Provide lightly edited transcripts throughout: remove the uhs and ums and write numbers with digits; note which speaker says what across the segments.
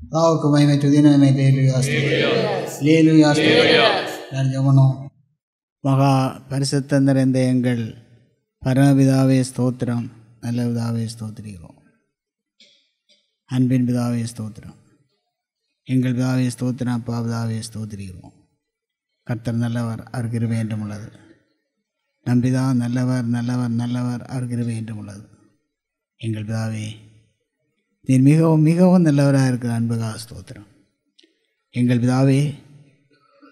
Speaker 1: தாவுக்கு மகிமை துதினமே ஜெபணும். மகா பரிசுத்த நிறைந்த எங்கள் பரமபிதாவே ஸ்தோத்திரம். நல்ல பிதாவே ஸ்தோத்திரிக்கிறோம். அன்பின் பிதாவே ஸ்தோத்திரம். எங்கள் பிதாவே ஸ்தோத்திரம். அப்பா பிதாவே ஸ்தோத்திரிக்கிறோம். கர்த்தர் நல்லவர், அவர் கிருபை என்றும் உள்ளது. நம்பிதா நல்லவர் நல்லவர் நல்லவர், அவர் கிருபை என்றும் உள்ளது. எங்கள் பிதாவே, நீர் மிகவும் மிகவும் நல்லவராக இருக்கிற அன்புகா ஸ்தோத்திரம். எங்கள் பிதாவே,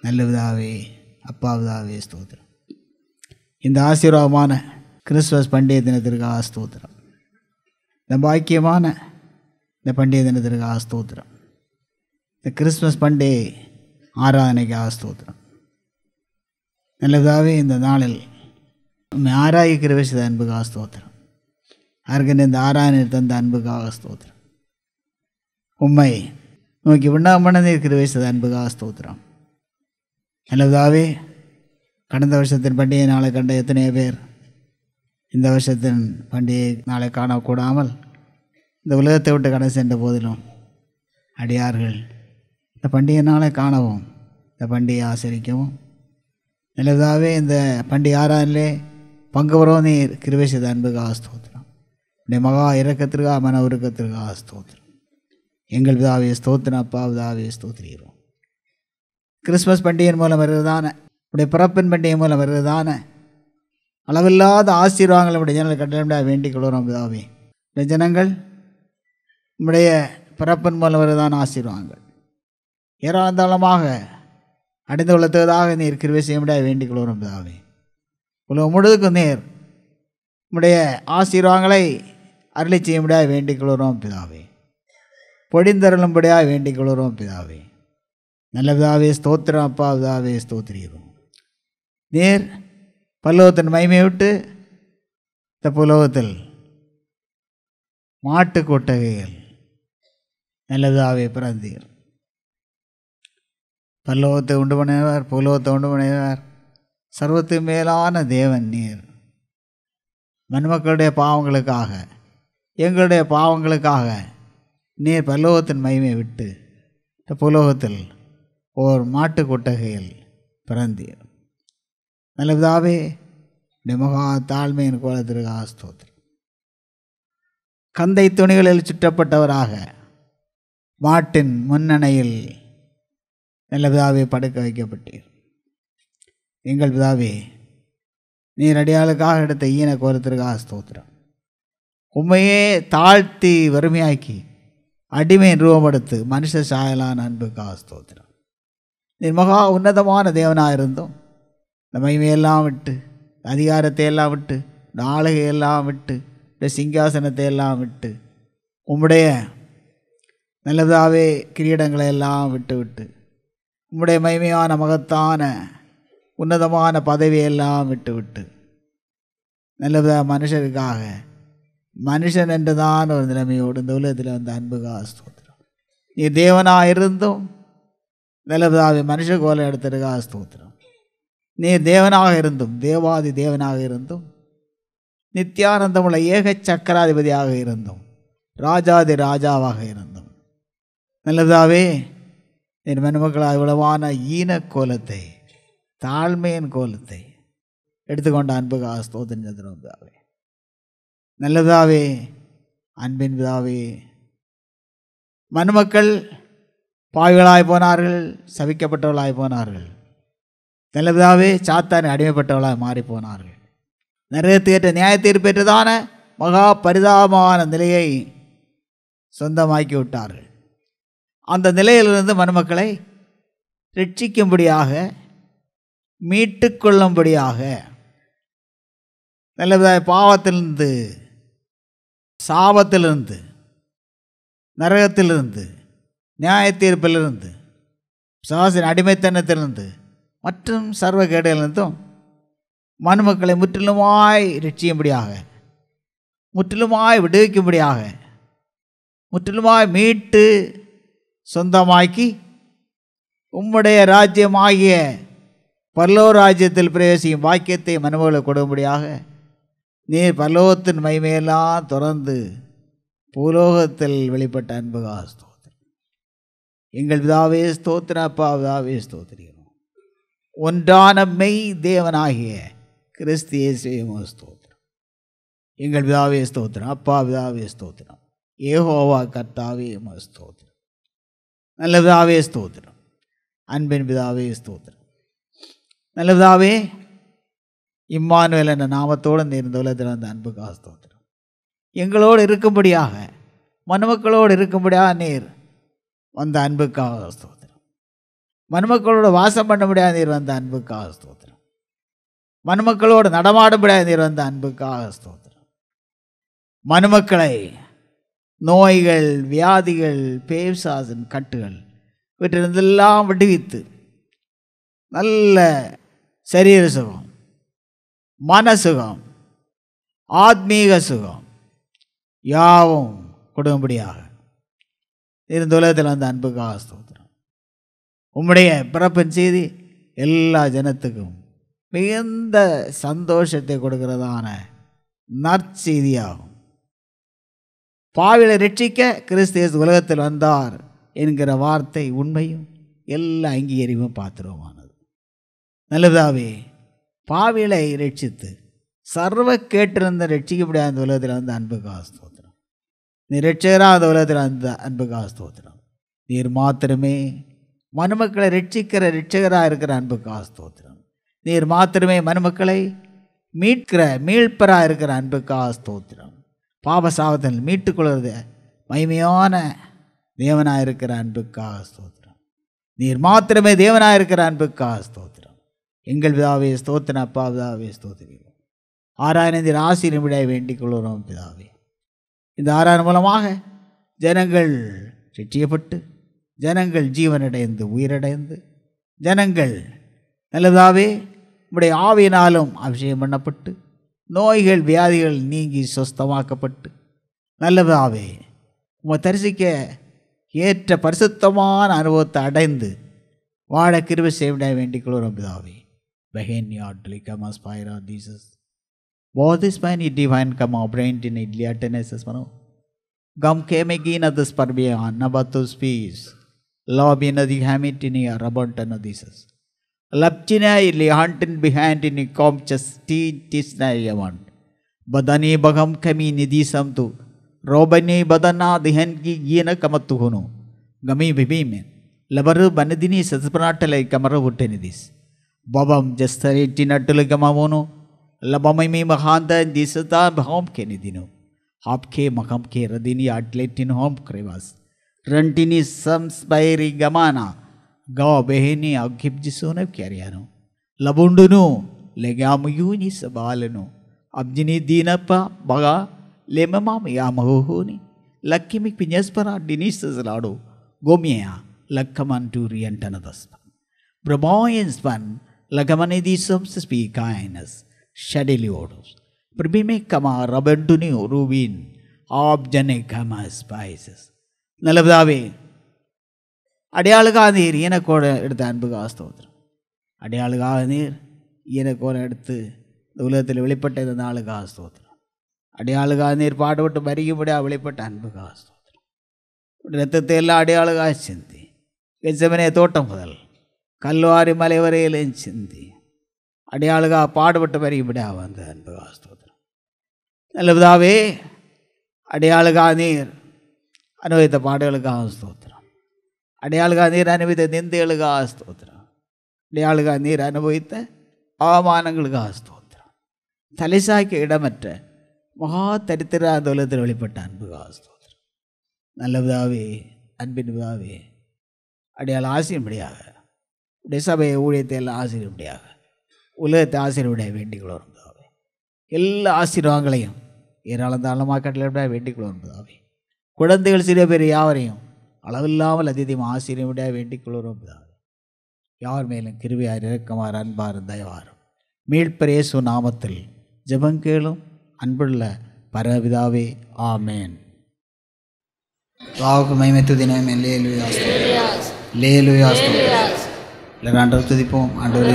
Speaker 1: நல்ல பிதாவே, அப்பா பிதாவே ஸ்தோத்திரம். இந்த ஆசீர்வாதமான கிறிஸ்துமஸ் பண்டிகை தினத்திற்காக ஸ்தோத்திரம். இந்த பாக்கியமான இந்த பண்டிகை தினத்திற்காக ஸ்தோத்திரம். இந்த கிறிஸ்துமஸ் பண்டிகை ஆராதனைக்காக ஸ்தோத்திரம். நல்ல பிதாவே, இந்த நாளில் ஆராய்க்கிற விஷயத்த அன்புக்காக ஸ்தோத்திரம். அவருக்கு இந்த ஆராதனை தந்த அன்புக்காக ஸ்தோத்திரம். உம்மை நோக்கி விண்ணாமனது இருக்கிற விஷயத்த அன்புக்காக ஸ்தோத்திரம். நல்லதாவே, கடந்த வருஷத்தின் பண்டிகை நாளை கண்ட எத்தனையோ பேர் இந்த வருஷத்தின் பண்டிகை நாளை காணக்கூடாமல் இந்த உலகத்தை விட்டு கடை சென்ற போதிலும் அடியார்கள் இந்த பண்டிகை நாளை காணவும், இந்த பண்டிகை ஆசரிக்கவும், நல்லதாவே இந்த பண்டிகை ஆராதனிலே பங்கு பெறவும் நீர் கிருபை செய்த அன்புக்காக ஸ்தோத்திரம். இந்த மகா இரக்கத்திற்காக மன உருக்கத்திற்காக ஸ்தோத்திரம். எங்கள் பிதாவே ஸ்தோத்திரம். அப்பா பிதாவே ஸ்தோத்திரிக்கிறோம். கிறிஸ்மஸ் பண்டிகையின் மூலம் வருவதான, உடைய பிறப்பின் பண்டிகை மூலம் வருவதான அளவில்லாத ஆசீர்வாதங்கள் நம்முடைய ஜனங்கள் கட்டளை வேண்டிக் கொள்கிறோம். பிதாவே, இந்த ஜனங்கள் நம்முடைய பிறப்பின் மூலம் வருவதான ஆசீர்வாதங்கள் ஏராளமாக அடைந்து கொள்ளத்ததாக நீர் கிருபை செய்ய முடியாது வேண்டிக் கொள்கிறோம். பிதாவே, உலகம் முழுவதுக்கும் நீர் நம்முடைய ஆசீர்வாதங்களை அருளை செய்ய முடியாது வேண்டிக் கொள்கிறோம். பிதாவே, பொழிந்தருளும்படியாக வேண்டிக் கொள்கிறோம். பிதாவே, நல்ல பிதாவே ஸ்தோத்திரம். அப்பா பிதாவே ஸ்தோத்திரிக்கிறோம். நீர் பல்லோகத்தின் மகிமையை விட்டு இந்த புலோகத்தில் மாட்டு கொட்டகைகள் நல்ல பிதாவே பிறந்தீர். பல்லோகத்தை உண்டு பண்ணினவர், புலோகத்தை உண்டு பண்ணினவர், சர்வத்துக்கு மேலான தேவன் நீர். மண்மக்களுடைய பாவங்களுக்காக, எங்களுடைய பாவங்களுக்காக நீர் பல்லோகத்தின் மகிமையை விட்டு இந்த புலோகத்தில் ஓர் மாட்டு கொட்டகையில் பிறந்தீர். நல்ல பிதாவே, மகா தாழ்மையின் கோலத்திற்காக ஸ்தோத்திரம். கந்தை துணிகளில் சுற்றப்பட்டவராக மாட்டின் முன்னணையில் நல்ல பிதாவே படுக்க வைக்கப்பட்டீர். எங்கள் பிதாவே, நீர் அடியாளுக்காக எடுத்த ஈன கோலத்திற்காக ஸ்தோத்திரம். உண்மையே தாழ்த்தி வறுமையாக்கி அடிமையின் ரூபமெடுத்து மனுஷ சாயலான அன்புக்காக ஸ்தோத்திரம். நீர் மகா உன்னதமான தேவனாக இருந்தும் இந்த மகிமையெல்லாம் விட்டு, அதிகாரத்தை எல்லாம் விட்டு, இந்த ஆளுகையெல்லாம் விட்டு, இந்த சிங்காசனத்தை எல்லாம் விட்டு, உம்முடைய நல்லதாவே கிரீடங்களை எல்லாம் விட்டு விட்டு, உம்முடைய மகிமையான மகத்தான உன்னதமான பதவியெல்லாம் விட்டு விட்டு, நல்லதா மனுஷருக்காக மனுஷன் என்றுதான் ஒரு நிலைமையோடு இந்த உலகத்தில் வந்த அன்புக்காக ஸ்தோத்திரம். நீ தேவனாக இருந்தும் நல்லதாவே மனுஷ கோலம் எடுத்ததுக்காக ஸ்தோத்திரம். நீ தேவனாக இருந்தும், தேவாதி தேவனாக இருந்தும், நித்தியானந்தமுள்ள ஏக சக்கராதிபதியாக இருந்தும், ராஜாதி ராஜாவாக இருந்தும், நல்லதாவே என் மனுமக்களாக இவ்வளவான ஈன கோலத்தை, தாழ்மையின் கோலத்தை எடுத்துக்கொண்ட அன்புக்காக ஸ்தோத்திரம் பிதாவே. நல்லதாவே, அன்பின் பிதாவே, மனுமக்கள் பாவிகளாய் போனார்கள், சபிக்கப்பட்டவர்களாய் போனார்கள். நல்ல பிதாவே, சாத்தானை அடிமைப்பட்டவர்களாய் மாறி போனார்கள். நரகத்துக்கேற்ற நியாய தீர்ப்பேற்றதான மகா பரிதாபமான நிலையை சொந்தமாக்கி விட்டார்கள். அந்த நிலையிலிருந்து மனுமக்களை ரட்சிக்கும்படியாக, மீட்டு கொள்ளும்படியாக, நல்ல பாவத்திலிருந்து, சாபத்திலிருந்து, நரகத்திலிருந்து, நியாய தீர்ப்பிலிருந்து, சாசின் அடிமைத்தனத்திலிருந்து மற்றும் சர்வ கேடுகளிலிருந்தும் மனுமக்களை முற்றிலுமாய் ரட்சிக்கும்படியாக, முற்றிலுமாய் விடுவிக்கும்படியாக, முற்றிலுமாய் மீட்டு சொந்தமாக்கி உம்முடைய ராஜ்யமாகிய பரலோக ராஜ்யத்தில் பிரவேசிக்கும் வாக்கியத்தை மனுமக்களை கொடுக்கும்படியாக நீர் பரலோகத்தின் மகிமையெல்லாம் தொடர்ந்து பூலோகத்தில் வெளிப்பட்ட அன்புக்காக ஸ்தோத்திரம். எங்கள் பிதாவே ஸ்தோத்திரம் அப்பா பிதாவே ஸ்தோத்திரிக்கிறோம். ஒன்றான மெய் தேவனாகிய கிறிஸ்து இயேசுவே ஸ்தோத்திரம். எங்கள் பிதாவே ஸ்தோத்திரம் அப்பா பிதாவே ஸ்தோத்திரம். யெகோவா கர்த்தாவே ஸ்தோத்திரம். நல்ல பிதாவே ஸ்தோத்திரம். அன்பின் பிதாவே ஸ்தோத்திரம். நல்ல பிதாவே, இம்மானுவேல் என்ற நாமத்தோடு இந்த உலகத்தில் வந்த அன்புக்காக ஸ்தோத்திரம். எங்களோடு இருக்கும்படியாக, மனுமக்களோடு இருக்கும்படியாக நீர் வந்த அன்புக்காக ஸ்தோத்திரம். மனுமக்களோடு வாசம் பண்ண முடியாத நீர் வந்த அன்புக்காக ஸ்தோத்திரம். மனுமக்களோடு நடமாடும்படியாக நீர் வந்த அன்புக்காக ஸ்தோத்திரம். மனுமக்களை நோய்கள், வியாதிகள், பேசாசின் கட்டுகள் இவற்றிலிருந்தெல்லாம் விடுவித்து நல்ல சரீர சுகம், மனசுகம், ஆத்மீக சுகம் யாவும் கொடுக்கும்படியாக இருந்த உலகத்தில் வந்த அன்புக்காக ஸ்தோத்திரம். உம்முடைய பிறப்பின் செய்தி எல்லா ஜனத்துக்கும் மிகுந்த சந்தோஷத்தை கொடுக்கிறதான நற்செய்தியாகும். பாவிகளை ரட்சிக்க கிறிஸ்து இயேசு உலகத்தில் வந்தார் என்கிற வார்த்தை உண்மையும் எல்லா அங்கீகரிப்பும் பாத்திரமானது. நல்லதாவே, பாவிகளை ரட்சித்து சர்வ கேட்டிருந்த ரட்சிக்க முடியாத அந்த உலகத்தில் வந்து அன்புக்காக ஸ்தோத்திரம். நீர் ரட்சகராக அந்த உலகத்தில் அந்த அன்புக்காக ஸ்தோத்திரம். நீர் மாத்திரமே மனுமக்களை ரட்சிக்கிற ரட்சகராக இருக்கிற அன்புக்காக ஸ்தோத்திரம். நீர் மாத்திரமே மனுமக்களை மீட்கிற மீட்பராக இருக்கிற அன்புக்காக ஸ்தோத்திரம். பாபசாபத்தில் மீட்டுக்கொள்வது மகிமையான தேவனாக இருக்கிற அன்புக்காக ஸ்தோத்திரம். நீர் மாத்திரமே தேவனாக இருக்கிற அன்புக்காக ஸ்தோத்திரம். எங்கள் பிதாவே ஸ்தோத்திரம் அப்பா பிதாவே ஸ்தோத்திரம். ஆராயணந்தின் ஆசீர்வாதம் விட வேண்டிக் கொள்கிறோம் பிதாவே. இந்த ஆராயணம் மூலமாக ஜனங்கள் ரட்சிக்கப்பட்டு, ஜனங்கள் ஜீவனடைந்து உயிரடைந்து, ஜனங்கள் நல்லதாவே உம்முடைய ஆவியினாலும் அபிஷேகம் பண்ணப்பட்டு, நோய்கள் வியாதிகள் நீங்கி சுஸ்தமாக்கப்பட்டு, நல்லதாவே உம்மை தரிசிக்க ஏற்ற பரிசுத்தமான அனுபவத்தை அடைந்து வாழ கிருபை செய்ய வேண்டிக் கொள்கிறோம் பிதாவே. Behenniatli kamas paira Jesus. Both is fine divine kama brain in idliatenesis mano. Gam kemegin at the sparbia nabatus peace. Lobby the hamitini rabantana dises. Lapchina li hunting behind in a compchas tisna yaman. Badani bagam kami nidisam tu. Robani badana the hengi yena kamatuhuno. Gami bibime. Labaru banadini saspanatale kamara utenidis. Babam jastaritinatula gamavono. Labamimi mahanda disata home kenidino. Hopke makamke radini atletin home crevas. Rantini some spiri gamana. Go beheni agibjisone carriano. Labundunu legamuyuni sabaleno. Abjini dinapa baga lemamam yamahohoni. Lakimik pinyaspara dinisas lado. Gomia lakamanturi and tanadaspa. Braboyans one. Lagamani sums speak kindness, shadily odors. Prabime kama rabanduni rubin, objane kama spices. Nalabdave Adialganir, Yenakoda at the Anbugastot. Adialganir, Yenakoda at the Ula the Vilipata and Alagastot. Adialganir part of the Bariguda Vilipat Anbugastot. Retatella Adialagashinti. Getsamane Totamfal. Kalluari Malavari Lenchindi. Adialaga part of the very Budavan and Bagastot. Alabdave Adialaga near Anoit the Padalaga Stotra. Adialaga near and with the Nindelaga Stotra. Dialaga near and with the Amanangalga Stotra. Thalisa Kedamata Maha Teritera Dola the Lipatan Bagastot. Alabdave and Bidwave Adialasim Briaga. Desabe ஊழியத்தில் ஆசீர்வதியாக உலகத்தை ஆசீர்வதிட வேண்டிக் கொள்கிறோம். எல்லா ஆசீர்வாதங்களையும் ஏராளந்தாளமாக கட்டளையிட வேண்டிக் கொள்கிறோம். குழந்தைகள் சிறிய பேர் யாவரையும் அளவில்லாமல் அதிகமாக ஆசீர்வதிட வேண்டிக் கொள்கிறோம். யார் மேலும் கிருபையார் இரக்கமார் அன்பார் தயவாரும் மீட்பர் இயேசு நாமத்தில் ஜெபங்கேளும் அன்புள்ள பரமபிதாவே ஆமென். வாக்கு மகிமை துதினமே அல்லேலூயா அல்லேலூயா அல்லேலூயா. Under to the poem, under the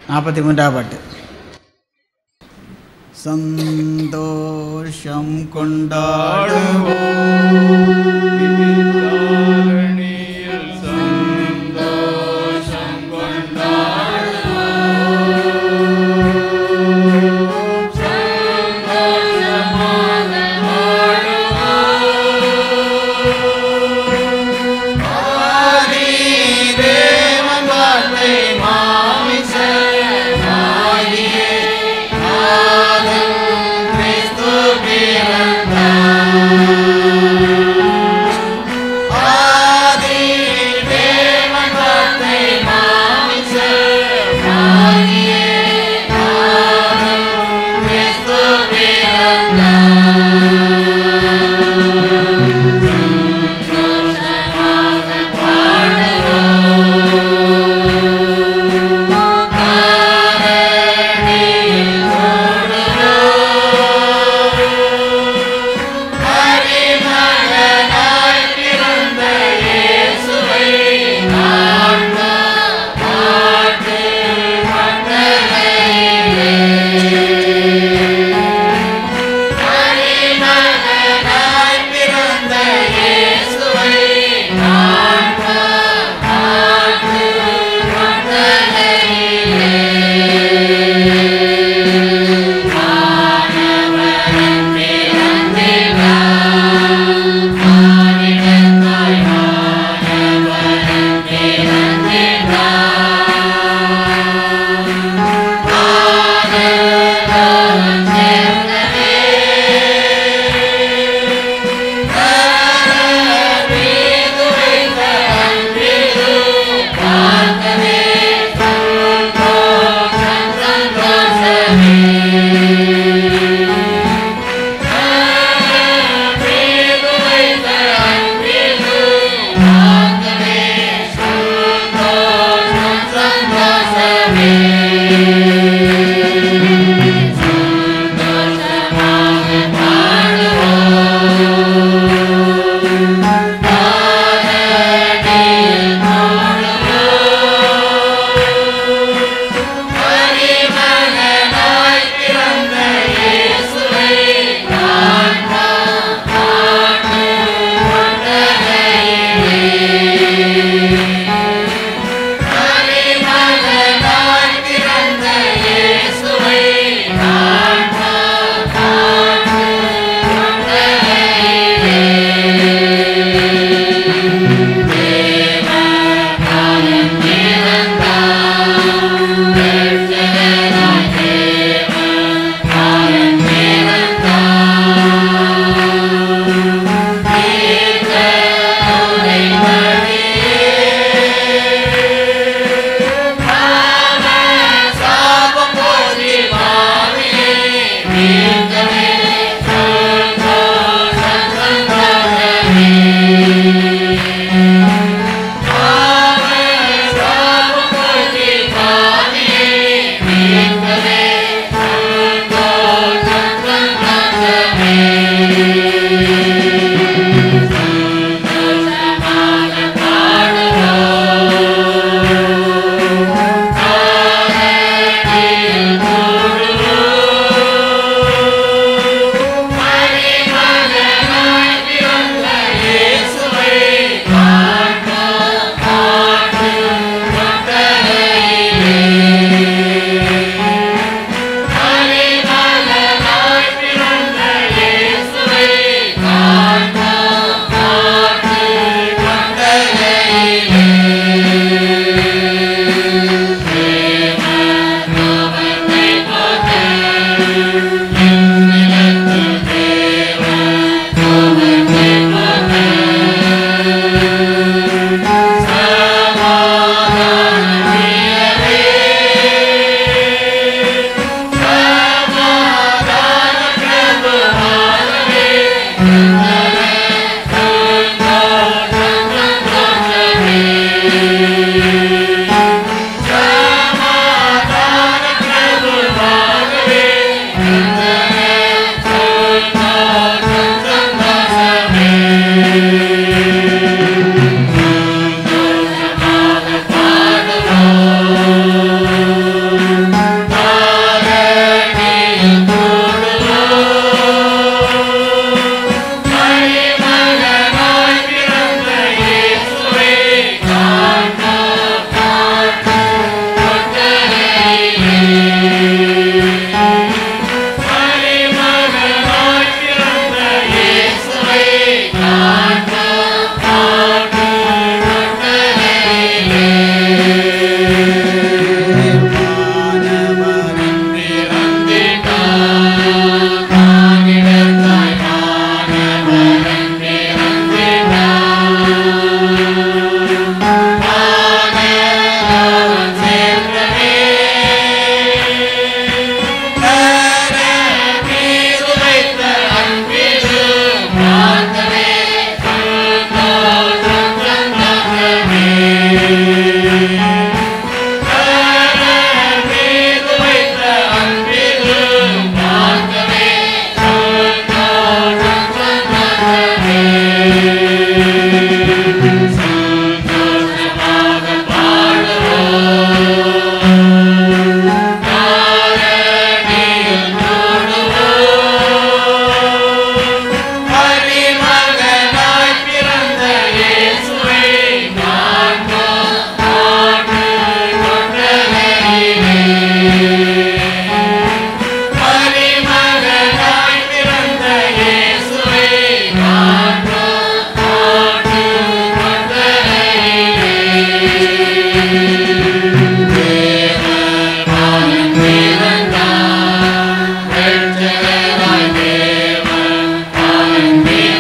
Speaker 1: Napati Munda, but சந்தோஷம் கொண்டாடுவோம்.
Speaker 2: Amen. Lord,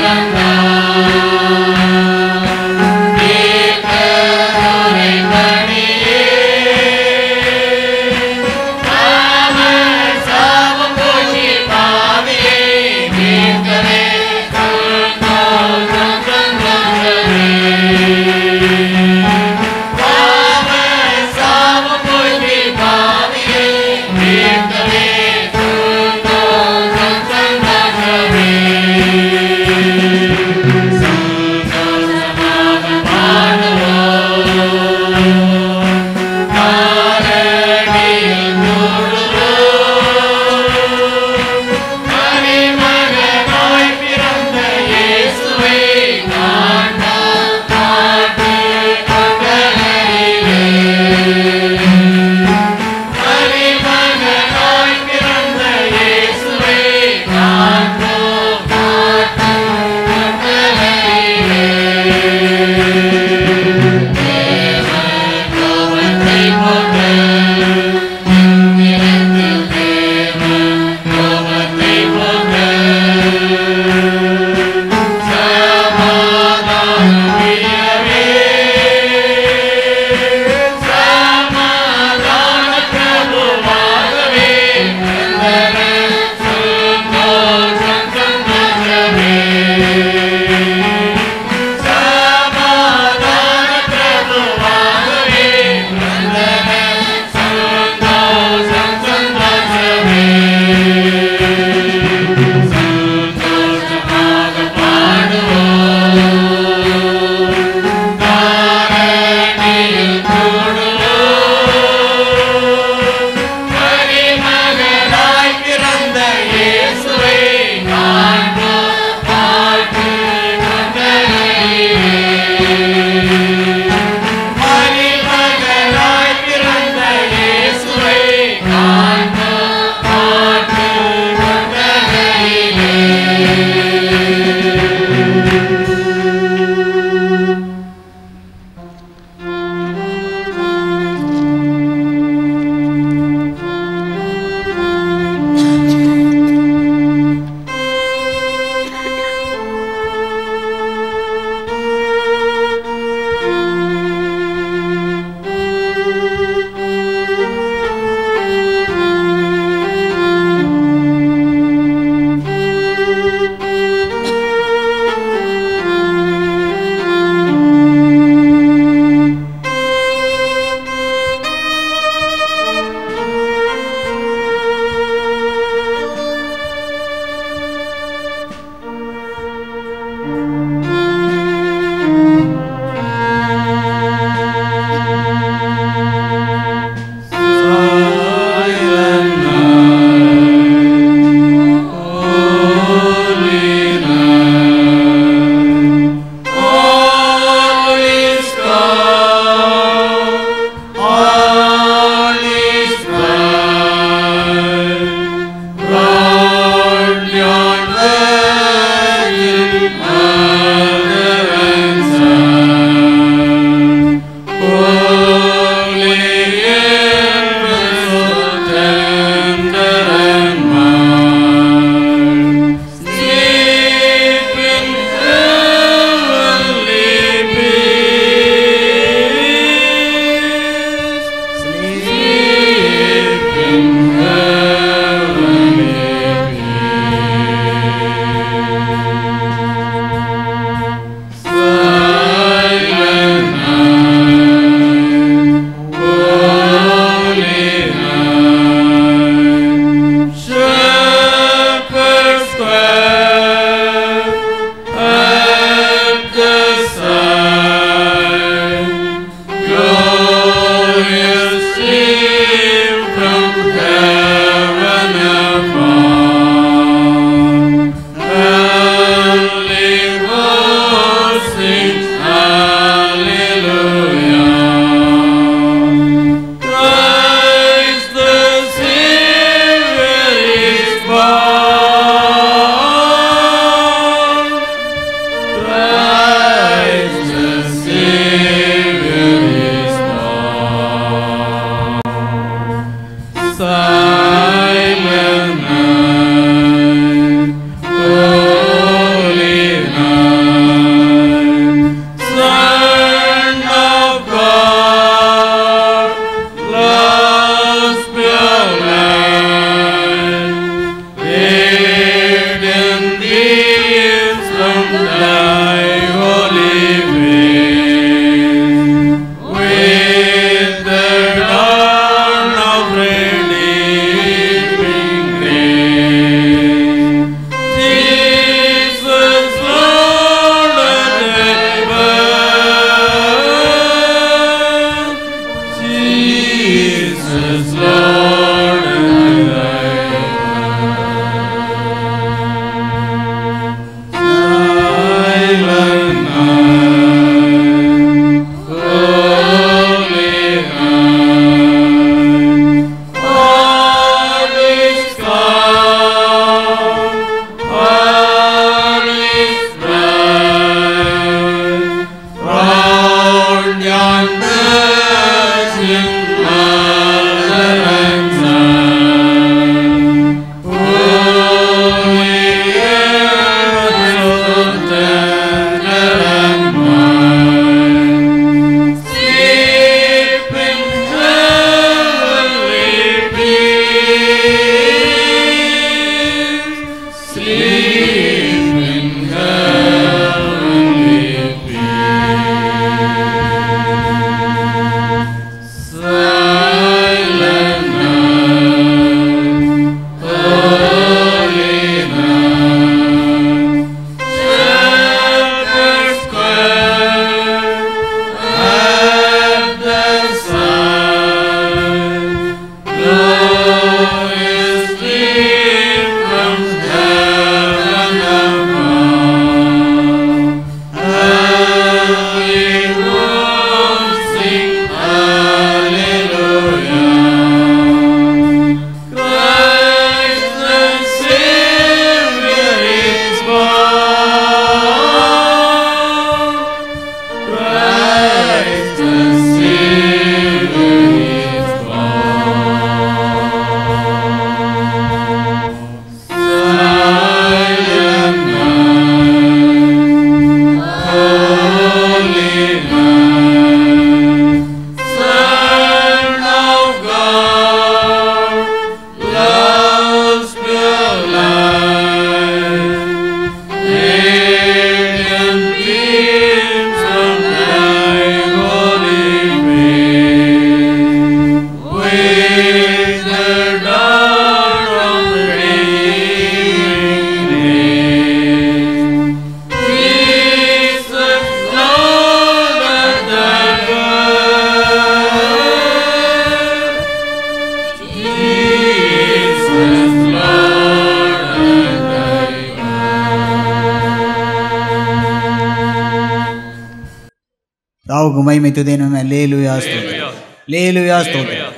Speaker 1: தாவுக்கு மகிமை துதியனுமே. லேலுயா ஸ்தோத்திரம், லேலுயா ஸ்தோத்திரம்.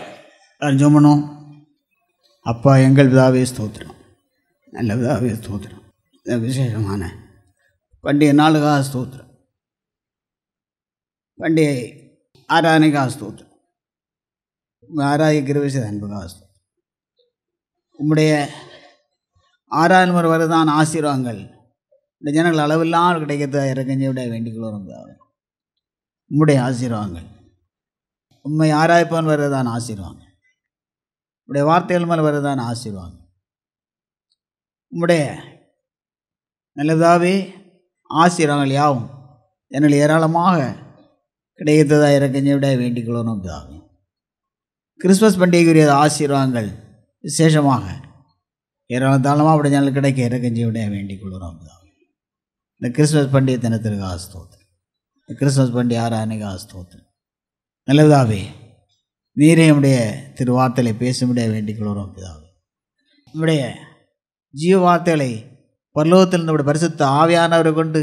Speaker 1: ஜெபம். அப்பா எங்கள் பிதாவே ஸ்தோத்திரம், நல்ல பிதாவே ஸ்தோத்திரம். விசேஷமான பண்டிகை நாளுக்காக ஸ்தோத்திரம், பண்டிகை ஆராதனைக்காக ஸ்தோத்திரம், ஆராதிக்கிற விஷய அன்புக்காக ஸ்தோத்திரம். உம்முடைய ஆராதனை முறை வருதான் ஆசீர்வாதங்கள் இந்த ஜனங்கள் அளவில்லாமல் கிடைக்கிறத இறக்கஞ்சி விட வேண்டிக் கொள்ளும். உம்முடைய ஆசீர்வாதங்கள், உண்மை ஆராய்ப்பவன் வருதான் ஆசீர்வாதங்கள், உம்முடைய வார்த்தைகள் மேல் வருதான் ஆசீர்வாதங்கள். உம்முடைய நல்லதாவே ஆசீர்வாதங்கள் யாவும் ஜனங்கள் ஏராளமாக கிடைத்ததா இறக்கஞ்சி விட வேண்டிக் கொள்ளணும். கிறிஸ்மஸ் பண்டிகைக்குரிய ஆசீர்வாதங்கள் விசேஷமாக ஏராளத்தாளமாக அப்படி ஜனங்கள் கிடைக்க இறக்கஞ்சி விட வேண்டிக் கொள்கிறோம். இந்த கிறிஸ்மஸ் பண்டிகை தினத்திற்காக ஸ்தோத்திரம், இந்த கிறிஸ்மஸ் பண்டிகை ஆராதனைக்காக ஸ்தோத்திரம். நல்லதாவே நீரே உடைய திருவார்த்தைகளை பேசும்படியாக வேண்டிக் கொள்கிறோம். பிதாவே உடைய ஜீவ வார்த்தைகளை பரலோகத்தில் நம்முடைய பரிசுத்த ஆவியானவரை கொண்டு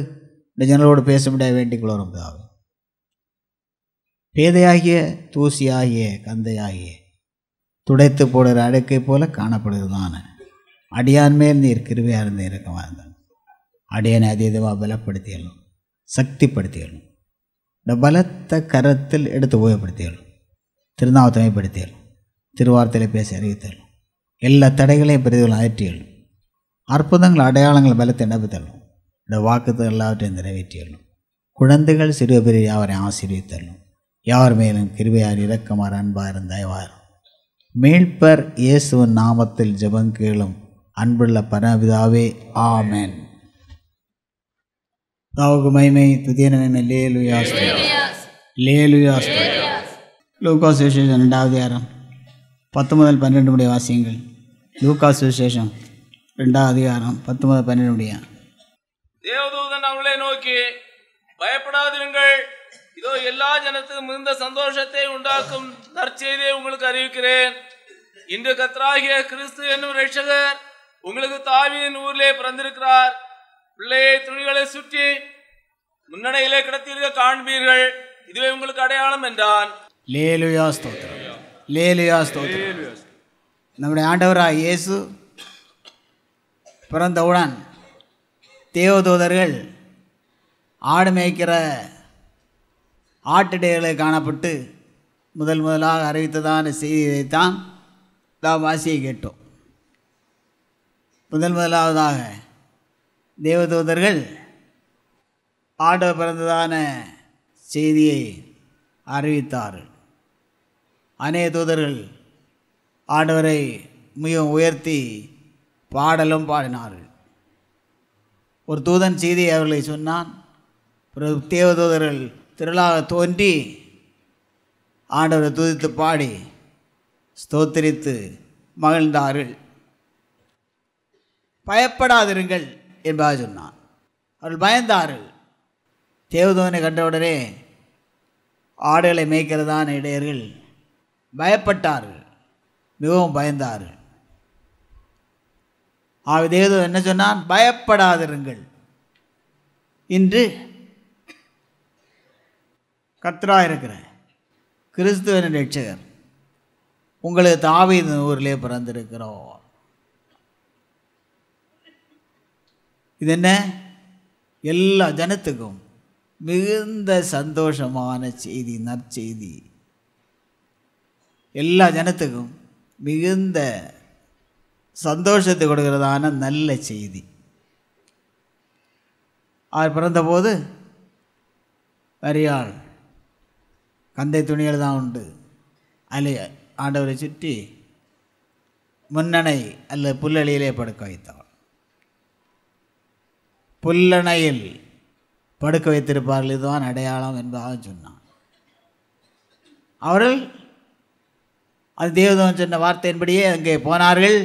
Speaker 1: இந்த ஜனங்களோடு பேசும்படியாக வேண்டிக் கொள்கிறோம். பிதாவே பேதையாகிய தூசியாகிய கந்தையாகிய துடைத்து போடுற அடுக்கை போல காணப்படுகிறதான அடியான் மேல் நீர் கிருபையாக இருந்து இறக்கமாக இருந்தாங்க. அடியானை அதீதமாக பலப்படுத்தியலும் சக்திப்படுத்தியலும் இந்த பலத்த கரத்தில் எடுத்து உபயோகப்படுத்தியலும் திருநாமத்தமைப்படுத்தியலும் திருவார்த்தையை பேசி அறிவித்தலும் எல்லா தடைகளையும் பெரிதும் அகற்றியலும் அற்புதங்கள் அடையாளங்கள் பலத்தை நிரப்பித்தலும் இந்த வாக்குகள் எல்லாவற்றையும் நிறைவேற்றியலும் குழந்தைகள் சிறு பெரிய அவரை ஆசீர்வித்தலும் யார் மேலும் கிருபையார் இரக்கமார் அன்பார் தயவார் மீட்பர் இயேசுவின் நாமத்தில் ஜெபம் கேளும் அன்புள்ள பரமபிதாவே, ஆமென். தாவுக்கு மகிமை துதியனுமே. லேலுயா ஸ்தோத்திரம், லேலுயா ஸ்தோத்திரம். லூக்கா சுவிசேஷம் 2வது அதிகாரம் 10-12 வாசியங்கள். லூக்கா சுவிசேஷம் 2வது அதிகாரம் 10-12.
Speaker 2: தேவதூதன் அவர்களை நோக்கி, பயப்படாதிருங்கள், இதோ எல்லா ஜனத்துக்கும் மிகுந்த சந்தோஷத்தை உண்டாக்கும் நற்செய்தியை உங்களுக்கு அறிவிக்கிறேன். இன்று கர்த்தராகிய கிறிஸ்து என்னும் இரட்சகர் உங்களுக்கு தாவீதின் ஊரிலே பிறந்திருக்கிறார். பிள்ளையை துணிகளை சுற்றி முன்னடையிலே கிடத்தியிருக்க காண்பீர்கள், இதுவே உங்களுக்கு அடையாளம் என்றான்.
Speaker 1: லேலுயா ஸ்தோத்திரம், லேலுயா ஸ்தோத்திரம். நம்முடைய ஆண்டவராக இயேசு பிறந்தவுடன் தேவதூதர்கள் ஆடு மேய்க்கிற ஆட்டிடைகளை காணப்பட்டு முதலாக அறிவித்ததான செய்தியைத்தான் நாம் வாசியை கேட்டோம். முதலாவதாக தேவதூதர்கள் ஆண்டவர் பிறந்ததான செய்தியை அறிவித்தார்கள். அநேக தூதர்கள் ஆண்டவரை மிகவும் உயர்த்தி பாடலும் பாடினார்கள். ஒரு தூதன் செய்தியை அவர்களை சொன்னான். தேவதூதர்கள் திரளாக தோன்றி ஆண்டவரை துதித்து பாடி ஸ்தோத்திரித்து மகிழ்ந்தார்கள். பயப்படாதிருங்கள் என்பதாக சொன்னான். அவர்கள் பயந்தார்கள். தேவதூதனை கண்டவுடனே ஆடுகளை மேய்க்கிறதான இடையர்கள் பயப்பட்டார்கள், மிகவும் பயந்தார்கள். தேவதூதன் என்ன சொன்னான்? பயப்படாதிருங்கள். இன்று கர்த்தராக இருக்கிற கிறிஸ்துவின் இரட்சகர் உங்களுக்கு தாவீதின் ஊரிலே பிறந்திருக்கிறோம். இது என்ன? எல்லா ஜனத்துக்கும் மிகுந்த சந்தோஷமான செய்தி, நற்செய்தி. எல்லா ஜனத்துக்கும் மிகுந்த சந்தோஷத்தை கொடுக்கிறதான நல்ல செய்தி. அவர் பிறந்தபோது மரியாள் கந்தை துணிகள் தான் உண்டு. அதில் ஆண்டவரை சுற்றி முன்னணை அல்லது புல்லணியிலே படுக்க வைத்தாள். புல்லணையில் படுக்க வைத்திருப்பார்கள், இதுதான் அடையாளம் என்பதாக சொன்னான். அவர்கள் அது தேவதூதன் சொன்ன வார்த்தையின்படியே அங்கே போனார்கள்.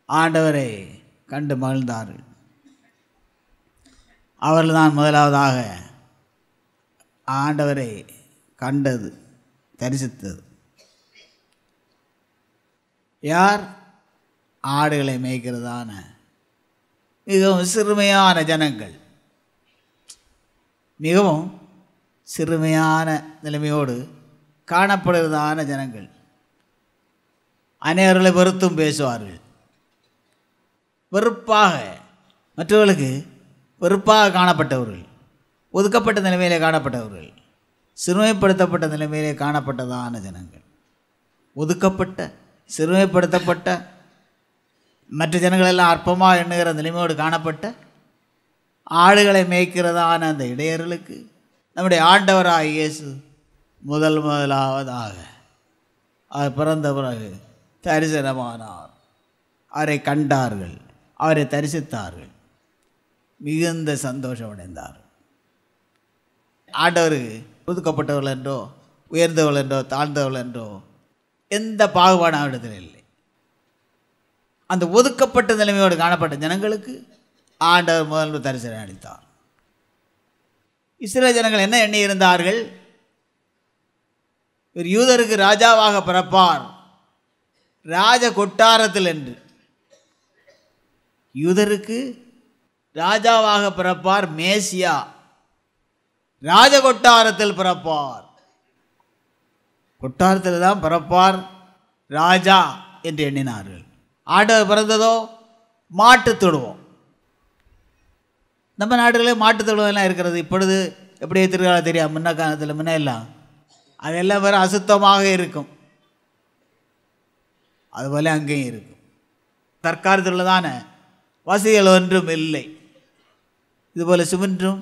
Speaker 1: ஆண்டவரை கண்டு மகிழ்ந்தார்கள். அவர்கள் தான் முதலாவதாக ஆண்டவரை கண்டது, தரிசித்தது. யார்? ஆடுகளை மேய்க்கிறதான மிகவும் சிறுமையான ஜனங்கள். மிகவும் சிறுமையான நிலைமையோடு காணப்படுகிறதான ஜனங்கள். அநேகர்களை வெறுத்தும் பேசுவார்கள். வெறுப்பாக, மற்றவர்களுக்கு வெறுப்பாக காணப்பட்டவர்கள், ஒதுக்கப்பட்ட நிலைமையிலே காணப்பட்டவர்கள், சிறுமைப்படுத்தப்பட்ட நிலைமையிலே காணப்பட்டதான ஜனங்கள், ஒதுக்கப்பட்ட சிறுமைப்படுத்தப்பட்ட மற்ற ஜனங்களெல்லாம் அற்பமாக எண்ணுகிற நிலைமையோடு காணப்பட்ட ஆடுகளை மேய்க்கிறதான அந்த இடையர்களுக்கு நம்முடைய ஆண்டவராக இயேசு முதலாவதாக அவர் பிறந்த பிறகு தரிசனமானார். அவரை கண்டார்கள், அவரை தரிசித்தார்கள், மிகுந்த சந்தோஷம் அடைந்தார். ஆண்டவருக்கு ஒதுக்கப்பட்டவர்கள் என்றோ உயர்ந்தவர்கள் என்றோ தாழ்ந்தவர்கள் என்றோ எந்த பாகுபாடு அவரிடத்தில் இல்லை. அந்த ஒதுக்கப்பட்ட நிலைமையோடு காணப்பட்ட ஜனங்களுக்கு ஆண்டவர் முதல் தரிசனம் அளித்தார். இஸ்ரேல் ஜனங்கள் என்ன எண்ணி இருந்தார்கள்? ஒரு யூதருக்கு ராஜாவாக பிறப்பார், ராஜ கொட்டாரத்தில் என்று. யூதருக்கு ராஜாவாக பிறப்பார் மேசியா, ராஜ கொட்டாரத்தில் பிறப்பார். கொட்டாரத்தில் தான் பிறப்பார் ராஜா என்று எண்ணினார்கள். ஆண்டவர் பிறந்ததோ மாட்டுத் தொழுவம். நம்ம நாடுகளே மாட்டுத் தொழுவெல்லாம் இருக்கிறது. இப்பொழுது எப்படி திருக்கால தெரியாது, முன்ன காலத்தில் முன்னெல்லாம் அதெல்லாம் வேறு அசுத்தமாக இருக்கும். அதுபோல் அங்கேயும் இருக்கும். தற்காலத்தில் உள்ளதான வசதிகள் ஒன்றும் இல்லை. இதுபோல் சிமெண்ட்டும்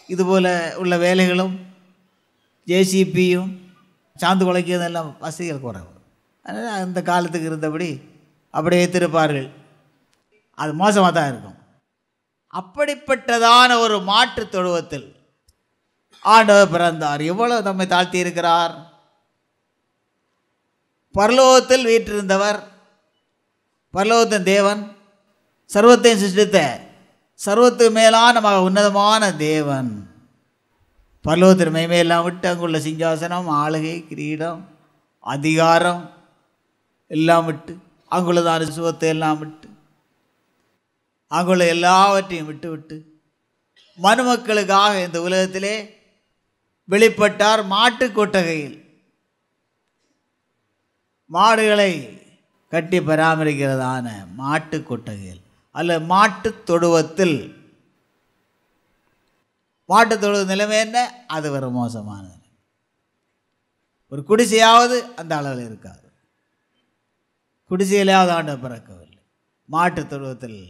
Speaker 1: இதுபோல் உள்ள வேலைகளும் ஜேசிபியும் சாந்து குலைக்கிறதெல்லாம் வசதிகள் குறைவு. அதனால் அந்த காலத்துக்கு இருந்தபடி அப்படியே திருப்பார்கள். அது மோசமாக தான் இருக்கும். அப்படிப்பட்டதான ஒரு மாற்றுத் தொழுவத்தில் ஆண்டவர் பிறந்தார். எவ்வளவு நம்மை தாழ்த்தி இருக்கிறார்! பரலோகத்தில் வீற்றிருந்தவர், பரலோகத்தின் தேவன், சர்வத்தையும் சிருஷ்டித்த சர்வத்துக்கு மேலான உன்னதமான தேவன், பரலோகத்தின் மகிமையெல்லாம் விட்டு அங்குள்ள சிங்காசனம், ஆளுகை, கிரீடம், அதிகாரம் எல்லாம் விட்டு, அங்குள்ளதான சுகத்தை எல்லாம் விட்டு, அங்குள்ள எல்லாவற்றையும் விட்டு விட்டு மனுமக்களுக்காக இந்த உலகத்திலே வெளிப்பட்டார். மாட்டு கொட்டகையில் மாடுகளை கட்டி பராமரிக்கிறதான மாட்டு கொட்டகையில் அல்ல மாட்டு தொடுவத்தில். மாட்டு தொழுவ நிலைமை என்ன? அது ஒரு மோசமானது. ஒரு குடிசையாவது அந்த அளவில் இருக்காது. குடிசையிலாவது ஆண்டு பிறக்கவில்லை, மாட்டு தொழுவத்தில்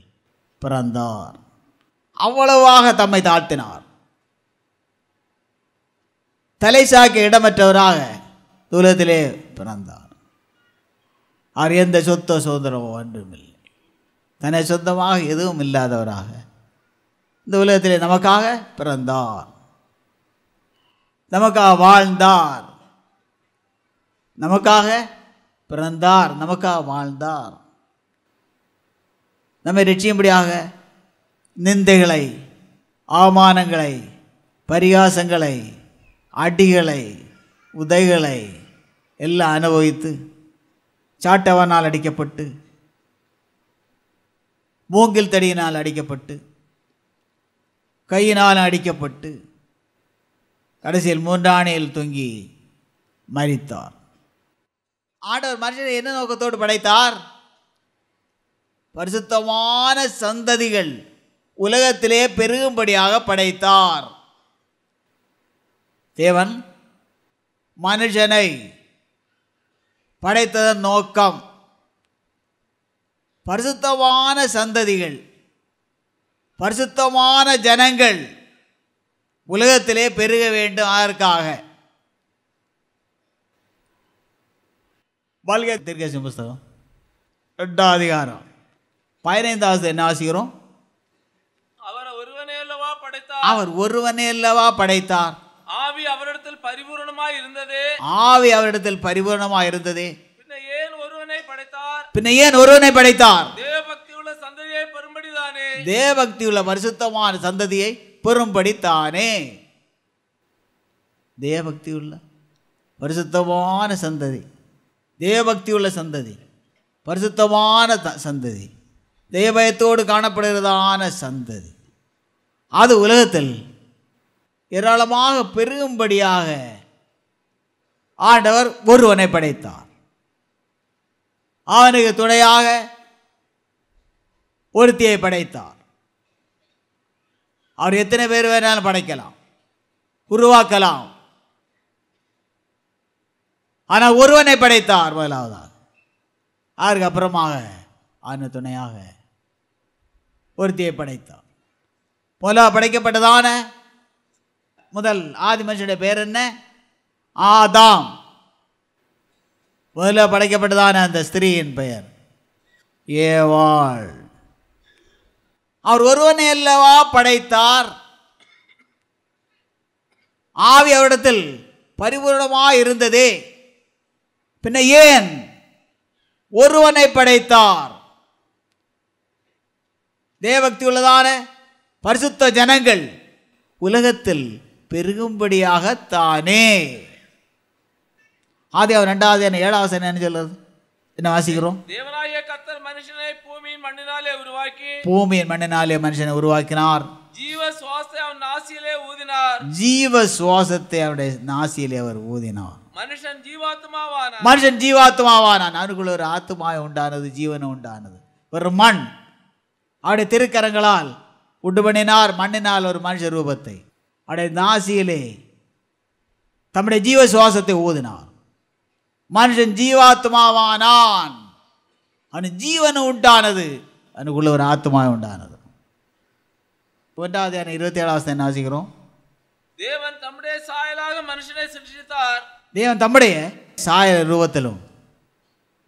Speaker 1: பிறந்தார். அவ்வளவாக தம்மை தாழ்த்தினார். தலை சாய்க்க இடமற்றவராக உலகத்திலே பிறந்தார். அவர் எந்த சொத்தோ சுதந்திரமோ ஒன்றும் இல்லை. தன்னை சொந்தமாக எதுவும் இல்லாதவராக இந்த உலகத்திலே நமக்காக பிறந்தார், நமக்காக வாழ்ந்தார், நமக்காக பிறந்தார், நமக்காக வாழ்ந்தார். நம்மை ரட்சியும்படியாக நிந்தைகளை, அவமானங்களை, பரிகாசங்களை, அடிகளை, உதைகளை எல்லாம் அனுபவித்து, சாட்டவனால் அடிக்கப்பட்டு, மூங்கில் தடியினால் அடிக்கப்பட்டு, கையினால் அடிக்கப்பட்டு, கடைசியில் 3 ஆணையில் தொங்கி மரித்தார். ஆண்டவர் மனுஷனை என்ன நோக்கத்தோடு படைத்தார்? பரிசுத்தமான சந்ததிகள் உலகத்திலே பெருகும்படியாக படைத்தார். தேவன் மனுஷனை படைத்ததன் நோக்கம் பரிசுத்தமான சந்ததிகள், பரிசுத்தமான ஜனங்கள் உலகத்திலே பெருக வேண்டும். அதற்காக மல்கியா தீர்க்கதரிசி புஸ்தகம் 2ஆம் அதிகாரம் 15வது என்ன வாசிக்கிறோம்? அவர் ஒருவனே அல்லவா படைத்தார்.
Speaker 2: ஆவி அவரிடத்தில் பரிபூரணமாய் இருந்ததே.
Speaker 1: ஆவி அவரிடத்தில் பரிபூரணமாய் இருந்ததே.
Speaker 2: பின்ன ஏன் ஒருவனை படைத்தார்?
Speaker 1: தேவபக்தியுள்ள சந்ததியை பெறும்படிதானே. தேவபக்தியுள்ள பரிசுத்தமான சந்ததியை பெறும்படித்தானே. தேவபக்தியுள்ள பரிசுத்தமான சந்ததி, தேவபக்தியுள்ள சந்ததி, பரிசுத்தமான சந்ததி, தெய்வபயத்தோடு காணப்படுகிறதான சந்ததி, அது உலகத்தில்
Speaker 3: ஏராளமாக பெருகும்படியாக ஆண்டவர் ஒருவனை படைத்தார். அவனுக்கு துணையாக ஒருத்தியை படைத்தார். அவர் எத்தனை பேர் வேணாலும் படைக்கலாம், உருவாக்கலாம். ஆனால் ஒருவனை படைத்தார் முதலாவதாக. அதற்கு அப்புறமாக அவனுக்கு துணையாக ஒருத்தியை படைத்தார். முதலாக படைக்கப்பட்டதான முதல் ஆதி மனுஷனுடைய பேர் என்ன? ஆதாம். முதல்ல படைக்கப்பட்டதான அந்த ஸ்திரீயின் பெயர் ஏவாள். அவர் ஒருவனை அல்லவா படைத்தார். ஆவி அவரிடத்தில் பரிபூர்ணமாக இருந்ததே, பின்ன ஏன் ஒருவனை படைத்தார்? தேவபக்தி உள்ளதான பரிசுத்த ஜனங்கள் உலகத்தில் பெருகும்படியாகத்தானே. ஆதியாகமம் 2 7 என்ன சொல்றது? என்ன வாசிக்கிறோம்?
Speaker 2: தேவனாகிய கர்த்தர் மனுஷனை பூமியின் மண்ணினாலே உருவாக்கி,
Speaker 3: பூமியின் மண்ணினாலே மனுஷனை உருவாக்கினார்.
Speaker 2: ஜீவ சுவாசத்தை அவன் நாசியிலே ஊதினார்.
Speaker 3: ஜீவ சுவாசத்தை அவருடைய நாசியிலே அவர் ஊதினார்.
Speaker 2: மனுஷன் ஜீவாத்மாவானான்.
Speaker 3: மனுஷன் ஜீவாத்மாவானான். அவனுக்குள்ள ஒரு ஆத்மாய் உண்டானது, ஜீவனம் உண்டானது. ஒரு மண் அவருடைய திருக்கரங்களால் உண்டு பண்ணினார். மண்ணினால் ஒரு மனுஷ ரூபத்தை அவருடைய நாசியிலே தம்முடைய ஜீவ சுவாசத்தை ஊதினார். மனுஷன் ஜீவாத்மாவானான். அவனு ஜீவனம் உண்டானது, அவனுக்குள்ள ஒரு ஆத்மாய் உண்டானது. 1 என்ன வாசிக்கிறோம்?
Speaker 2: தேவன் தம்முடைய சாயலாக மனுஷனை சிருஷ்டித்தார்.
Speaker 3: தேவன் தம்முடைய சாயல் ரூபத்திலும்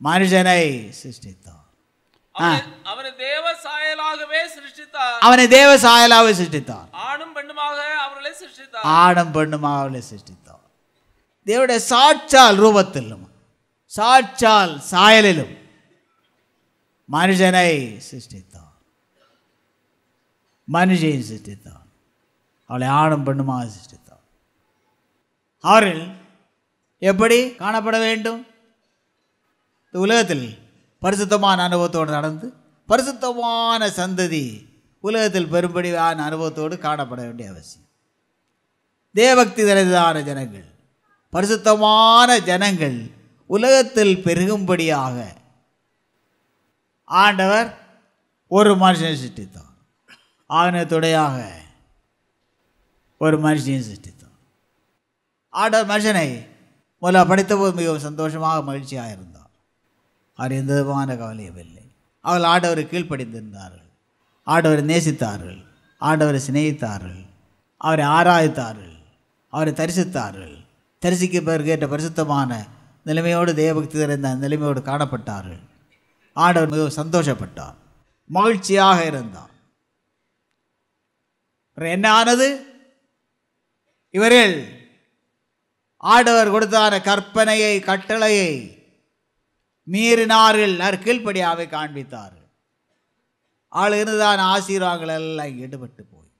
Speaker 3: மனுஷனை சிருஷ்டித்தார்.
Speaker 2: அவனை தேவ சாயலாகவே சிருஷ்டித்தார்.
Speaker 3: அவனை தேவ சாயலாகவே சிருஷ்டித்தார்.
Speaker 2: ஆணும் பெண்ணுமாக அவர்களை சிருஷ்டித்தார்.
Speaker 3: ஆணும் பெண்ணுமாக அவர்களை சிருஷ்டித்தார். தேவனுடைய சாட்சால் ரூபத்திலும் சாட்சால் சாயலிலும் மனுஷனை சிருஷ்டித்தார். மனுஷனை சிருஷ்டித்தார். அவளை ஆணும் பெண்ணுமாக சிருஷ்டித்தார். அவர்கள் எப்படி காணப்பட வேண்டும்? இந்த உலகத்தில் பரிசுத்தமான அனுபவத்தோடு நடந்து பரிசுத்தமான சந்ததி உலகத்தில் பெரும்படியான அனுபவத்தோடு காணப்பட வேண்டிய அவசியம். தேவபக்தி நிறைந்ததான ஜனங்கள், பரிசுத்தமான ஜனங்கள் உலகத்தில் பெருகும்படியாக ஆண்டவர் ஒரு மனுஷனை சிருஷ்டித்தார். ஆணத்துடையாக ஒரு மனுஷனை சிருஷ்டித்தார். ஆண்டவர் மனுஷனை முதல்ல படைத்தபோது மிகவும் சந்தோஷமாக மகிழ்ச்சியாக இருந்தார். அவர் எந்த விதமான கவலையும் இல்லை. அவர்கள் ஆண்டவரை கீழ்ப்படிந்திருந்தார்கள், ஆண்டவரை நேசித்தார்கள், ஆண்டவரை சிநேகித்தார்கள், அவரை ஆராய்த்தார்கள், அவரை தரிசித்தார்கள். தரிசிக்க பிறகு ஏற்ற பரிசுத்தமான நிலைமையோடு தேவபக்தி நிறைந்த நிலைமையோடு காணப்பட்டார்கள். ஆண்டவர் மிகவும் சந்தோஷப்பட்டார், மகிழ்ச்சியாக இருந்தார். என்ன ஆனது? இவர்கள் ஆண்டவர் கொடுத்தான கற்பனையை கட்டளையை மீறினார்கள். கீழ்ப்படியாவை காண்பித்தார்கள். அவள் இருந்ததான ஆசீர்வாதங்கள் எல்லாம் ஈடுபட்டு போய்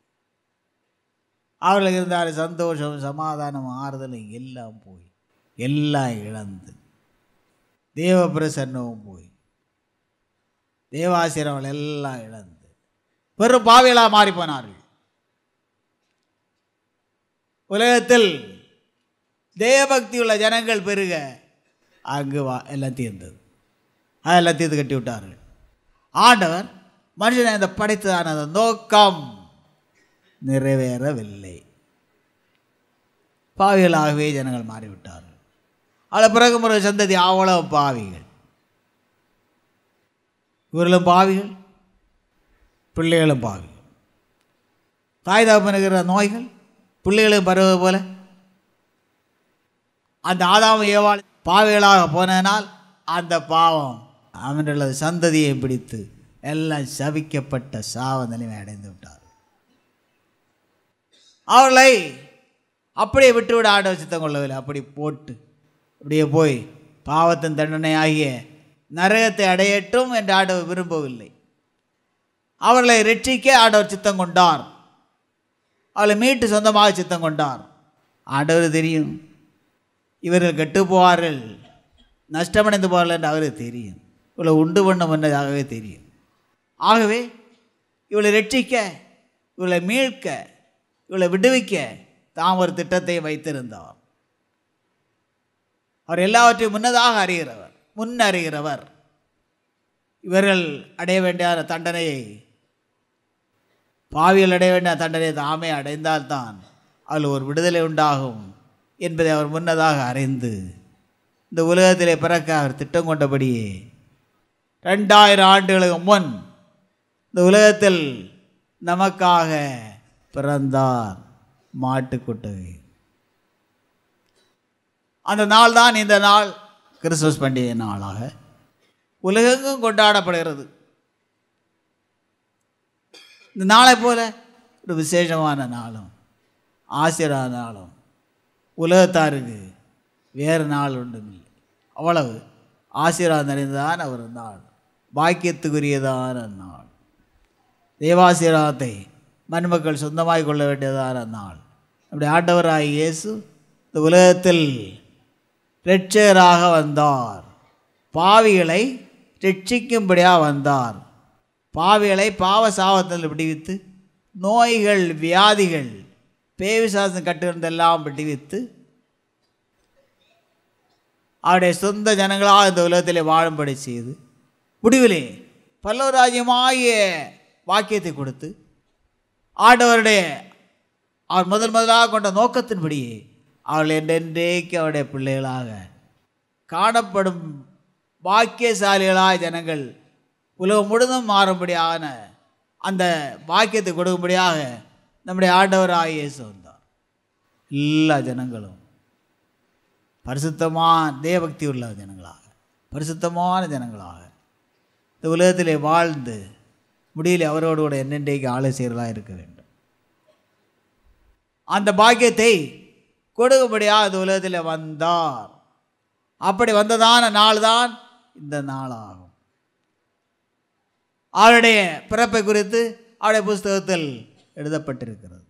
Speaker 3: அவர்களுக்கு இருந்தான சந்தோஷம், சமாதானம், ஆறுதல் எல்லாம் போய் எல்லாம் இழந்து தேவ பிரசன்னமும் போய் தேவாசீர்வாதங்கள் எல்லாம் இழந்து பெரும் பாவிகளாக மாறி போனார்கள். உலகத்தில் தேவபக்தி உள்ள ஜனங்கள் பெருக அங்கு எல்லாம் தீர்ந்தது. அதெல்லாம் தீர்த்து கட்டி விட்டார்கள். ஆண்டவர் மனுஷனை இந்த படைத்ததான நோக்கம் நிறைவேறவில்லை. பாவிகளாகவே ஜனங்கள் மாறிவிட்டார்கள். அதில் பிறகு முறை சந்ததி அவ்வளவு பாவிகள். இவர்களும் பாவிகள், பிள்ளைகளும் பாவிகள். தாய் தகப்பனுக்கிற நோய்கள் பிள்ளைகளும் பருவது போல அந்த ஆதாம் ஏவாள் பாவிகளாக போனதனால் அந்த பாவம் அவர்களது சந்ததியை பிடித்து எல்லாம் சபிக்கப்பட்ட சாவ நிலைமை அடைந்து விட்டார். அவர்களை அப்படியே விட்டுவிட ஆண்டவர் சித்தம் கொள்ளவில்லை. அப்படி போட்டு அப்படியே போய் பாவத்தின் தண்டனை ஆகிய நரகத்தை அடையட்டும் என்று ஆண்டவர் விரும்பவில்லை. அவர்களை ரட்சிக்க ஆண்டவர் சித்தம் கொண்டார். அவளை மீட்டு சொந்தமாக சித்தம் கொண்டார். ஆண்டவர் தெரியும் இவர்கள் கெட்டு போவார்கள், நஷ்டமடைந்து போவார்கள் என்று அவருக்கு தெரியும். இவளை உண்டு பண்ணும் என்றதாகவே தெரியும். ஆகவே இவளை ரட்சிக்க, இவளை மீட்க, இவளை விடுவிக்க தாம் ஒரு திட்டத்தை வைத்திருந்தார். அவர் எல்லாவற்றையும் முன்னதாக அறிகிறவர், முன்னறிகிறவர். இவர்கள் அடைய வேண்டிய தண்டனையை, பாவிகள் அடைய வேண்டிய தண்டனையை தாமே அடைந்தால்தான் அதில் ஒரு விடுதலை உண்டாகும் என்பதை அவர் முன்னதாக அறிந்து இந்த உலகத்திலே பிறக்க அவர் திட்டம் கொண்டபடியே 2000 ஆண்டுகளுக்கு முன் இந்த உலகத்தில் நமக்காக பிறந்தார் மாட்டுக்குட்டகை. அந்த நாள் தான் இந்த நாள் கிறிஸ்துமஸ் பண்டிகை நாளாக உலகெங்கும் கொண்டாடப்படுகிறது. இந்த நாளை போல ஒரு விசேஷமான நாளும் ஆசீர்வாத நாளும் உலகத்தாருக்கு வேறு நாள் ஒன்றுமில்லை. அவ்வளவு ஆசீர்வாதம் நிறைந்ததான ஒரு நாள், பாக்கியத்துக்குரியதான நாள், தேவாசீர்வாதத்தை மண்மக்கள் சொந்தமாய் கொள்ள வேண்டியதான நாள். அப்படி ஆண்டவராய் இயேசு இந்த உலகத்தில் இரட்சகராக வந்தார். பாவிகளை ரட்சிக்கும்படியாக வந்தார். பாவிகளை பாவ சாபத்தில் விடுவித்து, நோய்கள் வியாதிகள் பேவிசாசம் கட்டிருந்தெல்லாம் விடுவித்து, அவருடைய சொந்த ஜனங்களாக இந்த உலகத்திலே வாழும்படி செய்து, முடிவிலே பல்லவராஜ்யமாகிய வாக்கியத்தை கொடுத்து, ஆண்டவருடைய அவர் முதலாக கொண்ட நோக்கத்தின்படியே அவர்கள் என்றென்றைக்கு அவருடைய பிள்ளைகளாக காணப்படும் பாக்கியசாலிகளாக ஜனங்கள் உலகம் முழுதும் மாறும்படியான அந்த பாக்கியத்தை கொடுக்கும்படியாக நம்முடைய ஆண்டவராக இயேசு வந்தார். எல்லா ஜனங்களும் பரிசுத்தமான தேவபக்தி உள்ள ஜனங்களாக, பரிசுத்தமான ஜனங்களாக இந்த உலகத்திலே வாழ்ந்து முடியல அவரோடு கூட என்னென்றைக்கு ஆலோசகர்களாக இருக்க வேண்டும். அந்த பாக்கியத்தை கொடுக்கும்படியாக இந்த உலகத்தில் வந்தார். அப்படி வந்ததான நாள் தான் இந்த நாளாகும். அவருடைய பிறப்பை குறித்து அவருடைய புஸ்தகத்தில் எழுதப்பட்டிருக்கிறது.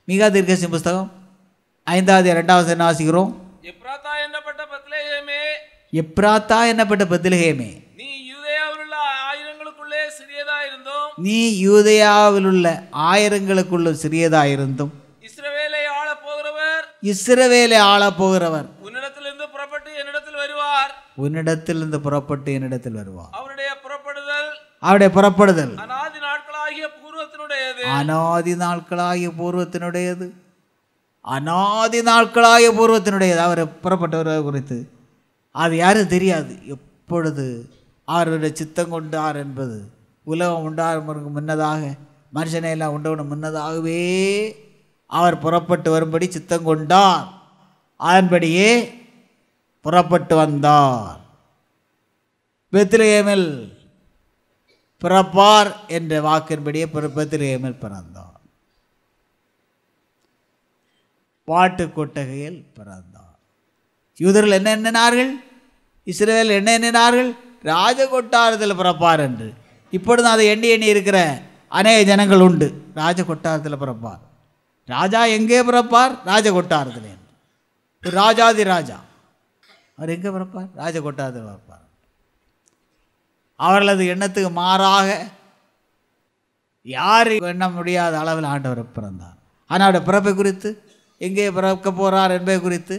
Speaker 3: மீகா தீர்க்கதரிசி புஸ்தகம் 5:2 வாசிக்கிறோம்.
Speaker 2: எப்ராத்தா என்னப்பட்ட பெத்லெகேமே,
Speaker 3: எப்ராத்தா என்னப்பட்ட பெத்லெகேமே,
Speaker 2: நீ யூதேயாவிலுள்ள ஆயிரங்களுக்குள்ளே சிறியதாயிருந்தும்,
Speaker 3: நீ யூதேயாவிலுள்ள ஆயிரங்களுக்குள்ள சிறியதாயிருந்தும்,
Speaker 2: இஸ்ரவேலை ஆளப் போகிறவர்,
Speaker 3: இஸ்ரவேலை ஆளப் போகிறவர்
Speaker 2: உன்னிடத்திலிருந்து புறப்பட்டு என்னிடத்தில் வருவார்,
Speaker 3: உன்னிடத்திலிருந்து புறப்பட்டு என்னிடத்தில் வருவார்.
Speaker 2: அவருடைய புறப்படுதல்,
Speaker 3: அவருடைய புறப்படுதல்
Speaker 2: அநாதி நாட்களாகிய பூர்வத்தினுடையது,
Speaker 3: அநாதி நாட்களாகிய பூர்வத்தினுடையது, அநாதி நாட்களாகிய பூர்வத்தினுடையது. அவர் புறப்பட்டவர் குறித்து அது யாரும் தெரியாது. எப்பொழுது அவருடைய சித்தம் கொண்டார் என்பது உலகம் உண்டாருக்கு முன்னதாக, மனுஷனை எல்லாம் உண்டவனும் முன்னதாகவே அவர் புறப்பட்டு வரும்படி சித்தம் கொண்டார். அதன்படியே புறப்பட்டு வந்தார். பெத்லெகேமில் பிறப்பார் என்ற வாக்கின்படியே பெத்லெகேமில் பிறந்தார். பாட்டு கொட்டகையில் பிறந்தார். யூதர்கள் என்ன எண்ணினார்கள்? இஸ்ரவேல் என்ன எண்ணினார்கள்? ராஜ கொட்டாரத்தில் பிறப்பார் என்று. இப்பொழுது அதை எண்ணி இருக்கிற அநேக ஜனங்கள் உண்டு. ராஜ கொட்டாரத்தில் பிறப்பார். ராஜா எங்கே பிறப்பார்? ராஜ கொட்டாரத்தில். ராஜாதி ராஜா அவர் எங்கே பிறப்பார்? ராஜ கொட்டாரத்தில் பிறப்பார். அவர்களது எண்ணத்துக்கு மாறாக யாரும் எண்ண முடியாத அளவில் ஆண்டவர் பிறந்தார். ஆனால் அவருடைய பிறப்பை குறித்து, எங்கே பிறக்க போகிறார் என்பதை குறித்து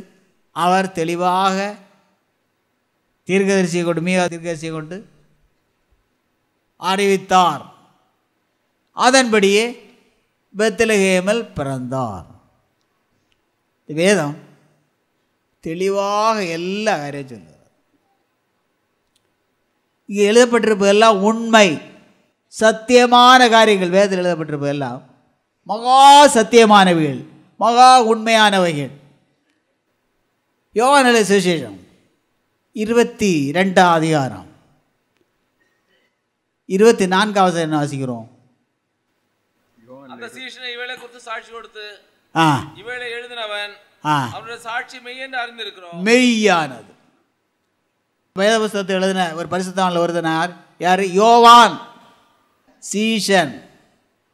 Speaker 3: அவர் தெளிவாக தீர்க்கதரிசியை கொண்டு, மீகா தீர்க்கதரிசியை கொண்டு அறிவித்தார். அதன்படியே பெத்லெகேமில் பிறந்தார். வேதம் தெளிவாக எல்லா காரியம் சொல்லுகிறது. இங்கே எழுதப்பட்டிருப்பதெல்லாம் உண்மை, சத்தியமான காரியங்கள். வேதத்தில் எழுதப்பட்டிருப்பதெல்லாம் மகா சத்தியமானவைகள், மகா உண்மையானவைகள். யோவான் சுவிசேஷம் 22 அதிகாரம் 24 என்ன வாசிக்கிறோம்?
Speaker 2: அந்த சீஷனை இவளை குறித்து சாட்சி கொடுத்து இவளை எழுதினவன் அவருடைய சாட்சி மெய் என்று அறிந்திருக்கிறோம்.
Speaker 3: மெய்யானது. வேத புஸ்தகத்தை எழுதின ஒரு பரிசுத்தவான்ல ஒருத்தனார் யார்? யோவான் சீஷன்.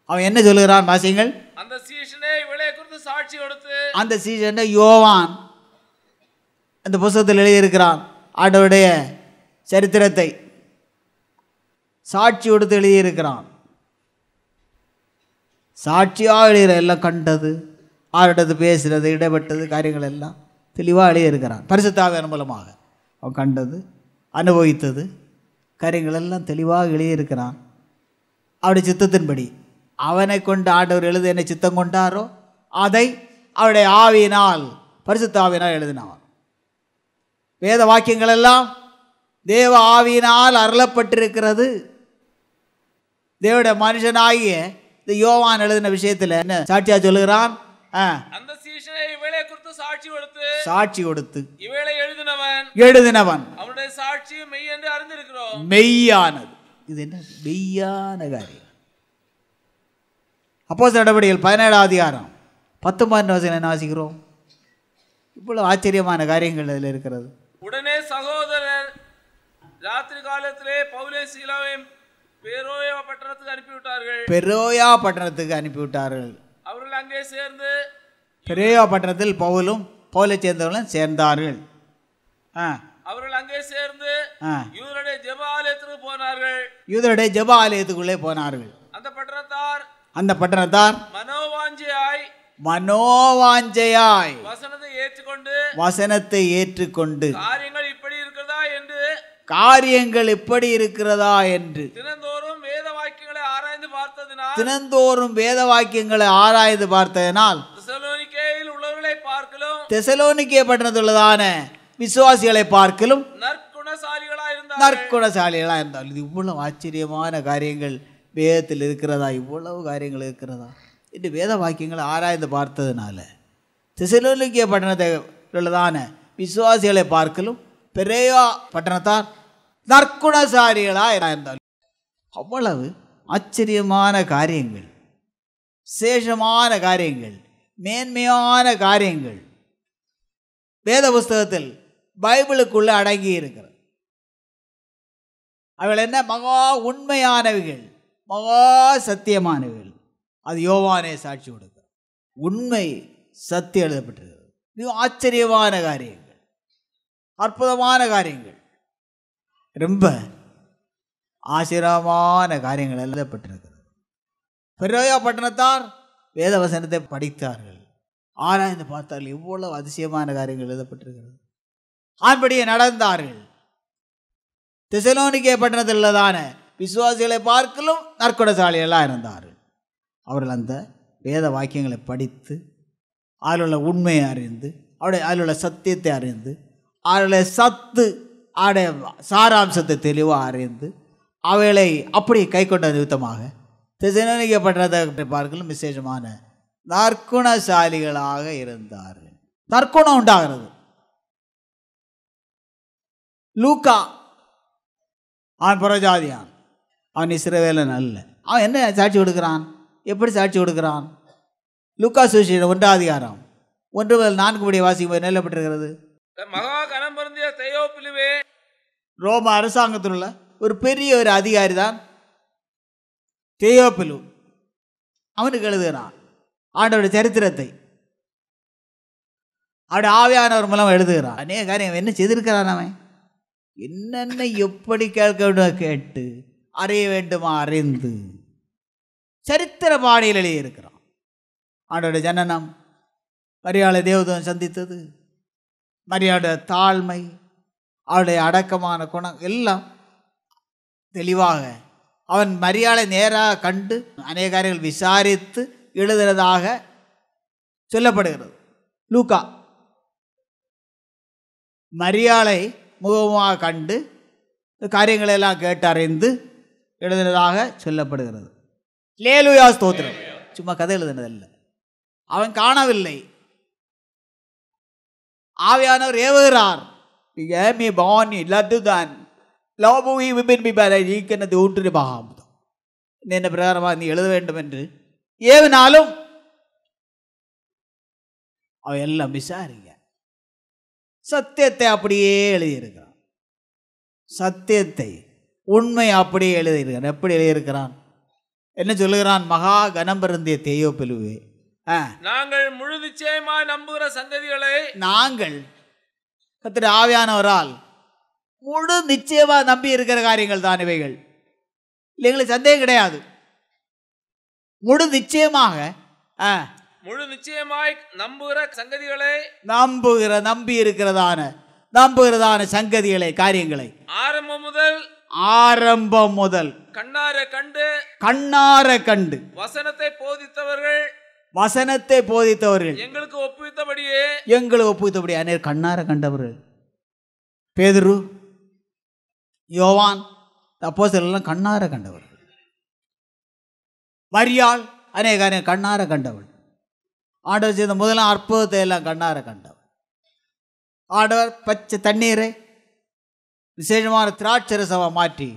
Speaker 3: அவன் என்ன சொல்லுகிறான் வாசிங்கள்.
Speaker 2: அந்த சீஷனை இவளை குறித்து சாட்சி கொடுத்து, அந்த
Speaker 3: சீஷன் யோவான் அந்த புஸ்தகத்தில் எழுதியிருக்கிறான். ஆண்டவருடைய சரித்திரத்தை சாட்சி கொடுத்து எழுதியிருக்கிறான். சாட்சியாக எழுதுகிற எல்லாம் கண்டது, அவரிடத்து பேசுகிறது, இடைப்பட்டது காரியங்கள் எல்லாம் தெளிவாக எழுதியிருக்கிறான். பரிசுத்த ஆவியானவர் மூலமாக அவன் கண்டது, அனுபவித்தது காரியங்கள் எல்லாம் தெளிவாக எழுதியிருக்கிறான். அவருடைய சித்தத்தின்படி அவனை கொண்டு ஆண்டவர் எழுத என்ன சித்தம் கொண்டாரோ அதை அவருடைய ஆவியினால், பரிசுத்த ஆவியினால் எழுதினான். வேத வாக்கியங்கள் எல்லாம் தேவ ஆவியினால் அருளப்பட்டிருக்கிறது. தேவனுடைய மனுஷனாகிய இந்த யோவான் எழுதின விஷயத்தில் என்ன சாட்சியா சொல்லுகிறான்?
Speaker 2: அந்த சீஷனை இவளை குறித்து
Speaker 3: சாட்சி கொடுத்து
Speaker 2: இவளை
Speaker 3: எழுதினவன்
Speaker 2: அவனுடைய சாட்சி மெய் என்று அறிந்திருக்கிறோம்.
Speaker 3: மெய்யானது. இது என்ன மெய்யான காரியம்? அப்போஸ்தலர் நடவடிக்கைகள் 17 அதிகாரம் 19 வசனம் என்ன வாசிக்கிறோம்? இவ்வளவு ஆச்சரியமான காரியங்கள் அதில் இருக்கிறது.
Speaker 2: உடனே சகோதரர் ராத்திரி காலத்திலே பவுலை சீலாவை பெரோயா பட்டணத்துக்கு அனுப்பிவிட்டார்கள். அவர்கள் அங்கே சேர்ந்து
Speaker 3: பெரோயா பட்டணத்தில் பவுலும் பவுலை சேர்ந்தவர்களும் சேர்ந்தார்கள்.
Speaker 2: அவர்கள் அங்கே சேர்ந்து யூதருடைய ஜெப
Speaker 3: ஆலயத்துக்குள்ளே போனார்கள். அந்த பட்டணத்தார் மனோவாஞ்சையாய் வசனத்தை ஏற்றுக்கொண்டு காரியங்கள் இப்படி இருக்கிறதா என்று தினந்தோறும் வேத வாக்கியங்களை ஆராய்ந்து பார்த்ததினால் தெசலோனிக்கே பட்டணத்துள்ளதான விசுவாசிகளை பார்க்கலும் நற்குணசாலிகளாக இருந்தால். இது இவ்வளவு ஆச்சரியமான காரியங்கள் வேதத்தில் இருக்கிறதா? இவ்வளவு காரியங்கள் இருக்கிறதா என்று வேத வாக்கியங்களை ஆராய்ந்து பார்த்ததுனால தெசலோனிக்கே பட்டணத்தில் உள்ளதான விசுவாசிகளை பார்க்கலும் பெரோயா பட்டணத்தார் நற்குணசாலிகளாக இருந்தால். அவ்வளவு ஆச்சரியமான காரியங்கள், விசேஷமான காரியங்கள், மேன்மையான காரியங்கள் வேத புஸ்தகத்தில் பைபிளுக்குள்ள அடங்கி இருக்கிறது. அவள் என்ன மகா உண்மையானவைகள், மகா சத்தியமானவைகள். அது யோவானே சாட்சி கொடுக்கிறார். உண்மை சத்தியம் எழுதப்பட்டிருக்கிறது. மிக ஆச்சரியமான காரியங்கள், அற்புதமான காரியங்கள், ரொம்ப ஆச்சரியமான காரியங்கள் எழுதப்பட்டிருக்கிறது. பெரோயா பட்டணத்தார் வேத வசனத்தை படித்தார்கள், ஆராய்ந்து பார்த்தார்கள். இவ்வளவு அதிசயமான காரியங்கள் எழுதப்பட்டிருக்கிறது. ஆண்படியே நடந்தார்கள். தெசலோனிக்கே பட்டணத்தில் உள்ளதான விசுவாசிகளை பார்க்கலும் நற்குணசாலிகளாக இருந்தார்கள். அவர்கள் அந்த வேத வாக்கியங்களை படித்து அதில் உள்ள உண்மையை அறிந்து, அதில் உள்ள சத்தியத்தை அறிந்து, அவருடைய அவருடைய சாராம்சத்தை தெளிவாக அறிந்து அவைகளை அப்படி கை கொண்ட நிமித்தமாக தெசலோனிக்கே பட்டணத்தை பார்க்கலும் விசேஷமான நற்குணசாலிகளாக இருந்தார்கள். நற்குணம் உண்டாகிறது. லூக்கா அவன் புறஜாதியான், அவன் இஸ்ரவேலன் அல்ல. அவன் என்ன சாட்சி கொடுக்கிறான்? எப்படி சாட்சி கொடுக்கிறான்? லூக்கா சுவிசேஷம் 1 அதிகாரம் 1 முதல் 4 படி வாசிக்கும் நிலப்பட்டிருக்கிறது.
Speaker 2: மகா கனம் பொருந்திய தெயோப்பிலுவே,
Speaker 3: ரோம அரசாங்கத்தில் உள்ள ஒரு பெரிய ஒரு அதிகாரி தான் தெயோப்பிலு. அவனுக்கு எழுதுகிறான் ஆண்டவருடைய சரித்திரத்தை. அவருடைய ஆவியானவர் மூலம் எழுதுகிறான். அநேக காரியம் என்ன செய்திருக்கிறான். அவன் என்னென்ன எப்படி கேட்டு அறிய வேண்டுமா அறிந்து சரித்திர பாணியில் எழுதியிருக்கிறான். ஆண்டவருடைய ஜனனம், மரியாதை தேவதூதன் சந்தித்தது, மரியாதை தாழ்மை, அவருடைய அடக்கமான குணம் எல்லாம் தெளிவாக அவன் மரியாதை நேராக கண்டு அநேக காரியங்கள் விசாரித்து எழுதுறதாக சொல்லப்படுகிறது. லூக்கா மரியாதை முகமாக கண்டு காரியங்களெல்லாம் கேட்டறிந்து எழுதுனதாக சொல்லப்படுகிறது. லேலுயா ஸ்தோத்திரம். சும்மா கதை எழுதுனதல்ல. அவன் காணவில்லை, ஆவியானவர் ஏவுகிறார். என்ன பிரகாரமாக நீ எழுத வேண்டும் என்று ஏவினாலும் அவன் எல்லாம் விசாரிக்க சத்தியத்தை அப்படியே எழுதியிருக்கிறான். சத்தியத்தை உண்மை அப்படியே எழுதியிருக்கிறான். எப்படி எழுதியிருக்கிறான்? என்ன சொல்லுகிறான்? மகா கனம் பொருந்திய தெயோப்பிலுவே,
Speaker 2: நாங்கள் முழு நிச்சயமாய் நம்புகிற சங்கதிகளை
Speaker 3: நாங்கள் கர்த்தருடைய ஆவியானவரால் முழு நிச்சயமாக நம்பி இருக்கிற காரியங்கள் தான் இவைகள். எங்களுக்கு சந்தேகம் கிடையாது. முழு நிச்சயமாக
Speaker 2: முழு நிச்சயமாய் நம்புகிற சங்கதிகளை
Speaker 3: நம்பி இருக்கிறதான சங்கதிகளை, காரியங்களை ஆரம்பம் முதல் கண்ணார கண்டு
Speaker 2: வசனத்தை
Speaker 3: போதித்தவர்கள்
Speaker 2: எங்களுக்கு ஒப்புவித்தபடியே
Speaker 3: அநேகர் கண்ணார கண்டவர்கள். பேதுரு, யோவான், அப்போஸ்தலர்கள் கண்ணார கண்டவர்கள். மரியாள் அநேக கண்ணார கண்டவள். ஆண்டவர் செய்த முதலாம் அற்புதத்தை எல்லாம் கண்ணார கண்டவள். ஆண்டவர் பச்சை தண்ணீரை விசேஷமான திராட்சரசமாக மாற்றி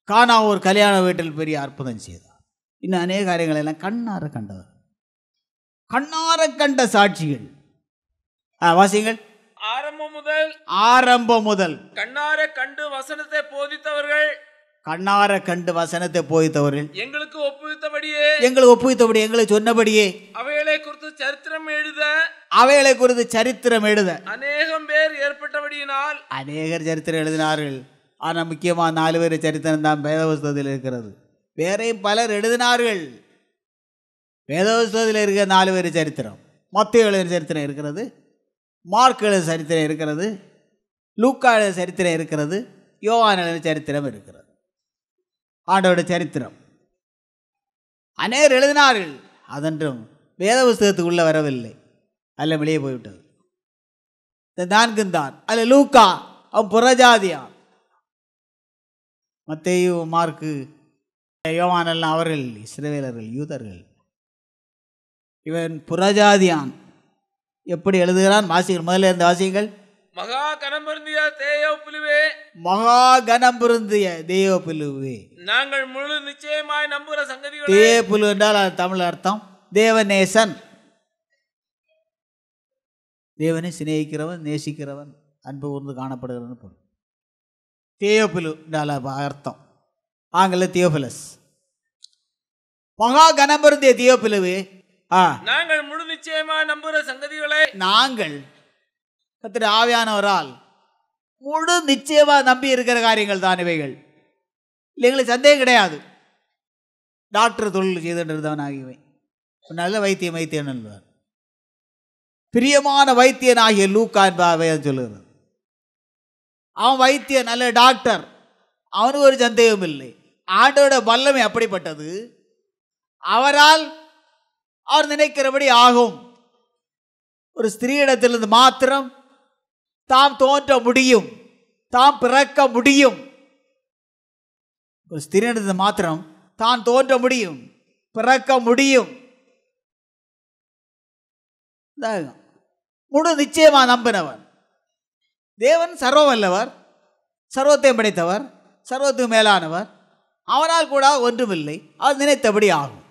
Speaker 3: கானா ஒரு கல்யாண வீட்டில் பெரிய அற்புதம் செய்தார். இன்னும் அநேக காரியங்கள் எல்லாம் கண்ணார கண்டவர், கண்ணார கண்ட சாட்சிகள். வாசிங்கள். ஆரம்பம் முதல்
Speaker 2: கண்ணார கண்டு வசனத்தை போதித்தவர்கள்
Speaker 3: எங்களுக்கு ஒப்புவித்தபடியே எங்களுக்கு சொன்னபடியே
Speaker 2: அவைகளை
Speaker 3: குறித்து சரித்திரம் எழுத
Speaker 2: அநேகம் பேர் ஏற்பட்டபடியினால்
Speaker 3: அநேகர் சரித்திரம் எழுதினார்கள். ஆனால் முக்கியமாக 4 பேர் சரித்திரம் தான் வேதபுஸ்தகத்தில் இருக்கிறது. வேறையும் பலர் எழுதினார்கள். வேதபுஸ்தகத்தில் இருக்கிற 4 பேர் சரித்திரம். மத்தேயு எழுதின சரித்திரம் இருக்கிறது, மார்க் எழுதின சரித்திரம் இருக்கிறது, லூக்கா எழுதின சரித்திரம் இருக்கிறது, யோவான் எழுதின சரித்திரம் இருக்கிறது. ஆண்டவருடைய சரித்திரம் அநேகர் எழுதினார்கள். அதன்றும் வேத புஸ்தகத்துக்கு உள்ள வரவில்லை, அல்ல வெளியே போய்விட்டது. இந்த 4 தான். அல்ல லூக்கா அவன் புறஜாதியான். மத்தேயு, மார்க்கு, யோவான் எல்லாம் அவர்கள் இஸ்ரவேலர்கள், யூதர்கள். இவன் புறஜாதியான். எப்படி எழுதுகிறான்? வாசிகள், முதல்ல இருந்த வாசிகள்.
Speaker 2: மகா கனம் பொருந்திய தேயோபிலுவே நாங்கள் முழு நிச்சயமாய் நம்புகிற சங்கதிகளை.
Speaker 3: தேயோபிலு என்றால் தமிழ் அர்த்தம் தேவநேசன், தேவனை சிநேகிக்கிறவன், நேசிக்கிறவன், அன்பு கூர்ந்து காணப்படுகிறவன் பொருள். தேயோபிலு என்றால் அர்த்தம் ஆங்கில தியோபிலஸ். மகா கனம் பொருந்திய தேயோபிலுவே
Speaker 2: நாங்கள் முழு நிச்சயமாய் நம்புகிற சங்கதிகளை
Speaker 3: நாங்கள் கர்த்தருடைய ஆவியானவரால் முழு நிச்சயமாக நம்பி இருக்கிற காரியங்கள் தான் இவைகள். எங்களுக்கு சந்தேகம் கிடையாது. டாக்டர் தொழில் செய்துட்டு இருந்தவன் ஆகியவை நல்ல வைத்தியம் என்பார். பிரியமான வைத்தியன் ஆகிய லூக்கா என்பாவை சொல்லுகிறது. அவன் வைத்தியன், நல்ல டாக்டர். அவனுக்கு ஒரு சந்தேகம் இல்லை. ஆண்டோட வல்லமை அப்படிப்பட்டது. அவர் நினைக்கிறபடி ஆகும். ஒரு ஸ்திரீயிடத்திலிருந்து மாத்திரம் தாம் தோன்ற முடியும், தாம் பிறக்க முடியும். ஒரு ஸ்திரீயிடத்திலிருந்து மாத்திரம் தான் தோன்ற முடியும், பிறக்க முடியும். முழு நிச்சயமா நம்பினவன். தேவன் சர்வம் அல்லவர், சர்வத்தையும் படைத்தவர், சர்வத்துக்கு மேலானவர். அவரால் கூட ஒன்றுமில்லை. அவர் நினைத்தபடி ஆகும்,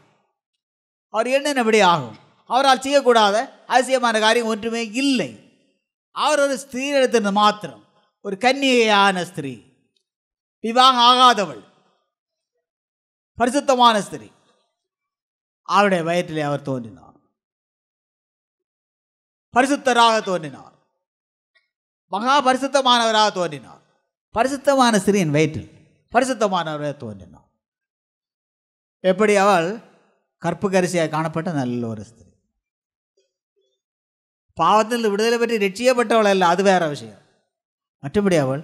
Speaker 3: அவர் எண்ணினபடி ஆகும். அவரால் செய்யக்கூடாத அதிசயமான காரியம் ஒன்றுமே இல்லை. அவர் ஒரு ஸ்திரீயிடத்திலிருந்து மாத்திரம், ஒரு கன்னிகையான ஸ்திரீ, விவாகம் ஆகாதவள், பரிசுத்தமான ஸ்திரீ, அவருடைய வயிற்றிலே அவர் தோன்றினார், பரிசுத்தராக தோன்றினார், மகா பரிசுத்தமானவராக தோன்றினார். பரிசுத்தமான ஸ்திரீயின் வயிற்றில் பரிசுத்தமானவராக தோன்றினார். எப்படி? அவள் கற்பு கரிசியாக காணப்பட்ட நல்ல ஒரு ஸ்திரீ. பாவத்தில் விடுதலை பற்றி ரட்சிக்கப்பட்டவள் அல்ல, அது வேற விஷயம். மற்றபடி அவள்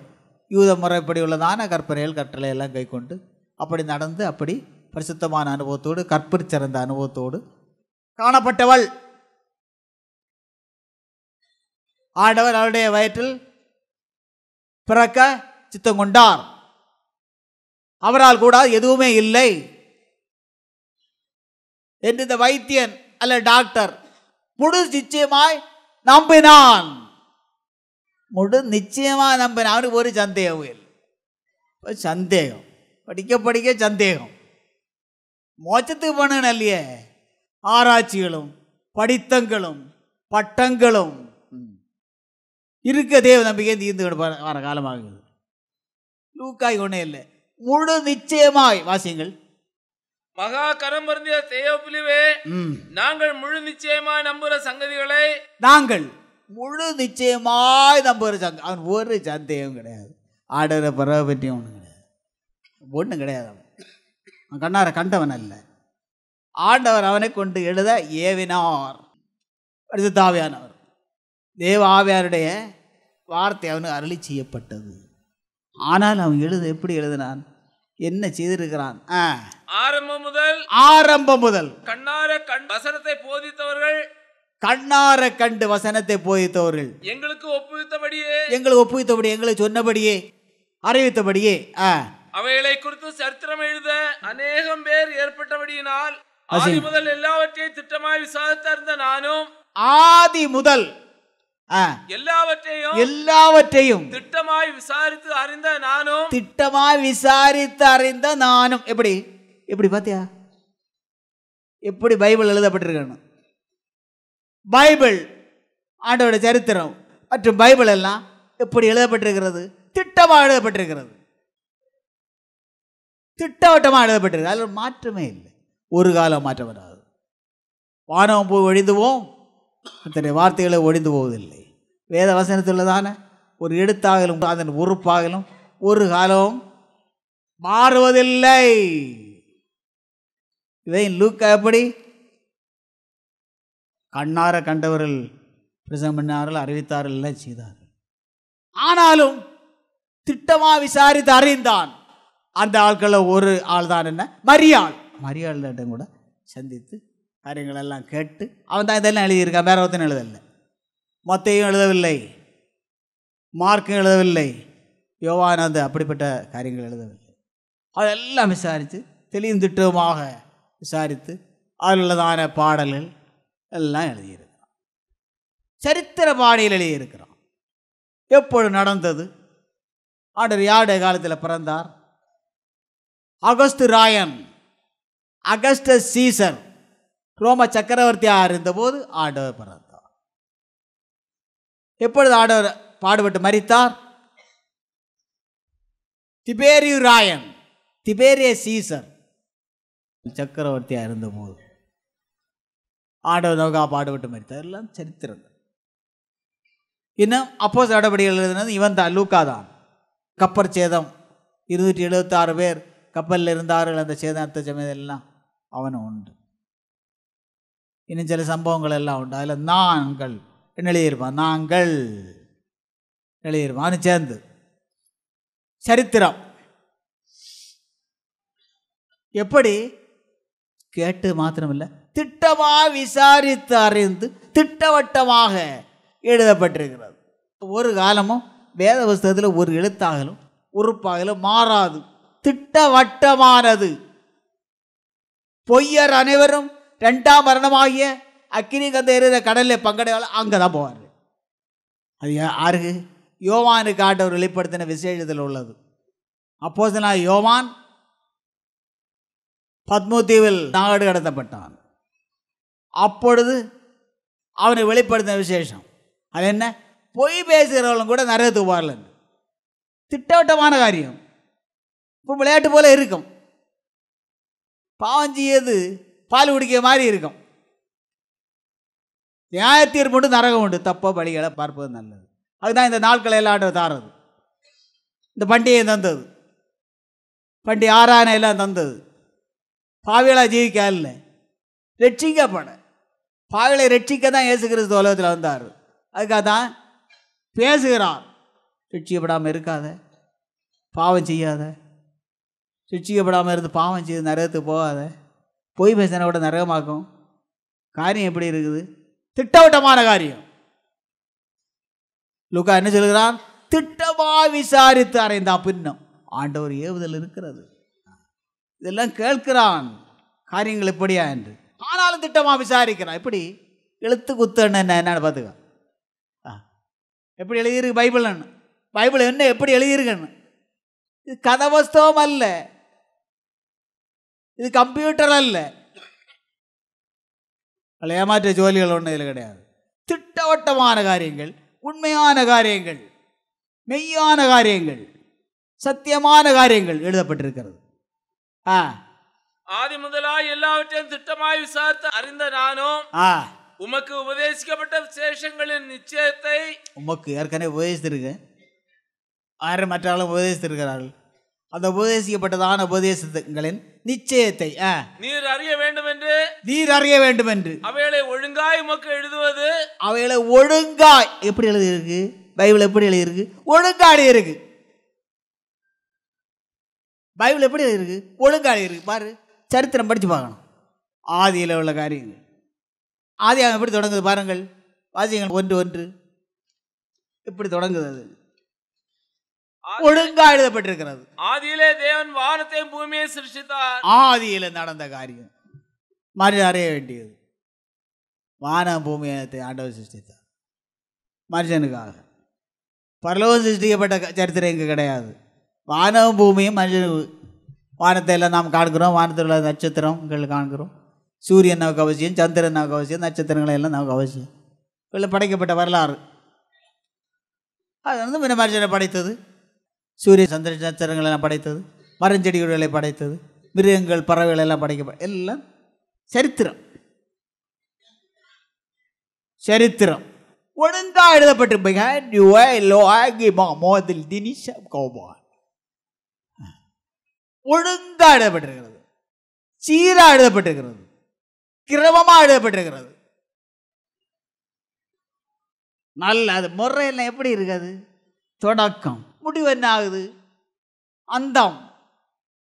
Speaker 3: யூத முறைப்படி உள்ளதான கற்பனைகள் கட்டளை எல்லாம் கை கொண்டு அப்படி நடந்து அப்படி பரிசுத்தமான அனுபவத்தோடு கற்பு சிறந்த அனுபவத்தோடு காணப்பட்டவள். ஆண்டவர் அவருடைய வயிற்றில் பிறக்க சித்தம் கொண்டார். அவரால் கூட எதுவுமே இல்லை என்று இந்த வைத்தியன் அல்ல டாக்டர் முழு நிச்சயமாய் நம்பினான். முழு நிச்சயமாக நம்பினான். அவனுக்கு ஒரு சந்தேகம் இல்லை. சந்தேகம் படிக்க சந்தேகம். மோட்சத்துக்கு போனேன் இல்லையே, ஆராய்ச்சிகளும் படித்தங்களும் பட்டங்களும் இருக்க தேவ நம்பிக்கை தீர்ந்து வர காலமாகுது. லூக்காய் ஒன்றே இல்லை, முழு நிச்சயமாய் வாசியங்கள்.
Speaker 2: மகா கரம் பொருந்திய தேயோபிலுவே நாங்கள் முழு நிச்சயமாய் நம்புகிற சங்கதிகளை
Speaker 3: முழு நிச்சயமாய் நம்புகிற அவன் ஒரு சந்தேகம் கிடையாது. ஆடுற பறவை பற்றியும் ஒன்றும் கிடையாது, ஒன்றும் கிடையாது. அவன் கண்ணார கண்டவன் அல்ல. ஆண்டவர் அவனை கொண்டு எழுத ஏவினார். தாவியானவர் தேவ ஆவியாருடைய வார்த்தை அவனுக்கு அருளி செய்யப்பட்டது. ஆனால் அவன் எப்படி எழுதினான், என்ன செய்திருக்கிறான்? ஆரம்பம் முதல்
Speaker 2: கண்ணார வசனத்தை போதித்தவர்கள்
Speaker 3: எங்களுக்கு ஒப்புவித்தபடியே எங்களுக்கு சொன்னபடியே அறிவித்தபடியே
Speaker 2: அவைகளை குறித்து சரித்திரம் எழுத அநேகம் பேர் ஏற்பட்டபடியினால் ஆதி முதல் எல்லாவற்றையும் திட்டமாய் விசாரித்த நானும்
Speaker 3: எல்லாவற்றையும்
Speaker 2: திட்டமாய் விசாரித்து அறிந்த நானும்
Speaker 3: எப்படி பாத்தியா, எப்படி பைபிள் எழுதப்பட்டிருக்கணும். பைபிள் ஆண்டவருடைய சரித்திரம் மற்றும் பைபிள் எல்லாம் எப்படி எழுதப்பட்டிருக்கிறது? திட்டமாக எழுதப்பட்டிருக்கிறது, திட்டவட்டமாக எழுதப்பட்டிருக்கு. அதில் மாற்றமே இல்லை, ஒரு காலம் மாற்றம் வராது. வானம் போய் ஒழிந்துவோம், அத்தனை வார்த்தைகளை ஒழிந்து போவதில்லை. வேத வசனத்துள்ளதான ஒரு எழுத்தாகலும் அதன் உறுப்பாகலும் ஒரு காலம் மாறுவதில்லை. இதை லூக்கா எப்படி கண்ணார கண்டவர்கள் பிரசங்கம் பண்ணார்கள், அறிவித்தார்கள், எல்லாம் செய்தார்கள். ஆனாலும் திட்டமாக விசாரித்து அறிந்தான். அந்த ஆட்களில் ஒரு ஆள் தான் என்ன, மரியாளிடம் கூட சந்தித்து காரியங்கள் எல்லாம் கேட்டு அவன் தான் இதெல்லாம் எழுதியிருக்கான். வேற ஒருத்தன் எழுதவில்லை, மத்தையும் எழுதவில்லை, மார்க்கும் எழுதவில்லை, யோவான் அப்படிப்பட்ட காரியங்கள் எழுதவில்லை. அதெல்லாம் விசாரித்து தெளிவும் திட்டமாக விசாரித்து அதில் உள்ளதான பாடல்கள் எல்லாம் எழுதியிருக்கிறான். சரித்திர பாணியில் எழுதியிருக்கிறான். எப்பொழுது நடந்தது, ஆண்டவர் யாருடைய காலத்தில் பிறந்தார், அகஸ்டஸ் சீசர் ரோம சக்கரவர்த்தியாக இருந்தபோது ஆண்டவர் பிறந்தார். எப்பொழுது ஆண்டவர் பாடுபட்டு மரித்தார், திபேரிய சீசர் சக்கரவர்த்தியாக இருந்தபோது ஆண்டவர் நோக்கா பாடுபட்டு மரித்தார். எல்லாம் சரித்திரம். இன்னும் அப்போஸ்தலர் நடபடிகள் எழுதினது இவன் தான், லூக்கா தான். கப்பற் சேதம் 276 பேர் கப்பலில் இருந்தார்கள், அந்த சேதத்தை சமயத்தெல்லாம் அவனும் உண்டு. இன்னும் சில சம்பவங்கள் எல்லாம் உண்டு. அதில் நாங்கள் என்ன எழுதியிருப்பான், நாங்கள் எழுதியிருப்பான். அவனு சேர்ந்து சரித்திரம் எப்படி கேட்டு மாத்திரமில்லை, திட்டமாக விசாரித்து அறிந்து திட்டவட்டமாக எழுதப்பட்டிருக்கிறது. ஒரு காலமும் வேத புஸ்தகத்தில் ஒரு எழுத்தாகலும் உறுப்பாகலும் மாறாது, திட்டவட்டமானது. பொய்யர் அனைவரும் 2ஆம் மரணமாகிய அக்கினி கந்த எறிகிற கடலில் பங்கடையால் அங்கே தான் போவார். அது யாருக்கு? யோவானுக்கு ஆண்டவர் வெளிப்படுத்தின விசேஷத்தில் உள்ளது. அப்போஸ்தலனாகிய யோவான் பத்மோ தீவில் நாடு கடத்தப்பட்டான். அப்பொழுது அவனை வெளிப்படுத்தின விசேஷம் அது என்ன, பொய் பேசுகிறவர்களும் கூட நரகத்துக்கு போகல. திட்டவட்டமான காரியம். இப்போ விளையாட்டு போல இருக்கும், பாவம் செய்யது பால் குடிக்க மாதிரி இருக்கும். நியாயத்தீர்ப்பு உண்டு, நரகம் உண்டு. தப்போ பலிகளை பார்ப்பது நல்லது. அதுதான் இந்த நாட்களை எல்லாம் ஆண்டவர் தாரது. இந்த பண்டிகை தந்தது, பண்டிகை ஆராதனை எல்லாம் தந்தது. பாவிகளை ஜீவிக்க இல்லை, ரட்சிக்கப்பட. பாவிகளை ரட்சிக்க தான் இயேசு கிறிஸ்து உலகத்தில் வந்தார். அதுக்காக தான் பேசுகிறார். ரட்சிக்கப்படாமல் இருக்காத, பாவம் செய்யாத, ரட்சிக்கப்படாமல் இருந்து பாவம் செய்து நரகத்துக்கு போகாத. பொய் பேசினா கூட நரகமாக்கும். காரியம் எப்படி இருக்குது? திட்டவட்டமான காரியம். லூக்கா என்ன சொல்கிறான்? திட்டமாக விசாரித்து அறைந்தான். பின்னம் ஆண்டவர் ஏவுதல் இருக்கிறது. இதெல்லாம் கேட்கிறான், காரியங்கள் எப்படியா என்று. ஆனாலும் திட்டமாக விசாரிக்கிறான். எப்படி எழுத்து குத்தன்னு என்னன்னு பார்த்துக்க. எப்படி எழுதியிருக்கு பைபிள்னு, பைபிள் என்ன எப்படி எழுதியிருக்குன்னு. இது கதை புஸ்தகம் அல்ல, இது கம்ப்யூட்டர் அல்ல. ஏமாற்ற ஜோலிகள் ஒன்றும் இதில் கிடையாது. திட்டவட்டமான காரியங்கள், உண்மையான காரியங்கள், மெய்யான காரியங்கள், சத்தியமான காரியங்கள் எழுதப்பட்டிருக்கிறது.
Speaker 2: ஆதி முதலாய் எல்லாவற்றையும் திட்டமாய் விசாரித்து அறிந்த நானும் உமக்கு உபதேசிக்கப்பட்ட விசேஷங்களின் நிச்சயத்தை,
Speaker 3: உமக்கு ஏற்கனவே உபதேசித்திருக்கேன், ஆயிரம் மற்றாலும் உபதேசித்திருக்கிறார்கள். அந்த உபதேசிக்கப்பட்டதான உபதேசங்களின் நிச்சயத்தை
Speaker 2: நீர் அறிய வேண்டும் என்று
Speaker 3: நீர் அறிய வேண்டும் என்று
Speaker 2: அவைகளை ஒழுங்காய் உமக்கு எழுதுவது.
Speaker 3: அவைகளை ஒழுங்காய் எப்படி எழுதியிருக்கு? பைபிள் எப்படி எழுதியிருக்கு? ஒழுங்கா எழுதியிருக்கு. பைபிள் எப்படி எழுதியிருக்கு? ஒழுங்கா எழுதியிருக்கு. பாரு, சரித்திரம் படித்து பார்க்கணும். ஆதியில் உள்ள காரியங்கள். ஆதியாகமம் எப்படி தொடங்குது பாருங்கள். வாசியங்கள் 1:1 எப்படி தொடங்குது? அது ஒழுங்கா எழுதப்பட்டிருக்கிறது.
Speaker 2: ஆதியிலே தேவன் வானத்தையும் பூமியை சிருஷ்டித்தார்.
Speaker 3: ஆதியில நடந்த காரியம் மனிதன் அறிய வேண்டியது. வானம் பூமியை ஆண்டவர் சிருஷ்டித்தார் மனுஷனுக்காக. பரலோகம் சிருஷ்டிக்கப்பட்ட சரித்திரம் இங்கே கிடையாது. வானமும் பூமியும் மனுஷனுக்கு. வானத்தை எல்லாம் நாம் காண்கிறோம். வானத்தில் உள்ள நட்சத்திரங்கள் காண்கிறோம். சூரியன் நமக்கு அவசியம், சந்திரன் நமக்கு அவசியம், நட்சத்திரங்களை எல்லாம் நமக்கு அவசியம். இல்லை படைக்கப்பட்ட வரலாறு. அது வந்து மனுஷனை படைத்தது. சூரிய சந்திர நட்சத்திரங்கள் எல்லாம் படைத்தது. மரஞ்செடிகளை படைத்தது. மிருகங்கள் பறவைகள் எல்லாம் படைக்கப்பட்ட எல்லாம் சரித்திரம். சரித்திரம் ஒழுங்கா எழுதப்பட்டு ஒழுங்கா எழுதப்பட்டிருக்கிறது. சீரா எழுதப்பட்டிருக்கிறது. கிரமமா எழுதப்பட்டிருக்கிறது. நல்ல அது முறையெல்லாம் எப்படி இருக்காது? தொடக்கம் முடிவு என்ன ஆகுது? அந்தம்.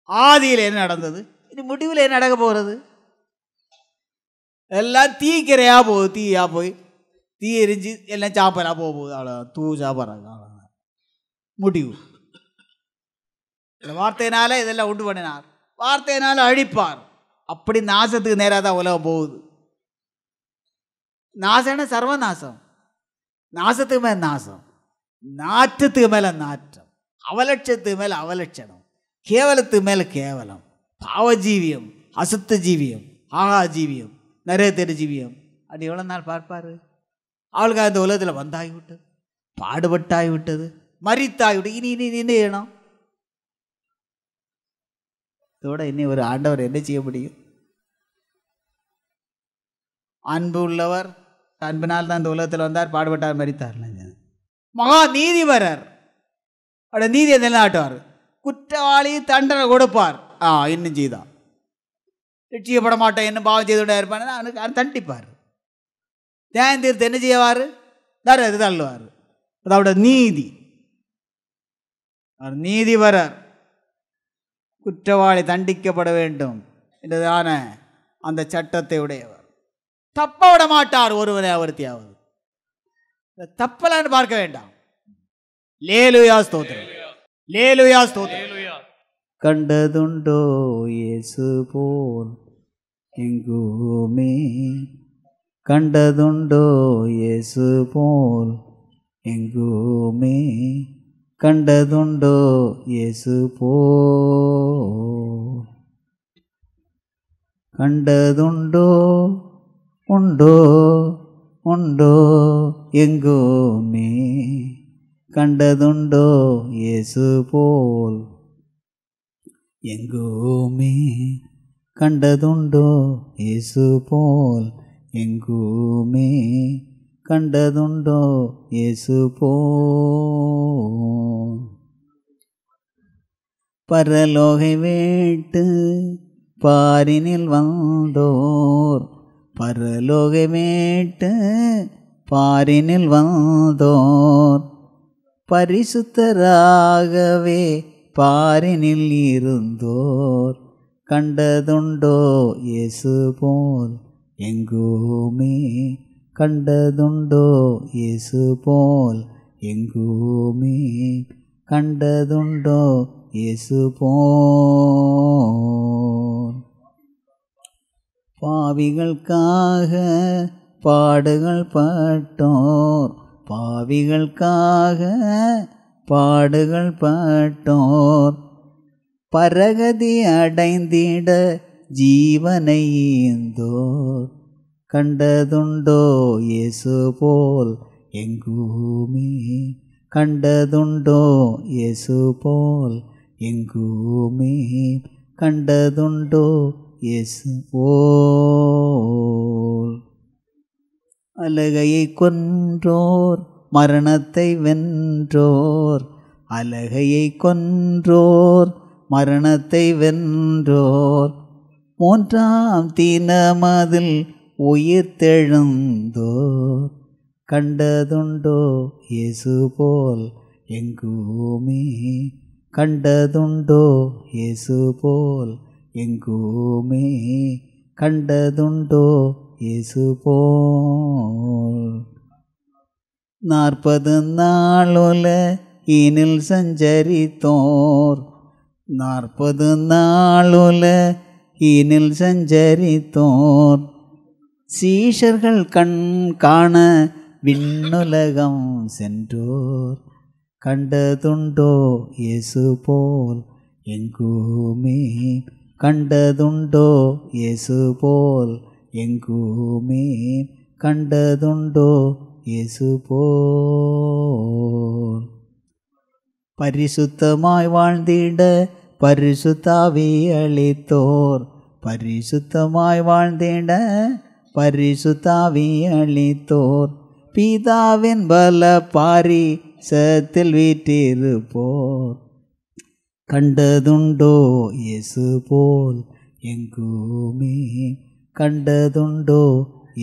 Speaker 3: ஆதியில் என்ன நடந்தது, இனி முடிவில் என்ன நடக்க போகிறது? எல்லாம் தீக்கிரையா போகுது. தீயா போய் தீ எரிஞ்சு எல்லாம் சாப்பரா போகுது. அவ்வளோ தூ சாப்பிட்றாங்க. அவ்வளோ முடிவு. வார்த்தையினால இதெல்லாம் உண்டு பண்ணினார். வார்த்தையினால அழிப்பார். அப்படி நாசத்துக்கு நேராக தான் உலகம் போகுது. நாசம்னா சர்வநாசம். நாசத்துக்கு மேலே நாசம், நாற்றத்துக்கு மேலே நாற்றம், அவலட்சத்துக்கு மேலே அவலட்சணம், கேவலத்துக்கு மேலே கேவலம், பாவஜீவியம், அசுத்த ஜீவியம், ஆகா ஜீவியம், நரகத்தெரு ஜீவியம். அப்படி எவ்வளோ நாள் பார்ப்பார்? அவளுக்கு அந்த உலகத்தில் வந்தாகிவிட்டது, பாடுபட்டாகிவிட்டது, மறித்தாகிவிட்டது. இனி இனி என்ன செய்யணும்? இதோட இனி ஒரு ஆண்டவர் என்ன செய்ய முடியும்? அன்பு உள்ளவர், அன்பினால் தான் இந்த உலகத்தில் வந்தார், பாடுபட்டார், மரித்தார். மகா நீதிபரர். அவட நீதியை நிலைநாட்டுவார். குற்றவாளி தண்டனை கொடுப்பார். இன்னும் செய்தான் ரட்சிக்கப்பட மாட்டேன், என்ன பாவம் செய்துவிட இருப்பான், அவனுக்கு தண்டிப்பார். நியாயம் தீர்த்து என்ன செய்வார்? இது தள்ளுவார். அதோட நீதி. அவர் நீதிபரர். குற்றவாளி தண்டிக்கப்பட வேண்டும் என்றதான அந்த சட்டத்தை உடையவர். தப்ப விட மாட்டார் ஒருவரை ஒருத்தியாவது. தப்பலான்னு பார்க்க வேண்டாம். லேலுயா ஸ்தோத்திரம், லேலுயா ஸ்தோத்திரம். கண்டதுண்டோ இயேசு போல் எங்குமே, கண்டதுண்டோ இயேசு போல் எங்குமே, கண்டதுண்டோ இயேசு போல், கண்டதுண்டோ உண்டோ உண்டோ எங்குமே, கண்டதுண்டோ இயேசு போல் எங்குமே, கண்டதுண்டோ இயேசு போல் எங்குமே, கண்டதுண்டோ இயேசு போல். பரலோகை வேட்டு பாரினில் வந்தோர், பரலோகை வேட்டு பாரினில் வந்தோர், பரிசுத்தராகவே பாரினில் இருந்தோர், கண்டதுண்டோ இயேசு போல் எங்குமே, கண்டதுண்டோ இயேசு போல் எங்குமே, கண்டதுண்டோ இயேசு போல். பாவிகளுக்காக பாடுகள் பட்டோர், பாவிகளுக்காக பாடுகள் பட்டோர், பரகதி அடைந்திட ஜீவனை ஈந்தோர், கண்டதுண்டோ இயேசு போல் எங்குமே, கண்டதுண்டோ இயேசு போல் எங்குமே, கண்டதுண்டோ இயேசு போல். அலகையை கொன்றோர் மரணத்தை வென்றோர், அலகையை கொன்றோர் மரணத்தை வென்றோர், மூன்றாம் தினமதில் உயிர்த்தெழுந்தோர் கண்டதுண்டோ இயேசு போல் எங்குமே, கண்டதுண்டோ இயேசு போல் எங்குமே, கண்டதுண்டோ இயேசு போல். 40 நாளுல இனில் சஞ்சரித்தோர், 40 நாளுல இனில் சஞ்சரித்தோர் சீஷர்கள் கண் காண விண்ணுலகம் சென்றோர் கண்டதுண்டோ இயேசு போல் எங்குமே, கண்டதுண்டோ இயேசு போல் எங்குமே, கண்டதுண்டோ இயேசு போல். பரிசுத்தமாய் வாழ்ந்திட பரிசுத்தாவி அளித்தோர், பரிசுத்தமாய் வாழ்ந்திட பரிசுத்தாவி அளித்தோர் பிதாவின் பல பாரிசத்தில் வீற்றிருப்போர் கண்டதுண்டோ இயேசு போல் எங்குமே, கண்டதுண்டோ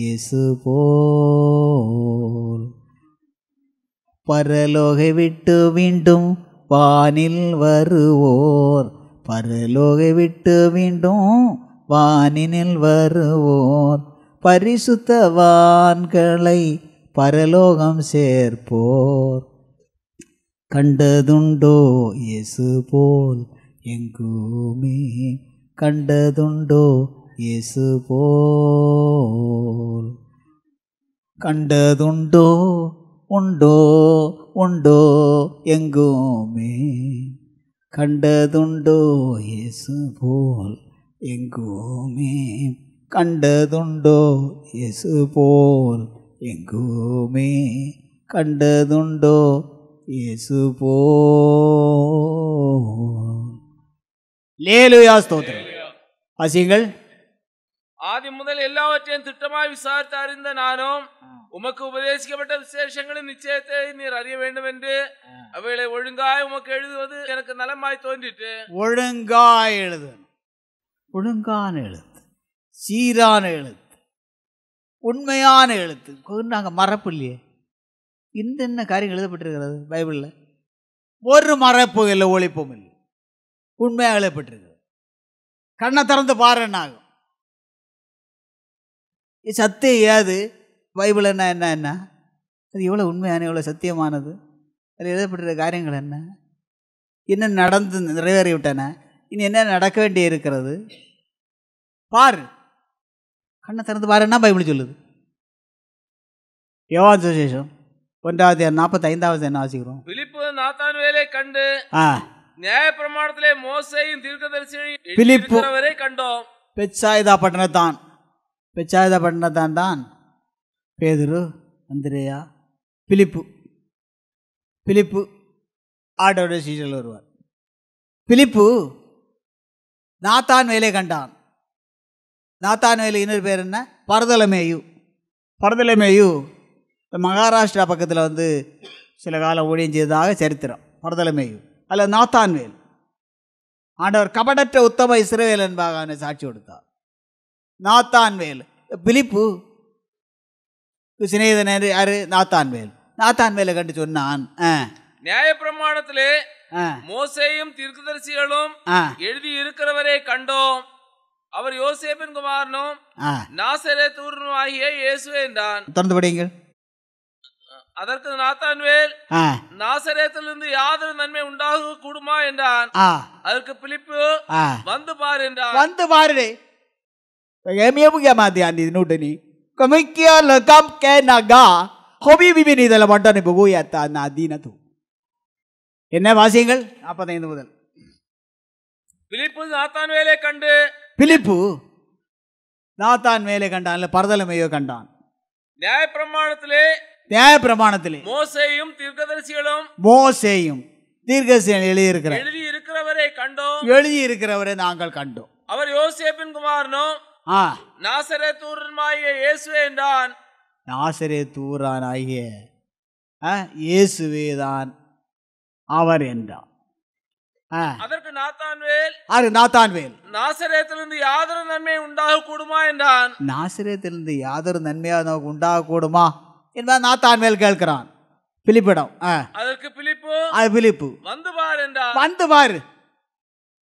Speaker 3: இயேசு போல். பரலோகை விட்டு மீண்டும் வானில் வருவோர், பரலோகை விட்டு மீண்டும் வானினில் வருவோர் பரிசுத்தவான்களை பரலோகம் சேர்ப்போர் கண்டதுண்டோ இயேசு போல் எங்குமே, கண்டதுண்டோ இயேசு போல். கண்டதுண்டோ உண்டோ உண்டோ எங்குமே, கண்டதுண்டோ இயேசு போல் எங்குமே, கண்டதுண்டோ இயேசு போல் எங்குமே, கண்டதுண்டோ இயேசு போல். லேலுயா ஸ்தோத்திரம். வாசியுங்கள்.
Speaker 2: ஆதி முதல் எல்லாவற்றையும் திட்டமாய் விசாரித்து அறிந்த நானும் உமக்கு உபதேசிக்கப்பட்ட விசேஷங்களின் நிச்சயத்தை நீர் அறிய வேண்டும் என்று அவைகளை ஒழுங்காய் உமக்கு எழுதுவது எனக்கு நலமாய் தோன்றிட்டு.
Speaker 3: ஒழுங்காய் எழுது, ஒழுங்கான எழுத்து, சீரான எழுத்து, உண்மையான எழுத்து. நாங்கள் மறப்பு இல்லையே, என்ன காரியம் எழுதப்பட்டிருக்கிறது பைபிளில்? ஒரு மறப்பும் இல்லை, ஒழிப்பும் இல்லை, உண்மையாக எழுதப்பட்டிருக்கிறது. கண்ணை திறந்து பாருன்னாகும் சத்தியம் ஏது பைபிள் என்ன என்ன என்ன அது எவ்வளோ உண்மையான எவ்வளோ சத்தியமானது, அதில் எழுதப்பட்டிருக்கிற காரியங்கள் என்ன, என்ன நடந்து நிறைவேறிவிட்டன, இனி என்ன நடக்க வேண்டி இருக்கிறது பாரு. கண்ணை திறந்து பாருன்னா பைபிள் சொல்லுது. யோவான் சுவிசேஷம் 1:45 என்ன வாசிக்கிறோம்?
Speaker 2: பிலிப்பு நாத்தான்வேலை கண்டு நியாயப்பிரமாணத்திலே மோசேயும் தீர்க்கதரிசியையும் எழுதியிருக்கிறவரை கண்டோம். பெத்சாயிதா பட்டணத்தான், பெத்சாயிதா பட்டணத்தான் தான் பேதுரு, அந்திரேயா, பிலிப்பு. பிலிப்பு ஆட்டோட சீசல் வருவார். பிலிப்பு நாத்தான் வேலை கண்டான். நாத்தான் வேலை இன்னொரு பேர் என்ன? பர்தலமேயு. பர்தலமேயு மகாராஷ்டிரா பக்கத்தில் வந்து சில காலம் ஊழியம் செய்ததாக சரித்திரம். பர்தலமேயு அல்ல நாத்தான்வேல். ஆண்டவர் கபடற்ற உத்தம இஸ்ரவேல் என்பதாக அவனை சாட்சி கொடுத்தார். நாத்தான்வேல். பிலிப்பு சிநேகிதன் யாரு? நாத்தான்வேல். நாத்தான்வேலை கண்டு சொன்னான், நியாயப்பிரமாணத்திலே மோசேயும் தீர்க்கதரிசிகளும் எழுதி இருக்கிறவரை கண்டோம். அவர் யோசேப்பின் குமாரனும் நாசரேத்தூரனும் ஆகிய இயேசுவே என்றான்.
Speaker 3: தொடர்ந்து படியுங்கள்.
Speaker 2: அதற்கு நாத்தான்வேல், நாசரேத்திலிருந்து யாதொரு நன்மை உண்டாக கூடுமா என்றான். அதற்கு பிலிப்பு, வந்து பார் என்றான். வந்து பாரு என்ன வாசியங்கள் 45 முதல். பிலிப்பு நாத்தான்வேலை கண்டு,
Speaker 3: பிலிப்பு நாத்தான்வேலை கண்டான், பர்தலமேயு கண்டான்.
Speaker 2: நியாயப்பிரமாணத்திலே
Speaker 3: மோசேயும்
Speaker 2: தீர்க்கதரிசிகளும்
Speaker 3: எழுதி இருக்கிறவரை கண்டோம். எழுதி இருக்கிறவரை நாங்கள் கண்டோம்.
Speaker 2: அவர் யோசேப்பின் குமாரனும் நாசரேத்தூரனாகிய இயேசுவே என்றான்.
Speaker 3: நாசரேத்தூரனாகிய இயேசுவே தான் அவர் என்றான்.
Speaker 2: அதற்கு நாத்தான்வேல்,
Speaker 3: ஆறு நாத்தான்வேல்,
Speaker 2: நாசரேத்திலிருந்து யாதொரு நன்மை உண்டாக கூடுமா என்றான்.
Speaker 3: நாசரேத்திலிருந்து யாதொரு நன்மையாக நமக்கு உண்டாக கூடுமா என்பதை நாத்தான்வேல் கேட்கிறான். பிலிப்பிடம்.
Speaker 2: அதற்கு பிலிப்பு,
Speaker 3: அது பிலிப்பு
Speaker 2: வந்து பார் என்றான்.
Speaker 3: வந்து பாரு.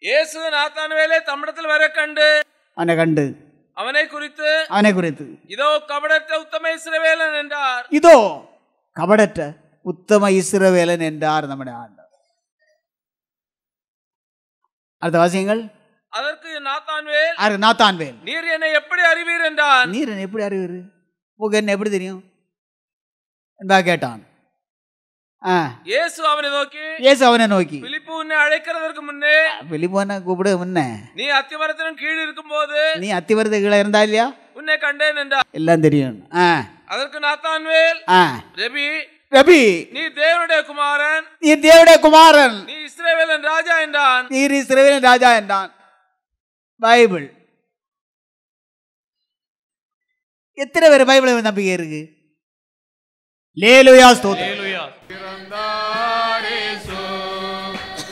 Speaker 2: இயேசு நாத்தான்வேலை தம்மிடத்தில் வர கண்டு
Speaker 3: அவனை கண்டு
Speaker 2: அவனை குறித்து இதோ கபடற்ற உத்தம இஸ்ரவேலன் என்றார்.
Speaker 3: இதோ கபடற்ற உத்தம இஸ்ரவேலன் என்றார் நம்முடைய ஆண்டவர். அடுத்த வாசியங்கள்.
Speaker 2: அதற்கு நாத்தான்வேல், நீர் என்னை எப்படி அறிவீர் என்றான்.
Speaker 3: நீர் என்னை எப்படி அறிவீர், உங்களுக்கு என்ன எப்படி தெரியும் என்பா கேட்டான்.
Speaker 2: இயேசு அவனை நோக்கி பிலிப்பு உன்னை அழைக்கிறதற்கு முன்னே,
Speaker 3: பிலிப்பு கூப்பிடு முன்ன,
Speaker 2: நீ அத்திமரத்தின் கீழ் இருக்கும் போது,
Speaker 3: நீ அத்திமரத்து கீழே இருந்தா இல்லையா,
Speaker 2: உன்னை கண்டேன் என்றார்.
Speaker 3: எல்லாம் தெரியும்.
Speaker 2: அதற்கு நாத்தான்வேல்,
Speaker 3: ரபி,
Speaker 2: நீ தேவனுடைய குமாரன்,
Speaker 3: நீ
Speaker 2: இஸ்ரவேலின் ராஜா என்றான்.
Speaker 3: நீர் இஸ்ரவேலின் ராஜா என்றான். பைபிள் எத்தனை பேர் பைபிளை நம்பிக்கை இருக்கு? லேலுயா ஸ்தோத்திரம்.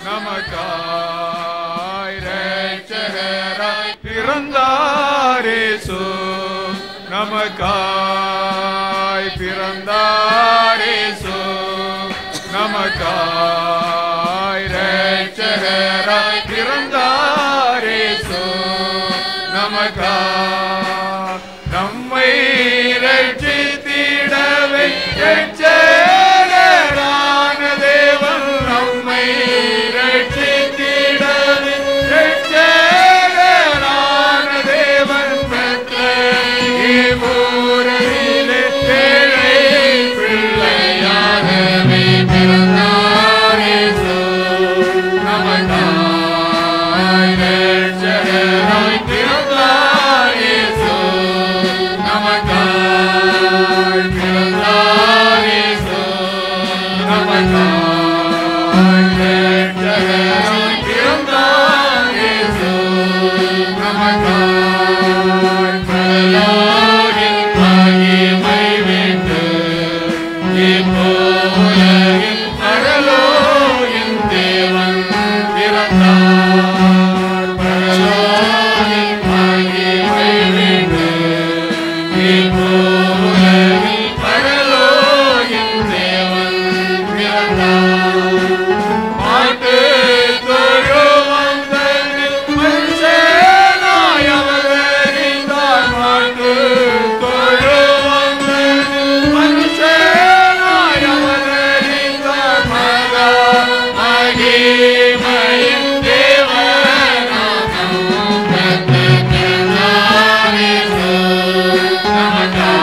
Speaker 4: நமக்காய் இரட்சகராய் பிறந்தாரேசு, நமக்காய் பிறந்தாரேசு, நமக்காய் இரட்சகராய் பிறந்தாரேசு, நமக்காய் நம்மை ரட்சித்திடவே இரட்சகரான தேவன் நம்மை ரட்சித்திடவே இரட்சகரான தேவன் பெத்லகேமிலே ஏழை பிள்ளையாகவே பிறந்தாரேசு, நமக்காய் இரட்சகராய் பிறந்தாரேசு, நமக்காய் பிறந்தாரேசு, நமக்காய் இரட்சகராய் பிறந்தாரேசு, நமக்காய் பரலோகில் மகிமை விட்டு இப்போலகில் பரலோகின் தேவன் பிறந்தார். பரலோகில் மகிமை விட்டு இப்போலகில் பரலோகின் தேவன் பிறந்தார். மாட்டு தொழுவந்தனில் மனுஷனாய் அவதரித்தார். மாட்டு தொழுவந்தனில் மனுஷனாய் அவதரித்தார். மகா மகிமையின் தேவனாம் பெற்ற பிறந்தாரேசு, நமக்காய்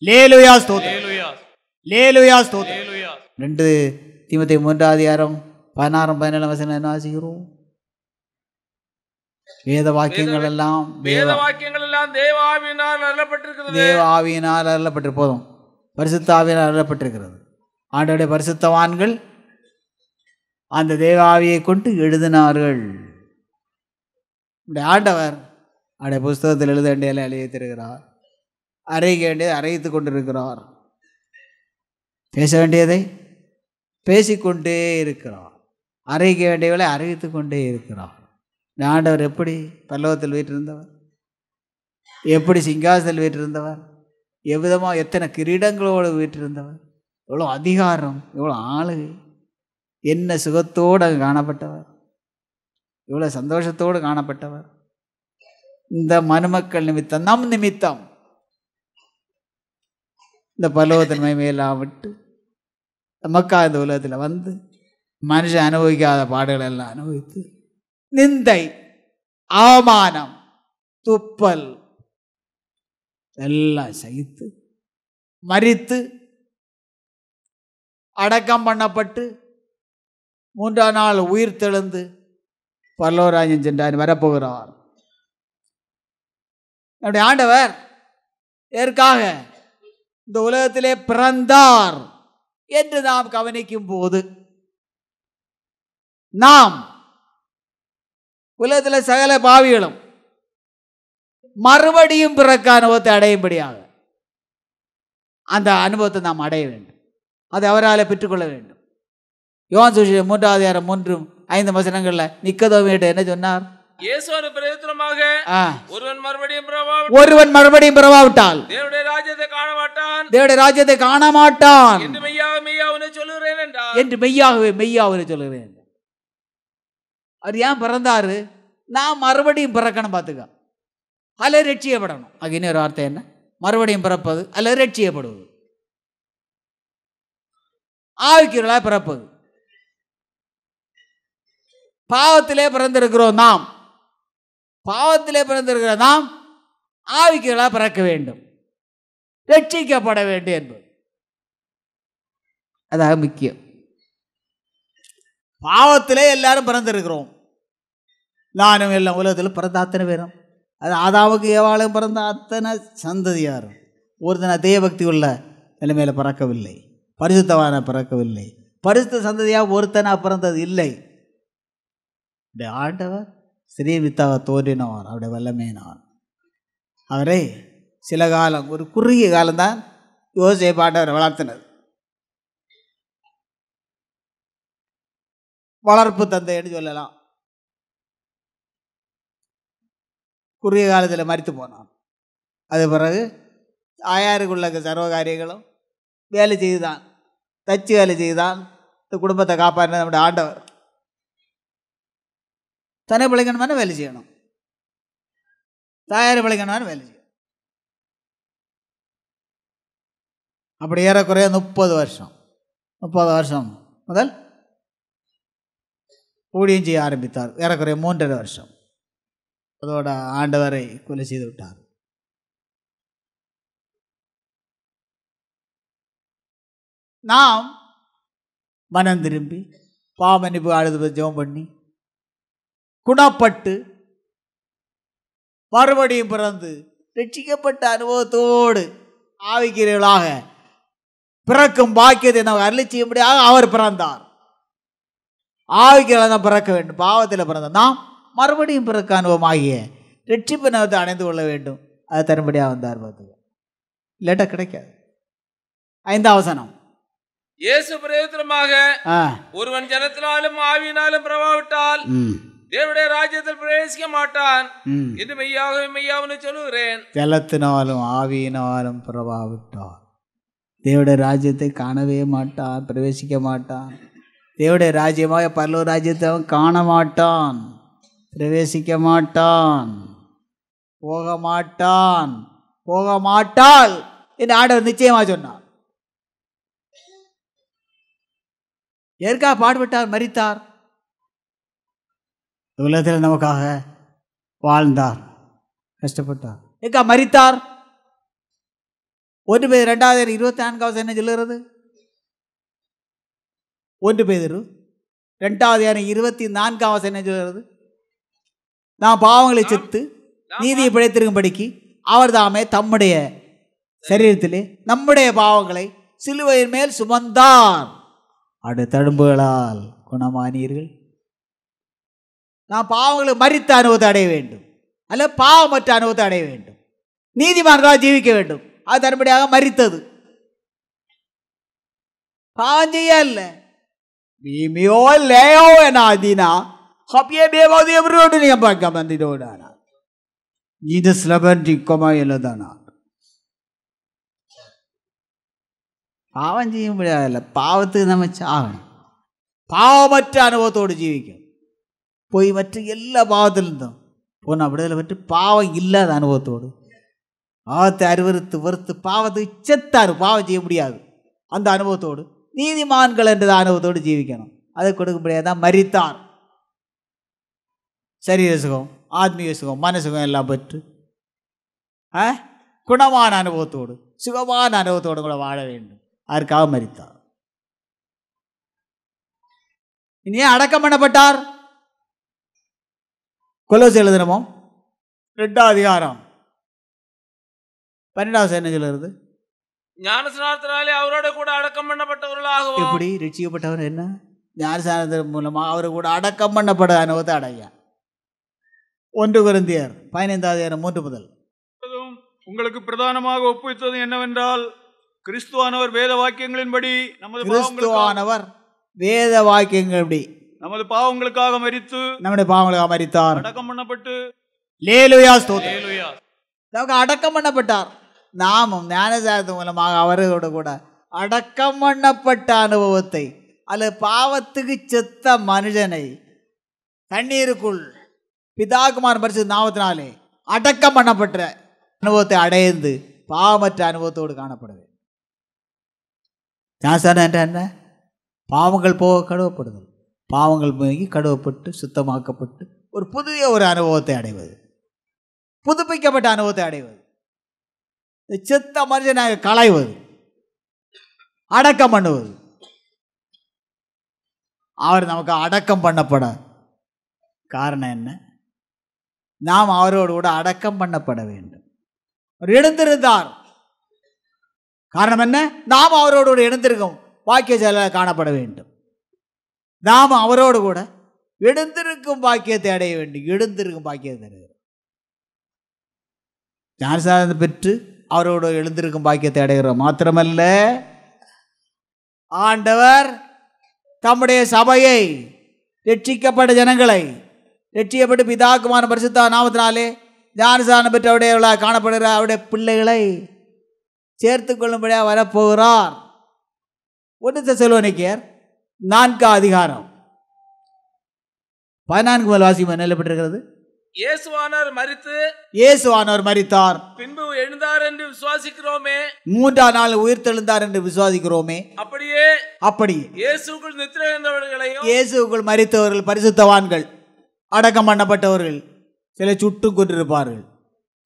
Speaker 3: லேலுயா ஸ்தோத்திரம், லேலுயா ஸ்தோத்திரம். 2 தீமோத்தேயு 3:16-17 என்ன வாசிக்கிறோம்? வேத வாக்கியங்கள் எல்லாம்
Speaker 2: வேத வாக்கியங்கள் எல்லாம் தேவ ஆவியினால் அருளப்பட்டிருக்கிறது.
Speaker 3: தேவ ஆவியினால் அருளப்பட்டு போதும், பரிசுத்த ஆவியினால் அருளப்பட்டிருக்கிறது. ஆண்டவருடைய பரிசுத்தவான்கள் அந்த தேவ ஆவியை கொண்டு எழுதினார்கள். ஆண்டவர் அவருடைய புஸ்தகத்தில் எழுத வேண்டிய எழுதியிருக்கிறார், அறிவிக்க வேண்டியதை அறிவித்து கொண்டிருக்கிறார், பேச வேண்டியதை பேசிக்கொண்டே இருக்கிறார், அறிவிக்க வேண்டியவளை அறிவித்து கொண்டே இருக்கிறார். ஆண்டவர் எப்படி பல்லவத்தில் வீற்றிருந்தவர், எப்படி சிங்காசனத்தில் வீற்றிருந்தவர், எவ்விதமாக எத்தனை கிரீடங்களோடு வீற்றிருந்தவர், எவ்வளோ அதிகாரம், எவ்வளோ ஆளுகை, என்ன சுகத்தோடு காணப்பட்டவர், எவ்வளோ சந்தோஷத்தோடு காணப்பட்டவர். இந்த மனுமக்கள் நிமித்தம், நம் நிமித்தம் இந்த பல்லவத்தின் மகிமையெல்லாம் விட்டு நமக்காக இந்த உலகத்தில் வந்து மனுஷன் அனுபவிக்காத பாடுகள் எல்லாம் அனுபவித்து நிந்தை, அவமானம், துப்பல் எல்லாம் சகித்து மரித்து அடக்கம் பண்ணப்பட்டு 3ஆம் நாள் உயிர் தெழுந்து பரலோகராஜ்யம் சென்றார், வரப்போகிறார். நம்முடைய ஆண்டவர் எதற்காக இந்த உலகத்திலே பிறந்தார் என்று நாம் கவனிக்கும் போது, நாம் உலகத்தில் சகல பாவிகளும் மறுபடியும் பிறக்க அனுபவத்தை அடையும்படியாக அந்த அனுபவத்தை நாம் அடைய வேண்டும், அதை அவரால் பெற்றுக்கொள்ள வேண்டும். யோவான் சுவிசேஷம் 3:3-5 நிக்கதோமியிட்ட என்ன சொன்னார்?
Speaker 2: ஒருவன் மறுபடியும்
Speaker 3: பிறவாவிட்டால்
Speaker 2: தேவனுடைய ராஜ்யத்தை காண மாட்டான். மாட்டான்,
Speaker 3: தேவனுடைய ராஜ்யத்தை காண மாட்டான்
Speaker 2: என்று மெய்யாக மெய்யாவனை சொல்லுகிறேன் என்றார்.
Speaker 3: என்று மெய்யாகவே மெய்யாவனை சொல்லுகிறேன். அவர் ஏன் பிறந்தாரு? நான் மறுபடியும் பிறக்கணும். பார்த்துக்க, அல்ல ரட்சியப்படணும். அது இன்னொரு வார்த்தை என்ன? மறுபடியும் பிறப்பது அல்லது ரட்சியப்படுவது, ஆவிக்குரியவர்களாக பிறப்பது. பாவத்திலே பிறந்திருக்கிறோம் நாம், பாவத்திலே பிறந்திருக்கிற நாம் ஆவிக்குரியவர்களாக பிறக்க வேண்டும், ரட்சிக்கப்பட வேண்டும் என்பது அதாக முக்கியம். பாவத்திலே எல்லாரும் பிறந்திருக்கிறோம். நானும் எல்லாம் உலகத்தில் பிறந்த அத்தனை பேரும், அது ஆதாமுக்கு ஏவாளும் பிறந்த அத்தனை சந்ததியாரும் ஒருத்தனை தேவபக்தி உள்ள நிலைமையில பிறக்கவில்லை, பரிசுத்தவான பிறக்கவில்லை, பரிசுத்த சந்ததியாக ஒருத்தனா பிறந்தது இல்லை. ஆண்டவர் ஸ்ரீவித்தாக தோன்றினவர், அவருடைய வல்லமையினவர். அவரை சில காலம், ஒரு குறுகிய காலம்தான் யோசேப்பு ஆண்டவரை வளர்த்தினது. வளர்ப்பு தந்தை என்று சொல்லலாம். குறுகிய காலத்தில் மரித்து போனான். அது பிறகு ஆயாருக்குள்ள சர்வ காரியங்களும் வேலை செய்துதான், தச்சு வேலை செய்துதான் இந்த குடும்பத்தை காப்பாற்றின நம்முடைய ஆண்டவர். தன்னை பிழைக்கணுமான வேலை செய்யணும், தாயாரை பிழைக்கணுமான வேலை செய்யணும். அப்படி ஏறக்குறைய 30 வருஷம் முதல் ஊழியம் செய்ய ஆரம்பித்தார். ஏறக்குறைய 3.5 வருஷம் அதோட ஆண்டவரை கொலை செய்து விட்டார். நாம் மனம் திரும்பி பாவமன்னிப்பு அழுது ஜெபம் பண்ணி குணப்பட்டு மறுபடியும் பிறந்து ரட்சிக்கப்பட்ட அனுபவத்தோடு ஆவிக்கிறவர்களாக பிறக்கும் பாக்கியத்தை நாம் அருளி செய்யும்படியாக அவர் பிறந்தார். ஆவிக்கிறவர்களாக தான் பிறக்க வேண்டும். பாவத்தில் பிறந்தார். நாம் மறுபடியும் பிறக்க அனுபவமாகிய ரட்சிப்பு நவத்தை அடைந்து கொள்ள வேண்டும். அது தரும்படியாக வந்தார். பார்த்துக்க, இல்லாட்டா கிடைக்காது. 5ஆம் வசனம்,
Speaker 2: இயேசு பிரயோஜனமாக ஒருவன் ஜனத்தினாலும் ஆவியினாலும் பிரபாவிட்டால் தேவனுடைய ராஜ்யத்தில் பிரவேசிக்க மாட்டான் என்று மெய்யாகவே மெய்யாவனை சொல்லுகிறேன்.
Speaker 3: ஜலத்தினாலும் ஆவியினாலும் பிரபாவிட்டார் தேவனுடைய ராஜ்யத்தை காணவே மாட்டான், பிரவேசிக்க மாட்டான். தேவனுடைய ராஜ்யமாக பரலோக ராஜ்யத்தை அவன் காண மாட்டான், பிரவேசிக்க மாட்டான், போக மாட்டான், போக மாட்டாள் என்று ஆண்டவர் நிச்சயமாக சொன்னார். எதற்காக பாடுபட்டார், மரித்தார், உலகத்தில் நமக்காக வாழ்ந்தார், கஷ்டப்பட்டார். எதுக்காக மரித்தார்? 1 பேதுரு 2:24 என்ன சொல்லுகிறது? 1 பேதுரு 2:24 என்ன சொல்லுகிறது? நாம் பாவங்களை செத்து நீதியை பிழைத்திருக்கும்படிக்கு அவர் தாமே தம்முடைய சரீரத்திலே நம்முடைய பாவங்களை சிலுவையின் மேல் சுமந்தார், அடு தழும்புகளால் குணமானீர்கள். நாம் பாவங்களை மரித்த அனுபவத்தை அடைய வேண்டும், அல்ல பாவமற்ற அனுபவத்தை அடைய வேண்டும், நீதிமான்களாக ஜீவிக்க வேண்டும். அது தரும்படியாக மரித்தது. பாவம் செய்ய அல்ல. பாவம் செய்ய முடியாதுல்ல, பாவத்துக்கு நம்ம சாகணும். பாவமற்ற அனுபவத்தோடு ஜீவிக்கும். போய் மற்ற எல்லா பாவத்திலிருந்தும் போனால் விடுதலை பெற்று பாவம் இல்லாத அனுபவத்தோடு, பாவத்தை அறிவறுத்து வெறுத்து பாவத்துக்கு செத்தாரு, பாவம் செய்ய முடியாது அந்த அனுபவத்தோடு, நீதிமான்கள் என்ற அனுபவத்தோடு ஜீவிக்கணும். அதை கொடுக்க முடியாதான் மரித்தார். சரீர சுகம், ஆத்மீக சுகம், மனசுகம் எல்லாம் பெற்று குணமான அனுபவத்தோடு சுகமான அனுபவத்தோடு கூட வாழ வேண்டும். அதற்காக மரித்தார். இனி அடக்கம் பண்ணப்பட்டார். கொலோசியர் எழுதினோம் 2ஆம் அதிகாரம் 12 என்ன சொல்லுறது?
Speaker 2: ஞானஸ்நானத்தினாலே அவரோட கூட அடக்கம் பண்ணப்பட்டவர்களாகவும்.
Speaker 3: எப்படி ரட்சிக்கப்பட்டவர்? என்ன ஞானஸ்நானத்தின் மூலமாக அவரு கூட அடக்கம் பண்ணப்பட அனுபவத்தை அடைய. 1 கொரிந்தியர் 15:3
Speaker 4: உங்களுக்கு பிரதானமாக ஒப்புவித்தது என்னவென்றால், கிறிஸ்துவானவர் வேத வாக்கியங்களின்படி நமது பாவங்களுக்காக மரித்து
Speaker 3: நம்முடைய பாவங்களுக்காக மரித்தார்,
Speaker 4: அடக்கம் பண்ணப்பட்டு
Speaker 3: லேலுயா ஸ்தோத்திரம், அடக்கம் பண்ணப்பட்டார். நாமும் ஞானசாரத்தின் மூலமாக அவரோடு கூட அடக்கம் பண்ணப்பட்ட அனுபவத்தை அல்லது பாவத்துக்கு செத்த மனுஷனை தண்ணீருக்குள் பிதாகுமார் பரிசுத்த நாமத்தினாலே அடக்கம் பண்ணப்பட்ட அனுபவத்தை அடைந்து பாவமற்ற அனுபவத்தோடு காணப்படுது. ஞானசாரம் என்ற என்ன? பாவங்கள் போக கழுவப்படுதல், பாவங்கள் போய் கழுவப்பட்டு சுத்தமாக்கப்பட்டு ஒரு புதிய ஒரு அனுபவத்தை அடைவது, புதுப்பிக்கப்பட்ட அனுபவத்தை அடைவது, செத்த மனுஷனாக களைவது, அடக்கம் பண்ணுவது. அவர் நமக்கு அடக்கம் பண்ணப்பட காரணம் என்ன? நாம் அவரோடு கூட அடக்கம் பண்ணப்பட வேண்டும். அவர் எழுந்திருந்தார், காரணம் என்ன? நாம் அவரோடு கூட எழுந்திருக்கும் பாக்கியசாலியாக காணப்பட வேண்டும். நாம் அவரோடு கூட எழுந்திருக்கும் பாக்கியத்தை அடைய வேண்டும். எழுந்திருக்கும் பாக்கியத்தை அடைகிறோம். ஞானசாரம் பெற்று அவரோடு எழுந்திருக்கும் பாக்கியத்தை அடைகிறோம். மாத்திரமல்ல, ஆண்டவர் தம்முடைய சபையை, ரட்சிக்கப்பட்ட ஜனங்களை, ரட்சிக்கப்பட்டு பிதாகுமாரன் பரிசுத்த நாமத்தினாலே ஞானசாரம் பெற்ற அவருடையவர்களாக காணப்படுகிற அவருடைய பிள்ளைகளை சேர்த்து கொள்ளும்படியாக வரப்போகிறார். 1 தெசலோனிக்கேயர் 4 அதிகாரம் 14 முதல் வாசிக்கும் நிலப்பட்டிருக்கிறது. இயேசுவானவர் மரித்தார்,
Speaker 2: பின்பு எழுந்தார் என்று விசுவாசிக்கிறோமே,
Speaker 3: 3ஆம் நாள் உயிர்த்தெழுந்தார் என்று விசுவாசிக்கிறோமே.
Speaker 2: அப்படியே இயேசுக்குள் நித்திரை அடைந்தவர்களையும்,
Speaker 3: இயேசுக்குள் மரித்தவர்கள் பரிசுத்தவான்கள், அடக்கம் பண்ணப்பட்டவர்கள் சில சுட்டு கொண்டிருப்பார்கள்,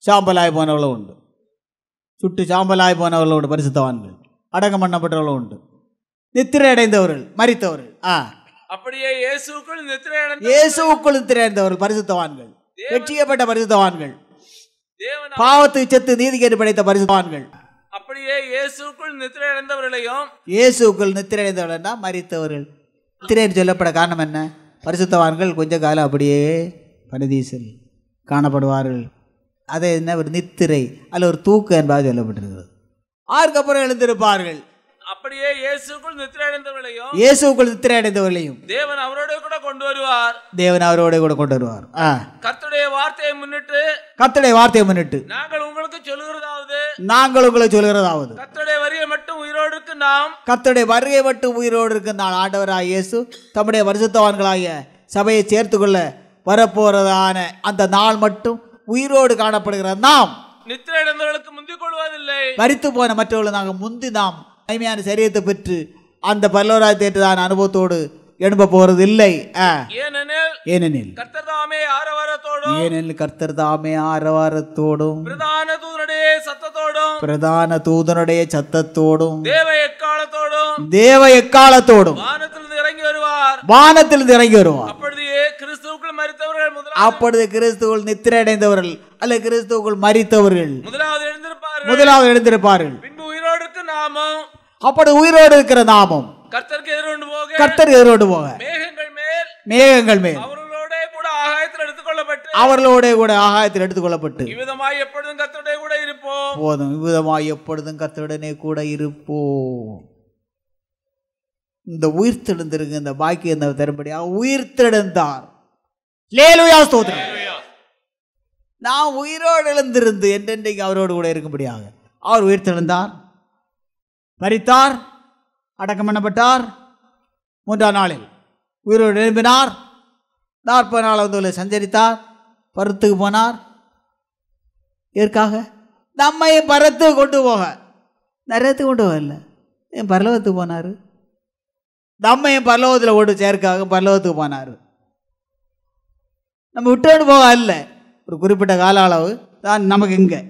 Speaker 3: சாம்பலாய் போனவர்களும் உண்டு. சுட்டு சாம்பலாய் போனவர்களும் உண்டு. பரிசுத்தவான்கள், அடக்கம் பண்ணப்பட்டவர்களும் உண்டு. நித்திரை அடைந்தவர்கள், மரித்தவர்கள்.
Speaker 2: அப்படியே இயேசுக்குள் நித்திரை
Speaker 3: அடைந்தவர்கள் பரிசுத்தவான்கள், ரட்சிக்கப்பட்ட பரிசுத்தவான்கள், பாவத்துக்கு செத்து நீதிக்கேடு படைத்த பரிசுத்தவான்கள்.
Speaker 2: அப்படியே இயேசுக்குள் நித்திரை அடைந்தவர்களையும்,
Speaker 3: இயேசுக்குள் நித்திரை அடைந்தவர்கள் மரித்தவர்கள். நித்திரை சொல்லப்பட காரணம் என்ன? பரிசுத்தவான்கள் கொஞ்ச காலம் அப்படியே பரதீசில் காணப்படுவார்கள். அதை என்ன ஒரு நித்திரை அல்ல ஒரு தூக்கம் என்பதாக சொல்லப்பட்டிருக்கிறது. அதுக்கப்புறம் எழுந்திருப்பார்கள்.
Speaker 2: அப்படியே இயேசுக்குள் நித்திரை
Speaker 3: அடைந்தவர்களையும்
Speaker 2: தேவன் அவரோட கூட கொண்டு வருவார். கர்த்தருடைய வார்த்தையை முன்னிட்டு நாங்கள் உங்களுக்கு சொல்லுகிறதாவது, கர்த்தருடைய வருகை மட்டும் உயிரோடு இருக்கு நாம் ஆண்டவராகிய இயேசு தம்முடைய பரிசுத்தவான்களாகிய சபையை சேர்த்துக்கொள்ள வரப்போறதான அந்த நாள் மட்டும் உயிரோடு காணப்படுகிற நாம் நித்திரை அடைந்தவர்களுக்கு முந்திக் கொள்வதில்லை.
Speaker 3: மரித்து போன மற்றவர்கள் நாங்கள் முந்தி நாம் மகிமையான சரீரத்தை பெற்று அந்த பரலோகராஜ்யத்தின் அனுபவத்தோடு எழும்ப போறது இல்லை. ஏனெனில் கர்த்தர் தாமே ஆரவாரத்தோடும் பிரதான தூதனுடைய சத்தத்தோடும் தேவ எக்காலத்தோடும் வானத்திலிருந்து இறங்கி வருவார். அப்பொழுது கிறிஸ்துவுக்குள் நித்திரை அடைந்தவர்கள் அல்ல கிறிஸ்துவுக்குள் மரித்தவர்கள் முதலாவது எழுந்திருப்பார்கள். அப்படி உயிரோடு இருக்கிற நாமும் கர்த்தர் எதிரோடு போக மேகங்கள் மேல் அவர்களோட கூட ஆகாயத்தில் எடுத்துக்கொள்ளப்பட்டு போதும் இவ்விதமாய் எப்பொழுதும் கர்த்தருடனே கூட இருப்போம். இந்த உயிர்த்தெழுந்திருங்க இந்த பாக்கியம் தரும்படியாக உயிர்த்தெழுந்தார். லேலுயா ஸ்தோத்திரம். நான் உயிரோடு எழுந்திருந்து என்றென்றைக்கு அவரோடு கூட இருக்கும்படியாக அவர் உயிர்த்தெழுந்தார், மரித்தார், அடக்கம் பண்ணப்பட்டார், 3ஆம் நாளில் உயிரோடு எழும்பினார், 40 நாள் வந்து சஞ்சரித்தார், பரத்துக்கு போனார். எதற்காக? நம்மையும் பரத்துக்கு கொண்டு போக, நரகத்துக்கு கொண்டு போகல, என் பரலோகத்துக்கு போனார். நம்மையும் பரலோகத்தில் கொண்டு சேர்க்காக பரலோகத்துக்கு போனார். நம்ம விட்டு போக அல்ல, ஒரு குறிப்பிட்ட கால அளவு தான் நமக்கு இங்கே.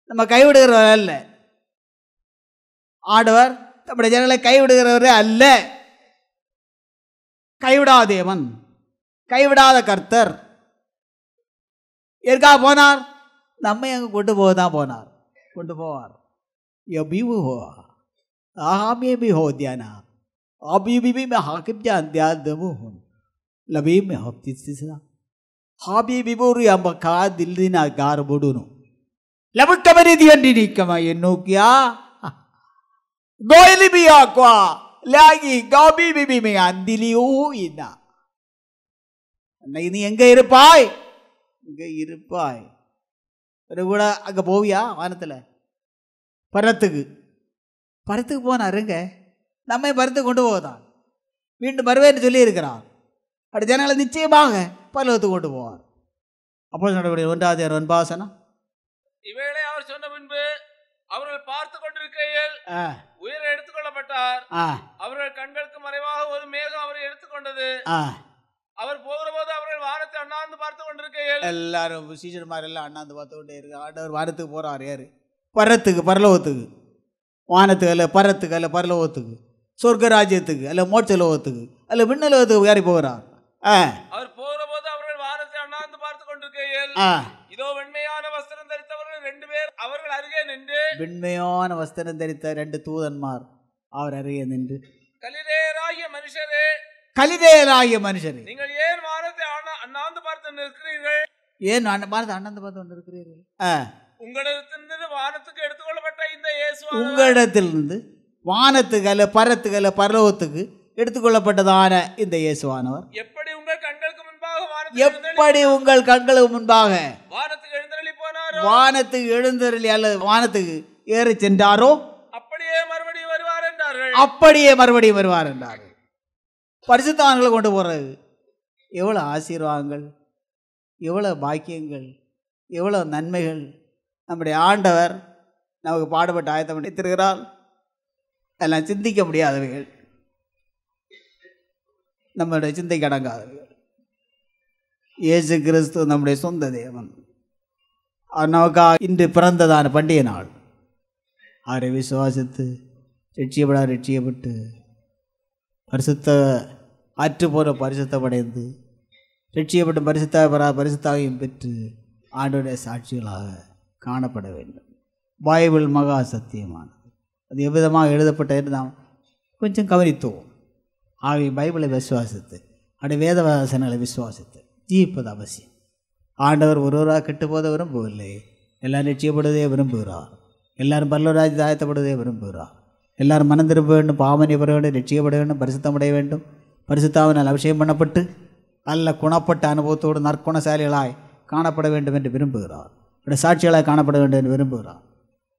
Speaker 3: நம்ம கைவிடுகிறவர் அல்ல, ஆண்டவர் நம்முடைய ஜனங்களை கைவிடுகிறவரே அல்ல. கைவிடாதேவன், கைவிடாத கர்த்தர். எதற்காக போனார்? நம்மை அங்கே கொண்டு போக தான் போனார், கொண்டு போவார். आगामी भी हो दियाना अभी भी मैं हाकिम जान दिया दमु हूँ लबी में हफ्ती सिसा हाबी भी बोरी अब का दिल दिना गार बोडूनो लब कमरी दियंडी नी कमा ये नो क्या गोयली भी आक्वा लागी गाबी भी मैं अंदिली ओ इना नहीं नहीं எங்க இருப்பாய் ஒரு கூட அங்கே போவியா வானத்தில் பரத்துக்கு போனாருங்க. நம்ம பரத்துக்கு கொண்டு போவதான் மீண்டும் வருவேன்னு சொல்லியிருக்கிறார். அப்படி ஜனங்களை நிச்சயமாக பரலோகத்துக்கு கொண்டு போவார். அப்போ நடவடிக்கை 1
Speaker 2: இவைகளை அவர் சொன்ன பின்பு அவர்கள் பார்த்து கொண்டிருக்கையில் உயிரை எடுத்துக்கொள்ளப்பட்டார். அவர்கள் கண்களுக்கு மறைவாக ஒரு மேகம் அவரை எடுத்துக்கொண்டது. அவர் போகிற போது அவர்கள் வானத்தை அண்ணாந்து பார்த்து கொண்டிருக்கையில்
Speaker 3: எல்லாரும் சீசன்மார் எல்லாம் அண்ணாந்து பார்த்து கொண்டே இருக்கு. ஆண்டவர் வானத்துக்கு போறார். யாரு? பரத்துக்கு, பரலோகத்துக்கு. வானத்துக்கு அல்ல, பரத்துக்கு அல்ல, பரலோகத்துக்கு, சொர்க்க ராஜ்யத்துக்கு அல்ல, மோட்ச லோகத்துக்கு அல்ல, விண்ணலோகத்துக்கு யாரி போகிறார்?
Speaker 2: அவர் போகிற போது அவர்கள் வானத்தை அண்ணாந்து பார்த்து கொண்டிருக்கையில் இதோ வெண்மையான வஸ்திரம் தரித்தவர்கள் 2 பேர் அவர்கள் அருகே நின்று,
Speaker 3: வெண்மையான வஸ்திரம் தரித்த 2 தூதன்மார் அவர் அருகே நின்று,
Speaker 2: கலிலேயராகிய மனுஷரே, நீங்கள் ஏன் வானத்தை அண்ணாந்து பார்த்து நிற்கிறீர்கள்?
Speaker 3: ஏன் வானத்தை அண்ணாந்து பார்த்து கொண்டிருக்கிறீர்கள்?
Speaker 2: உங்களிடத்திலிருந்து வானத்துக்கு எடுத்துக்கொள்ளப்பட்ட இந்த இயேசு,
Speaker 3: உங்களிடத்திலிருந்து வானத்துக்கு அல்ல, பரத்துக்கு அல்ல, பரலோகத்துக்கு எடுத்துக்கொள்ளப்பட்டதான இந்த இயேசுவானவர்
Speaker 2: எப்படி உங்கள் கண்களுக்கு முன்பாக வானத்துக்கு எழுந்தருளி போனாரோ,
Speaker 3: வானத்துக்கு எழுந்தருளி அல்ல வானத்துக்கு ஏறி சென்றாரோ
Speaker 2: அப்படியே மறுபடியும் வருவார் என்றார்கள்.
Speaker 3: பரிசுத்தவான்களை கொண்டு போறது எவ்வளோ ஆசீர்வாதங்கள், எவ்வளோ பாக்கியங்கள், எவ்வளோ நன்மைகள் நம்முடைய ஆண்டவர் நமக்கு பாடுபட்டு ஆயத்தம் பண்ணி திருகிறார். எல்லாம் சிந்திக்க முடியாதவைகள், நம்முடைய சிந்தைக்கு அடங்காதவைகள். இயேசு கிறிஸ்து நம்முடைய சொந்த தேவன். அவர் நமக்காக இன்று பிறந்ததான பண்டிகை நாள். அவரை விசுவாசித்து ரட்சியப்பட்டு பரிசுத்த அற்று போன பரிசுத்தமடைந்து ரட்சியப்பட்டு பரிசுத்தாவையும் பெற்று ஆண்டோடைய சாட்சிகளாக காணப்பட வேண்டும். பைபிள் மகா சத்தியமானது. அது எவ்விதமாக எழுதப்பட்டது நாம் கொஞ்சம் கவனித்தோம். ஆகிய பைபிளை விசுவாசித்து அப்படி வேத வசனங்களை விசுவாசித்து ஜீவிப்பது அவசியம். ஆண்டவர் ஒருவராக கெட்டுப்போத விரும்பவில்லை. எல்லாரும் ரட்சியப்படுவதே விரும்புகிறார். எல்லாரும் பரலோகராஜ்யத்தை ஆயத்தப்படுவதே விரும்புகிறார். எல்லாரும் மனம் திரும்ப வேண்டும், பாவமன்னிய பெற வேண்டும், ரட்சிக்கப்பட வேண்டும், பரிசுத்தமடைய வேண்டும். பரிசுத்தாவினால் அபிஷேகம் பண்ணப்பட்டு நல்ல குணப்பட்ட அனுபவத்தோடு நற்குணசாலிகளாய் காணப்பட வேண்டும் என்று விரும்புகிறார். அவருடைய சாட்சிகளாய் காணப்பட வேண்டும் என்று விரும்புகிறார்.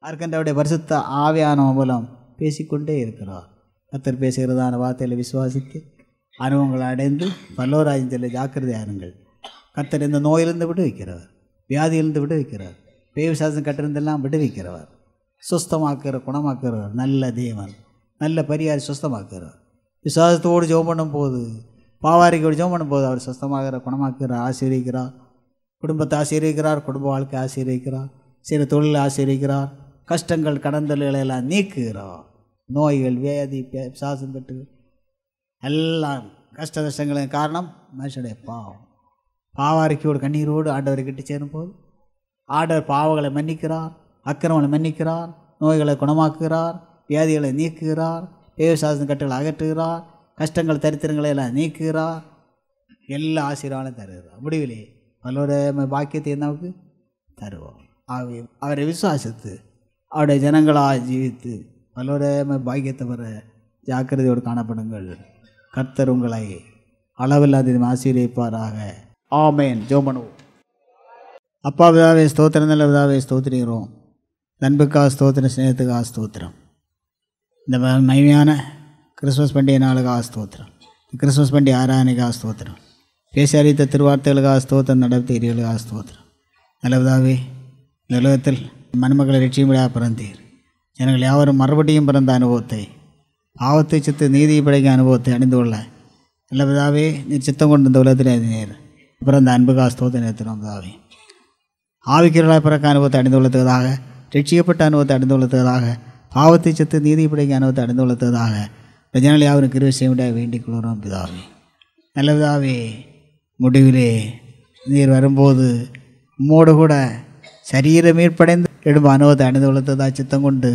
Speaker 3: அதற்கென்றவருடைய பரிசுத்த ஆவியான மூலம் பேசிக்கொண்டே இருக்கிறார். கர்த்தர் பேசுகிறதான வார்த்தைகளை விசுவாசித்து அனுபவங்களை அடைந்து பரலோகராஜ்யத்தில் ஜாக்கிரதையாருங்கள். கர்த்தர் இந்த நோயிலிருந்து விடுவிக்கிறவர், வியாதியிலிருந்து விடுவிக்கிறவர், பேய்விசாசம் கட்டிருந்தெல்லாம் விடுவிக்கிறவர், சுஸ்தமாக்குற குணமாக்குறவர், நல்ல தேவன், நல்ல பரிகாரி சுஸ்தமாக்குறவர். விசுவாசத்தோடு ஜெபம் பண்ணும்போது, பாவாரிக்கோடு ஜெபம் பண்ணும்போது அவர் சுஸ்தமாகிற குணமாக்குகிறார், ஆசீர்வதிக்கிறார். குடும்பத்தை ஆசீர்வதிக்கிறார், குடும்ப வாழ்க்கை ஆசீர்வதிக்கிறார், சிறு தொழில் ஆசீர்வதிக்கிறார், கஷ்டங்கள் கடந்தல்களை எல்லாம் நீக்குகிறார். நோய்கள், வியாதி, பிசாசம் தட்டு எல்லாம் கஷ்ட நஷ்டங்களின் காரணம் மனுஷனுடைய பாவம். பாவாரிக்கையோடு கண்ணீரோடு ஆண்டவரை கிட்ட சேரும்போது ஆண்டவர் பாவங்களை மன்னிக்கிறார், அக்கிரமங்களை மன்னிக்கிறார், நோய்களை குணமாக்குகிறார், வியாதிகளை நீக்குகிறார், பேய்விசாசம் கட்டுகளை அகற்றுகிறார், கஷ்டங்கள் தரித்திரங்களை எல்லாம் நீக்குகிறார். எல்லா ஆசீர்வாதம் தருகிறார். முடிவிலே பலோட பாக்கியத்தை நமக்கு தருவோம். ஆகவே அவரை விசுவாசித்து அவருடைய ஜனங்களாக ஜீவித்து பலோட பாக்கியத்தை வர ஜாக்கிரதையோடு காணப்படுங்கள். கர்த்தர் உங்களை அளவில்லாத ஆசீர்வதிப்பாராக. ஆமேன். ஜெபம் பண்ணுவோம். அப்பா பிதாவே ஸ்தோத்திரம், நல்ல பிதாவே ஸ்தோத்திரிக்கிறோம். நண்புக்காக ஸ்தோத்திரம், ஸ்நேகத்துக்காக ஸ்தோத்திரம். இந்த மகிமையான கிறிஸ்மஸ் பண்டிகை நாளுக்காக ஸ்தோத்திரம். கிறிஸ்மஸ் பண்டிகை ஆராதனைக்காக ஸ்தோத்திரம். பேசி அறிவித்த திருவார்த்தைகளுக்காக ஸ்தோத்திரம், நடத்துகிறீர்களுக்காக ஸ்தோத்திரம். நல்ல பிதாவே, இந்த உலகத்தில் மணமக்களை லட்சியமிடாக பிறந்தீர். ஜனங்கள் யாவரும் மறுபடியும் பிறந்த அனுபவத்தை, பாவத்தை சித்து நீதியை படைக்க அனுபவத்தை அணிந்து கொள்ள நல்ல பிதாவே நீர் சித்தம் கொண்டு இந்த உலகத்தில் அறிந்தீர். பிறந்த அன்புக்காக ஸ்தோத்திரம் நிறுத்தினோம் பிதாவே. ஆவிக்கிறவர்களாக பிறக்க அனுபவத்தை அடைந்து கொள்ளத்ததாக, ரட்சிக்கப்பட்ட அனுபவத்தை அடைந்து கொள்ளத்ததாக, பாவத்தை சித்து நீதியை படைக்க அனுபவத்தை அடைந்து கொள்ளத்ததாக ஜனங்கள் யாவரும் கிருபை செய்ய வேண்டிக் கொள்கிறோம் பிதாவே. நல்ல பிதாவே, முடிவிலே நீர் வரும்போது உம்மோடு கூட சரீர மீட்படைந்து எழும்ப அனுபவத்தை அடைந்து கொள்ளத்ததாக சித்தம் கொண்டு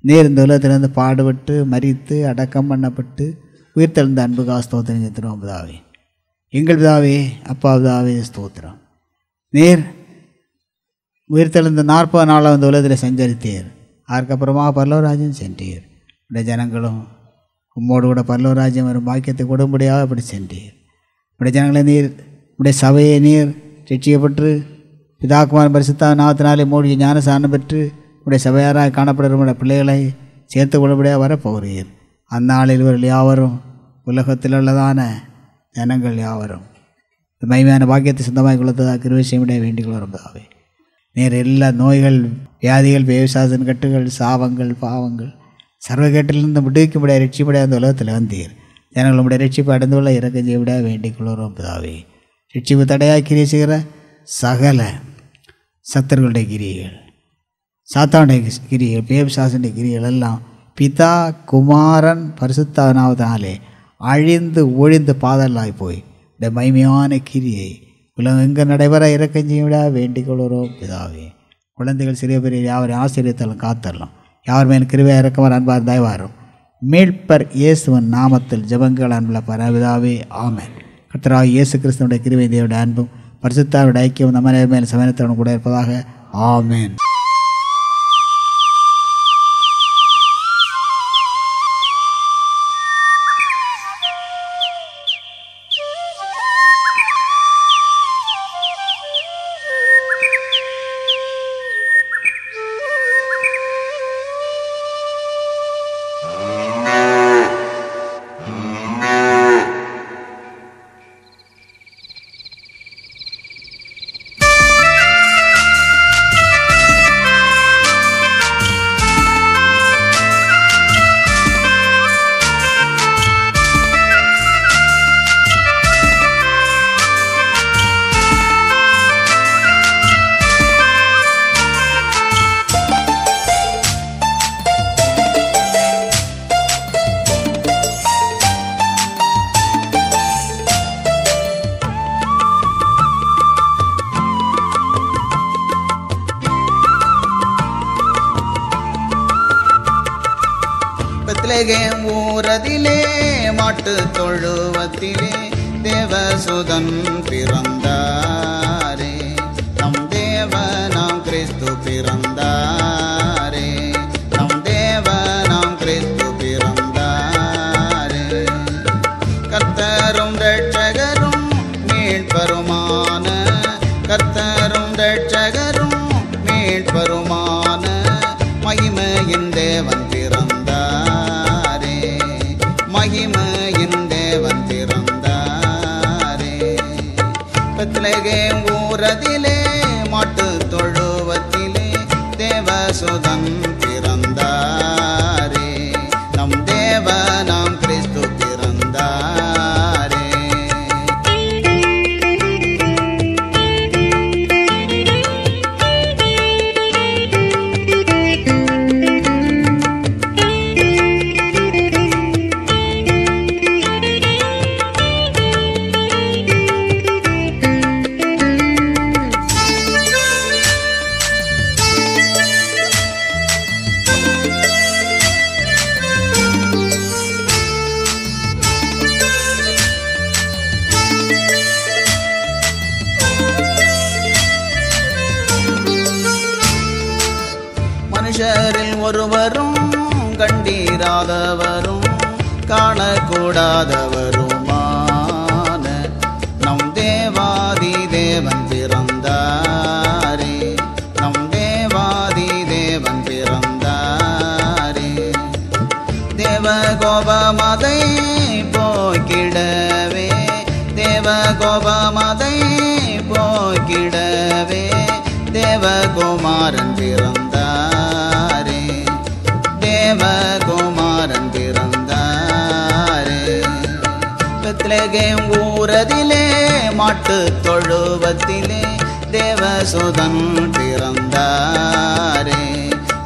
Speaker 3: நீர் இந்த உலகத்திலிருந்து பாடுபட்டு மரித்து அடக்கம் பண்ணப்பட்டு உயிர்த்தெழுந்த அன்புக்காக ஸ்தோத்திரம் செலுத்துகிறோம் பிதாவே. எங்கள் பிதாவே, அப்பா பிதாவே ஸ்தோத்திரம். நீர் உயிர்த்தெழுந்த 40 நாளாக இந்த உலகத்தில் சஞ்சரித்தீர். அதுக்கப்புறமாக பரலோகராஜ்யம் சென்றீர். இந்த ஜனங்களும் உம்மோடு கூட பரலோகராஜ்யம் வரும் பாக்கியத்தை கொடும்படியாக இப்படி சென்றீர். இப்படி ஜனங்களை நீர், இப்படி சபையை நீர் ரட்சிக்கப்பட்டு
Speaker 1: பிதாக்குமாரன் பரிசுத்த நாமத்தினாலே மூழ்கி ஞானசாரணம் பெற்று உடைய சபையாராக காணப்படுகிற பிள்ளைகளை சேர்த்து கொள்ளபடியாக வரப்போகிறீர். அந்நாளில் இவர்கள் யாவரும் உலகத்தில் உள்ளதான ஜனங்கள் யாவரும் இந்த மகிமையான பாக்கியத்தை சொந்தமாக கொள்ளத்ததாக கிருபை செய்ய வேண்டிக் கொள்வதாகவே நேர் எல்லா நோய்கள், வியாதிகள், பேவிசாசன் கட்டுகள், சாபங்கள், பாவங்கள் சர்வகேட்டிலிருந்து விடுவிக்கும்படியாக ரட்சிப்படியாக அந்த உலகத்தில் வந்தீர். ஜனங்களுடைய ரட்சிப்பை அடைந்துள்ள இறக்கம் செய்யப்படியாக வேண்டிக் கொள்கிறோம் பிதாவே. ரட்சிப்பு தடையாக கிரியை செய்கிற சகல சத்தர்களுடைய கிரியைகள், சாத்தானுடைய கிரியைகள், பேபிசாசனுடைய கிரியைகள் எல்லாம் பிதா குமாரன் பரிசுத்தாவினாலே அழிந்து ஒழிந்து பாதலாய் போய் இந்த மகிமையான கிரியை உலகம் எங்கே நடைபெற இறக்கம் செய்ய வேண்டிக் கொள்கிறோம் பிதாவே. குழந்தைகள் சிறிய பெரிய யாவரையும் ஆசீர்வதித்தாலும் காத்தரலாம். யார் மேல் கிருபை இறக்கவர் அன்பார் தயவாரும் மீட்பர் இயேசுவின் நாமத்தில் ஜெபங்கள் அன்புள்ள பரபிதாவே ஆமென். கர்த்தராகிய இயேசு கிறிஸ்துவினுடைய கிருபை தேவனுடைய அன்பும் பரிசுத்தாவினுடைய ஐக்கியம் நம்ம மேல் சமயத்துடன் கூட இருப்பதாக ஆமென்.
Speaker 5: ஊரதிலே மாட்டு தொழுவத்திலே தேவசுதன் பிறந்தாரே, நம் தேவனாம் கிறிஸ்து பிறந்தாரே, நம் தேவனாம் கிறிஸ்து பிறந்தாரே. கர்த்தரும் இரட்சகரும் மீட்பருமான, கர்த்தரும் இரட்சகரும் மீட்பருமான மகிமையின் தேவன் பிறந்தாரே, மகிமையின் தேவன் பிறந்தாரே. பெத்லகேம் ஊரதிலே மாட்டு தொழுவத்திலே தேவசுதன் பிறந்தாரே, நம் தேவனாம் கிறிஸ்து பிறந்தாரே. மனுஷரில் ஒருவரும் கண்டீராதவரும் காணக்கூடாதவருமான நம் தேவாதி தேவன் பிறந்தாரே, நம் தேவாதி தேவன் பிறந்தாரே. தேவகோபமதை போக்கிடவே, தேவகோபமதை போக்கிடவே தேவகுமாரன் பிறந்தாரே, தேவகுமாரன் பிறந்தாரே. பெத்லகேம் ஊரதிலே மாட்டு தொழுவத்திலே தேவசுதன் பிறந்தாரே,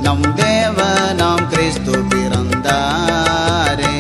Speaker 5: நம் தேவனாம் கிறிஸ்து பிறந்தாரே.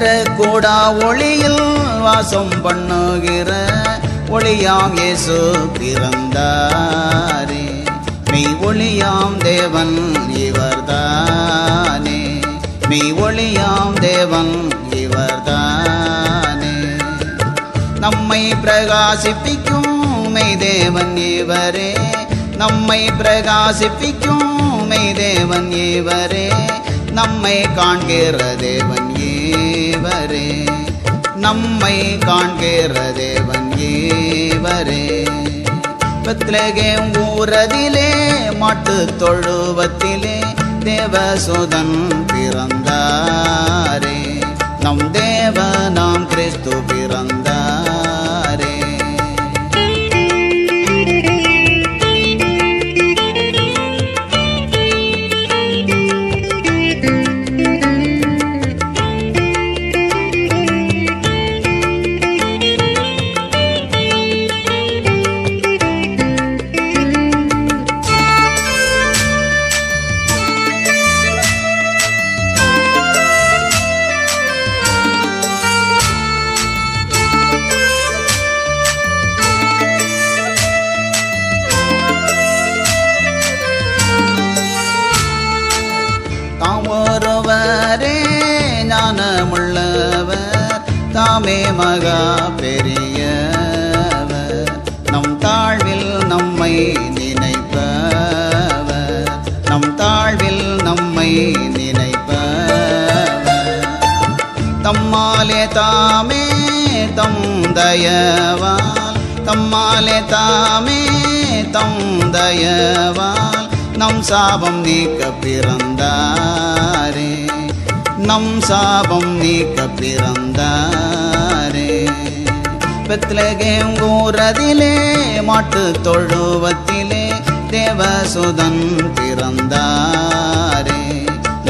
Speaker 5: வரக்கூடா ஒளியில் வாசம் பண்ணுகிற ஒளியாம் இயேசு பிறந்தாரே. மெய் ஒளியாம் தேவன் இவர்தானே, மெய் ஒளியாம் தேவன் இவர்தானே. நம்மை பிரகாசிப்பிக்கும் மெய் தேவன் இவரே, நம்மை பிரகாசிப்பிக்கும் மெய் தேவன் இவரே. நம்மை காண்கிற தேவன் இவரே, நம்மை காண்கிற தேவன் இவரே. பெத்லகேம் ஊரதிலே மாட்டு தொழுவத்திலே தேவசுதன் பிறந்தாரே. நம் தேவ நாம் கிறிஸ்து பிறந்தாரே. ஒருவரே ஞானமுள்ளவர், தாமே மகா பெரியவர். நம் தாழ்வில் நம்மை நினைப்பவர், நம் தாழ்வில் நம்மை நினைப்பவர். தம்மாலே தாமே தம் தயவால், தம்மாலே தாமே தம் தயவால் நம் சாபம் நீக்க பிறந்தாரே, நம் சாபம் நீக்க பிறந்தாரே. பெத்லகேம் ஊரதிலே மாட்டு தொழுவத்திலே தேவசுதன் பிறந்தாரே.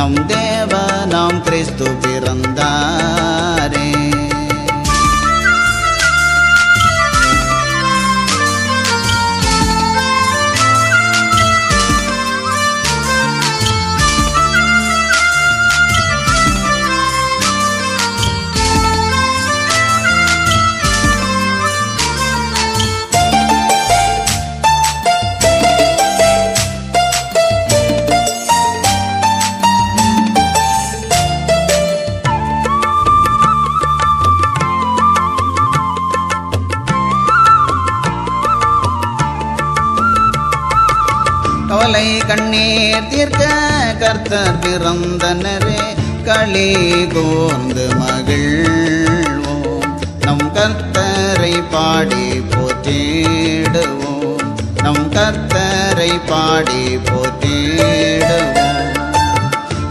Speaker 5: நம் தேவ நாம் கிறிஸ்து பிறந்தாரே. கவலை கண்ணீர் தீர்க்க கர்த்தர் பிறந்தனரே. களி கூர்ந்து மகிழ்வோம், நம் கர்த்தரை பாடி போற்றிடுவோம், நம் கர்த்தரை பாடி போற்றிடுவோம்.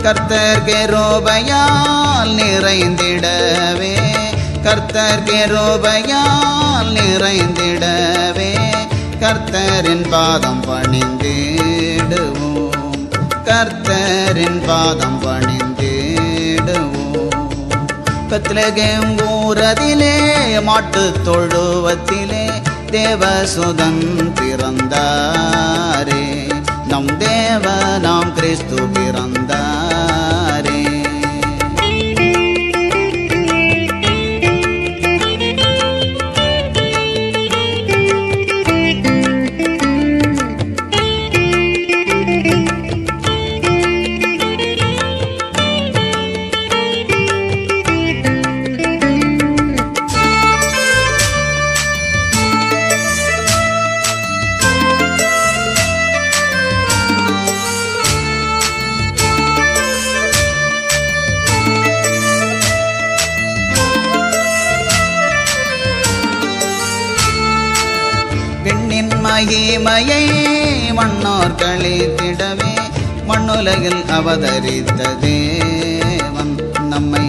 Speaker 5: கர்த்தர் கிருபையால் நிறைந்திடவே, கர்த்தர் கிருபையால் நிறைந்திடவே கர்த்தரின் பாதம் பணிந்திடுவோம், கர்த்தரின் பாதம் பணிந்திடுவோம். பெத்லகேம் ஊரதிலே மாட்டு தொழுவத்திலே தேவசுதன் பிறந்தாரே. நம் தேவ நாம் கிறிஸ்து பிறந்தாரே. மகிமையை மன்னோர் கழித்திடவே மண்ணுலகில் அவதரித்த தேவன், நம்மை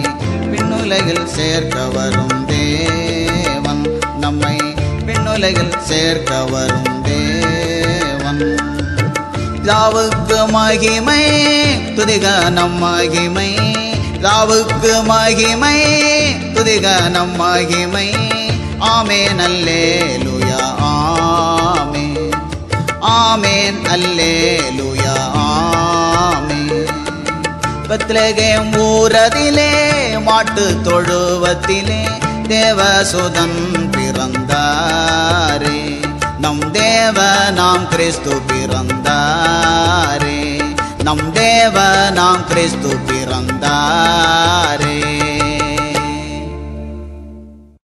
Speaker 5: விண்ணுலகில் சேர்க்க வரும் தேவன், நம்மை விண்ணுலகில் சேர்க்க வரும் தேவன். ராவுக்கு மகிமை துதிக நம் மகிமை, ராவுக்கு மகிமை துதிக நம் மகிமை. ஆமென் அல்லேலூயா ஆமென், ஆமென் அல்லேலூயா ஆமென். பெத்லகேம் ஊரதிலே மாட்டு தொழுவத்திலே தேவசுதன் பிறந்தாரே. நம் தேவ நாம் கிறிஸ்து பிறந்தாரே. நம் தேவ நாம் கிறிஸ்து பிறந்தாரே.